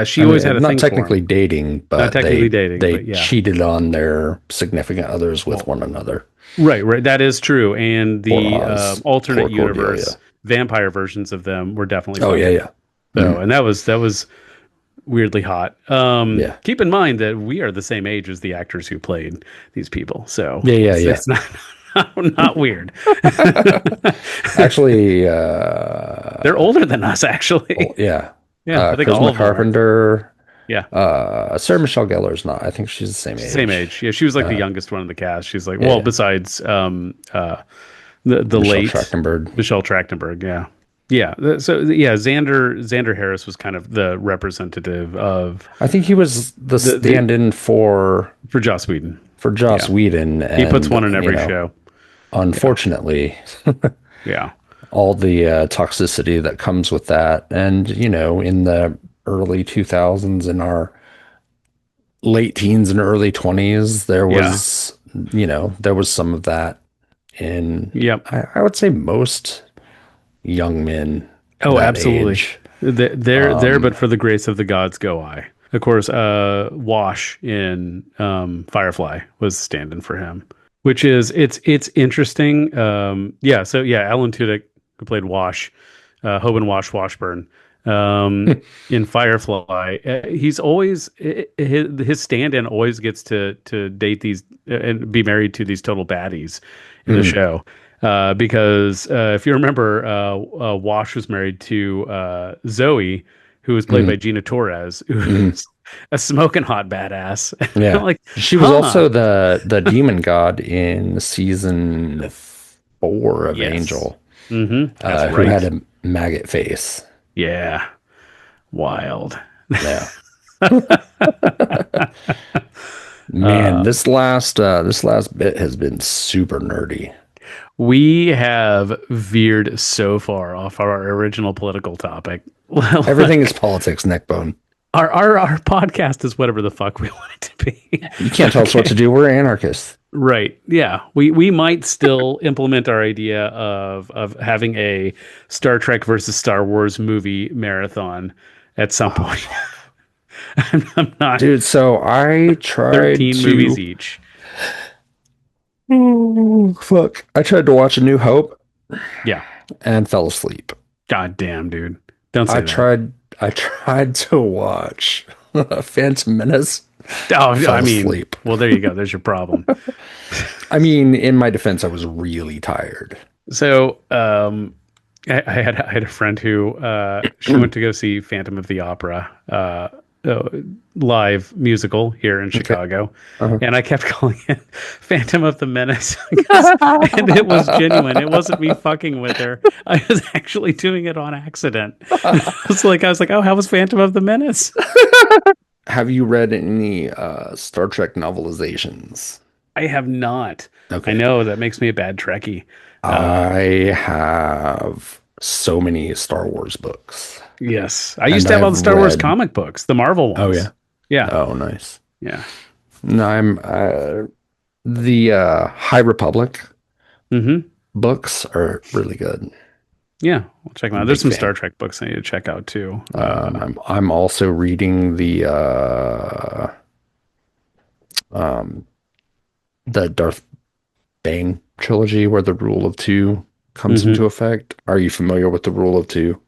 Speaker 1: She always had a
Speaker 3: not
Speaker 1: thing
Speaker 3: technically dating, but
Speaker 1: not technically dating.
Speaker 3: They cheated on their significant others with one another.
Speaker 1: Right. That is true. And the alternate universe vampire versions of them were definitely.
Speaker 3: Oh yeah.
Speaker 1: So, and that was weirdly hot. Keep in mind that we are the same age as the actors who played these people. So it's not weird.
Speaker 3: Actually,
Speaker 1: they're older than us. Actually,
Speaker 3: Yeah,
Speaker 1: I think
Speaker 3: Charisma Carpenter. Sarah Michelle Gellar's not. I think she's the same age.
Speaker 1: Same age. Yeah, she was like the youngest one in the cast. She's like, besides the late Michelle Trachtenberg. Yeah. So Xander Harris was kind of the representative of.
Speaker 3: I think he was the stand-in for
Speaker 1: Joss Whedon.
Speaker 3: Whedon. And,
Speaker 1: he puts one in every show.
Speaker 3: Unfortunately. All the toxicity that comes with that, and in the early 2000s, in our late teens and early 20s, there was there was some of that in I would say most young men.
Speaker 1: Oh, absolutely. There, but for the grace of the gods go I. Of course, Wash in Firefly was stand-in for him, which is it's interesting. Alan Tudyk, who played Wash, Hoban Washburn, in Firefly, he's always his stand-in always gets to date these and be married to these total baddies in the show. Because if you remember, Wash was married to Zoe, who was played by Gina Torres, who's a smoking hot badass.
Speaker 3: Yeah.
Speaker 1: Like,
Speaker 3: She was also the demon god in season 4 of
Speaker 1: yes.
Speaker 3: Angel,
Speaker 1: That's
Speaker 3: who
Speaker 1: right.
Speaker 3: had a maggot face.
Speaker 1: Yeah. Wild.
Speaker 3: Yeah. Man, this last bit has been super nerdy.
Speaker 1: We have veered so far off our original political topic.
Speaker 3: Everything is politics, neckbone.
Speaker 1: Our podcast is whatever the fuck we want it to be.
Speaker 3: You can't tell us what to do. We're anarchists.
Speaker 1: Right. Yeah. We might still implement our idea of having a Star Trek versus Star Wars movie marathon at some point. I'm not.
Speaker 3: Dude, so I tried
Speaker 1: 13 movies each.
Speaker 3: Oh, fuck. I tried to watch A New Hope.
Speaker 1: Yeah.
Speaker 3: And fell asleep.
Speaker 1: God damn, dude. Don't say that.
Speaker 3: I tried to watch Phantom Menace.
Speaker 1: Oh, I mean,
Speaker 3: asleep.
Speaker 1: Well, there you go. There's your problem.
Speaker 3: I mean, in my defense, I was really tired.
Speaker 1: So, I had a friend who she went to go see Phantom of the Opera live musical here in Chicago, and I kept calling it Phantom of the Menace, and it was genuine. It wasn't me fucking with her. I was actually doing it on accident. I was like, oh, how was Phantom of the Menace?
Speaker 3: Have you read any Star Trek novelizations?
Speaker 1: I have not.
Speaker 3: Okay.
Speaker 1: I know that makes me a bad Trekkie.
Speaker 3: I have so many Star Wars books.
Speaker 1: Yes. I used to have all the Star Wars comic books, the Marvel ones.
Speaker 3: Oh, yeah.
Speaker 1: Yeah.
Speaker 3: Oh, nice.
Speaker 1: Yeah.
Speaker 3: No, I'm the High Republic books are really good.
Speaker 1: Yeah, we'll check them out. There's some Star Trek books I need to check out too.
Speaker 3: I'm also reading the Darth Bane trilogy where the Rule of Two comes into effect. Are you familiar with the Rule of Two?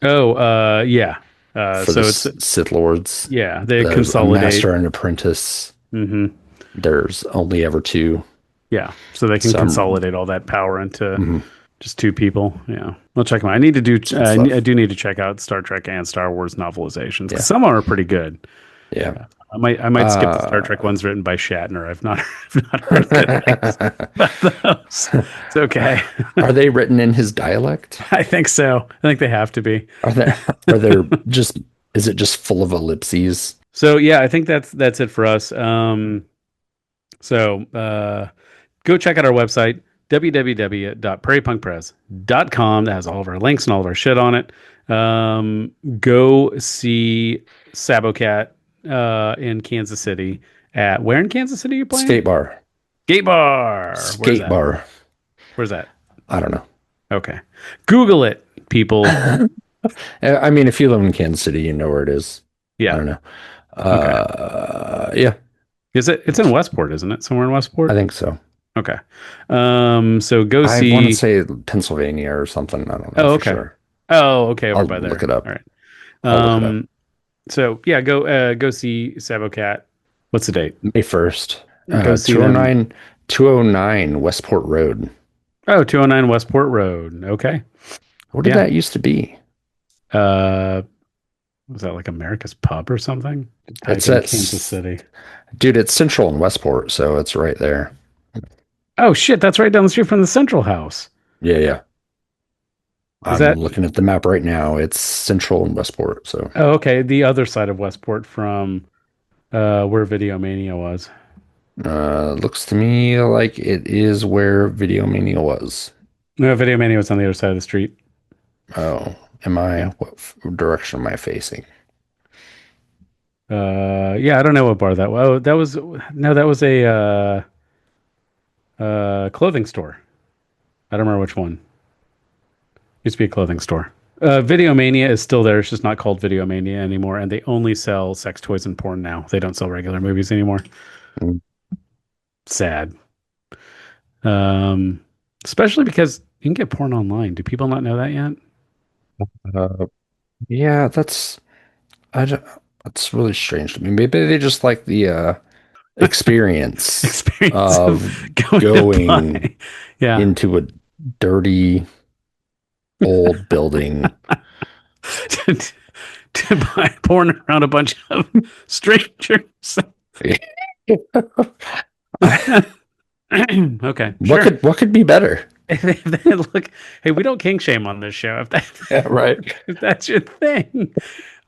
Speaker 1: Oh, yeah.
Speaker 3: For
Speaker 1: so it's
Speaker 3: Sith Lords.
Speaker 1: Yeah, they
Speaker 3: There's
Speaker 1: consolidate.
Speaker 3: a master and apprentice. There's only ever two.
Speaker 1: Yeah, so they can consolidate all that power into just two people. Yeah, I'll check them out. I need to do. I do need to check out Star Trek and Star Wars novelizations. Yeah. Some are pretty good.
Speaker 3: Yeah,
Speaker 1: I might skip the Star Trek ones written by Shatner. I've not heard good things about those. It's okay.
Speaker 3: Are they written in his dialect?
Speaker 1: I think so. I think they have to be.
Speaker 3: Are there just? Is it just full of ellipses?
Speaker 1: So yeah, I think that's it for us. So go check out our website, www.prairiepunkpress.com. That has all of our links and all of our shit on it. Go see Sabocat in Kansas City at where in Kansas City are you playing?
Speaker 3: Skate bar.
Speaker 1: Where's that?
Speaker 3: I don't know.
Speaker 1: Okay. Google it, people.
Speaker 3: I mean, if you live in Kansas City, you know where it is.
Speaker 1: Yeah.
Speaker 3: I don't know.
Speaker 1: Okay.
Speaker 3: Yeah.
Speaker 1: Is it? It's in Westport, isn't it? Somewhere in Westport?
Speaker 3: I think so.
Speaker 1: Okay. So go see.
Speaker 3: I want to say Pennsylvania or something. I don't know.
Speaker 1: Oh, okay.
Speaker 3: Sure.
Speaker 1: Oh, okay. Over
Speaker 3: I'll
Speaker 1: by there.
Speaker 3: look it up.
Speaker 1: All right. So yeah, go see Sabocat. What's the date?
Speaker 3: May 1st.
Speaker 1: Go see
Speaker 3: 209 Westport Road.
Speaker 1: Oh, 209 Westport Road. Okay.
Speaker 3: What did that used to be?
Speaker 1: Was that like America's Pub or something?
Speaker 3: It's at
Speaker 1: Kansas City.
Speaker 3: Dude, it's Central and Westport, so it's right there.
Speaker 1: Oh shit, that's right down the street from the Central House.
Speaker 3: Yeah. I'm looking at the map right now. It's Central and Westport. So.
Speaker 1: Oh, okay. The other side of Westport from where Video Mania was.
Speaker 3: Looks to me like it is where Video Mania was.
Speaker 1: No, Video Mania was on the other side of the street.
Speaker 3: Oh, am I? Yeah. What direction am I facing?
Speaker 1: Yeah, I don't know what bar that was. Oh, that was a clothing store. I don't remember which one. Used to be a clothing store. Video Mania is still there. It's just not called Video Mania anymore, and they only sell sex toys and porn now. They don't sell regular movies anymore. Sad. Especially because you can get porn online. Do people not know that yet?
Speaker 3: Yeah, that's really strange to me. Maybe they just like the experience of going into a dirty old building
Speaker 1: to buy porn around a bunch of strangers. Okay.
Speaker 3: What could be better?
Speaker 1: Look, hey, we don't kink shame on this show.
Speaker 3: Right.
Speaker 1: If that's your thing.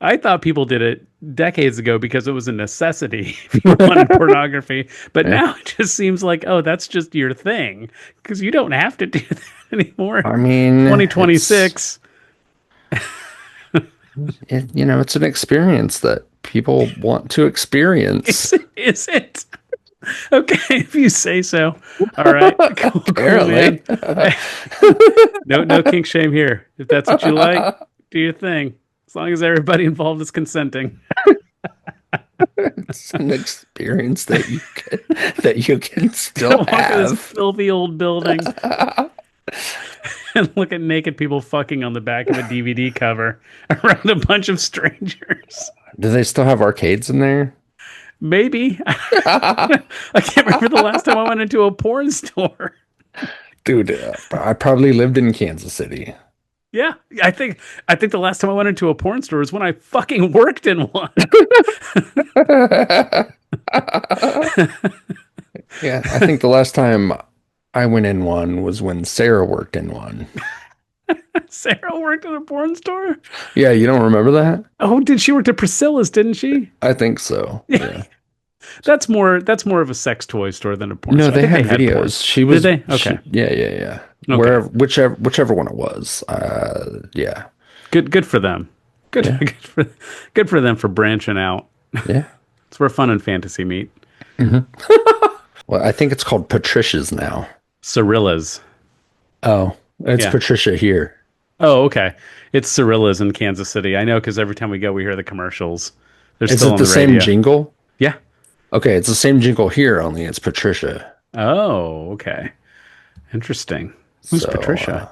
Speaker 1: I thought people did it decades ago because it was a necessity if you wanted pornography. But now it just seems like, oh, that's just your thing because you don't have to do that anymore.
Speaker 3: I mean,
Speaker 1: 2026.
Speaker 3: It's an experience that people want to experience.
Speaker 1: Is it? Okay, if you say so. All right. Cool,
Speaker 3: Apparently.
Speaker 1: No kink shame here. If that's what you like, do your thing. As long as everybody involved is consenting.
Speaker 3: It's an experience that you can still have.
Speaker 1: This filthy old building and look at naked people fucking on the back of a DVD cover around a bunch of strangers.
Speaker 3: Do they still have arcades in there?
Speaker 1: Maybe. I can't remember the last time I went into a porn store.
Speaker 3: Dude, I probably lived in Kansas City.
Speaker 1: Yeah, I think the last time I went into a porn store was when I fucking worked in one.
Speaker 3: Yeah, I think the last time I went in one was when Sarah worked in one.
Speaker 1: Sarah worked in a porn store?
Speaker 3: Yeah, you don't remember that?
Speaker 1: Oh, did she work at Priscilla's, didn't she?
Speaker 3: I think so. Yeah.
Speaker 1: That's more of a sex toy store than a porn
Speaker 3: No,
Speaker 1: store.
Speaker 3: they had videos. She was.
Speaker 1: Did they? Okay.
Speaker 3: Yeah.
Speaker 1: Okay.
Speaker 3: Whichever one it was. Yeah.
Speaker 1: Good for them. Good.
Speaker 3: Yeah.
Speaker 1: Good for them for branching out.
Speaker 3: Yeah.
Speaker 1: It's where fun and fantasy meet.
Speaker 3: Mm-hmm. Well, I think it's called Patricia's now.
Speaker 1: Cirilla's.
Speaker 3: Oh, it's Patricia here.
Speaker 1: Oh, okay. It's Cirilla's in Kansas City. I know because every time we go, we hear the commercials. They're
Speaker 3: Is
Speaker 1: still
Speaker 3: it
Speaker 1: on
Speaker 3: the
Speaker 1: the
Speaker 3: same
Speaker 1: radio.
Speaker 3: jingle?
Speaker 1: Yeah.
Speaker 3: Okay, it's the same jingle here, only it's Patricia.
Speaker 1: Oh, okay. Interesting. Who's Patricia?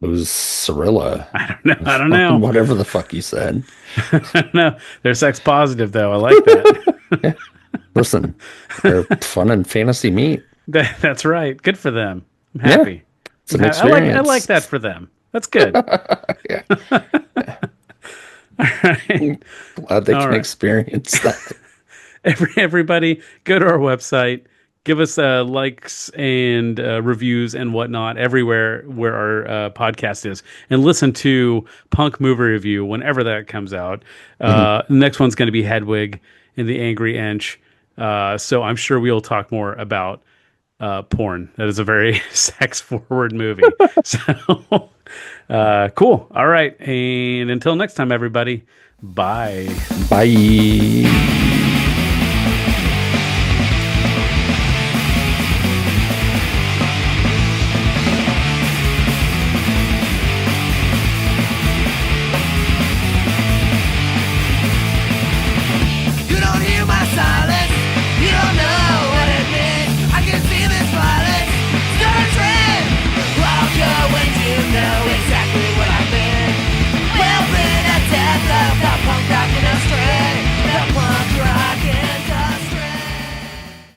Speaker 3: Who's Cirilla?
Speaker 1: I don't know.
Speaker 3: Whatever the fuck you said.
Speaker 1: No, they're sex positive though. I like that.
Speaker 3: Yeah. Listen, they're fun and fantasy meet.
Speaker 1: That's right. Good for them. I'm happy.
Speaker 3: Yeah, it's an experience.
Speaker 1: I like that for them. That's good.
Speaker 3: Yeah.
Speaker 1: All right.
Speaker 3: Glad they can experience that.
Speaker 1: Everybody, go to our website. Give us likes and reviews and whatnot everywhere where our podcast is. And listen to Punk Movie Review whenever that comes out. The next one's going to be Hedwig and the Angry Inch. So I'm sure we'll talk more about porn. That is a very sex-forward movie. So cool. All right. And until next time, everybody, bye.
Speaker 3: Bye.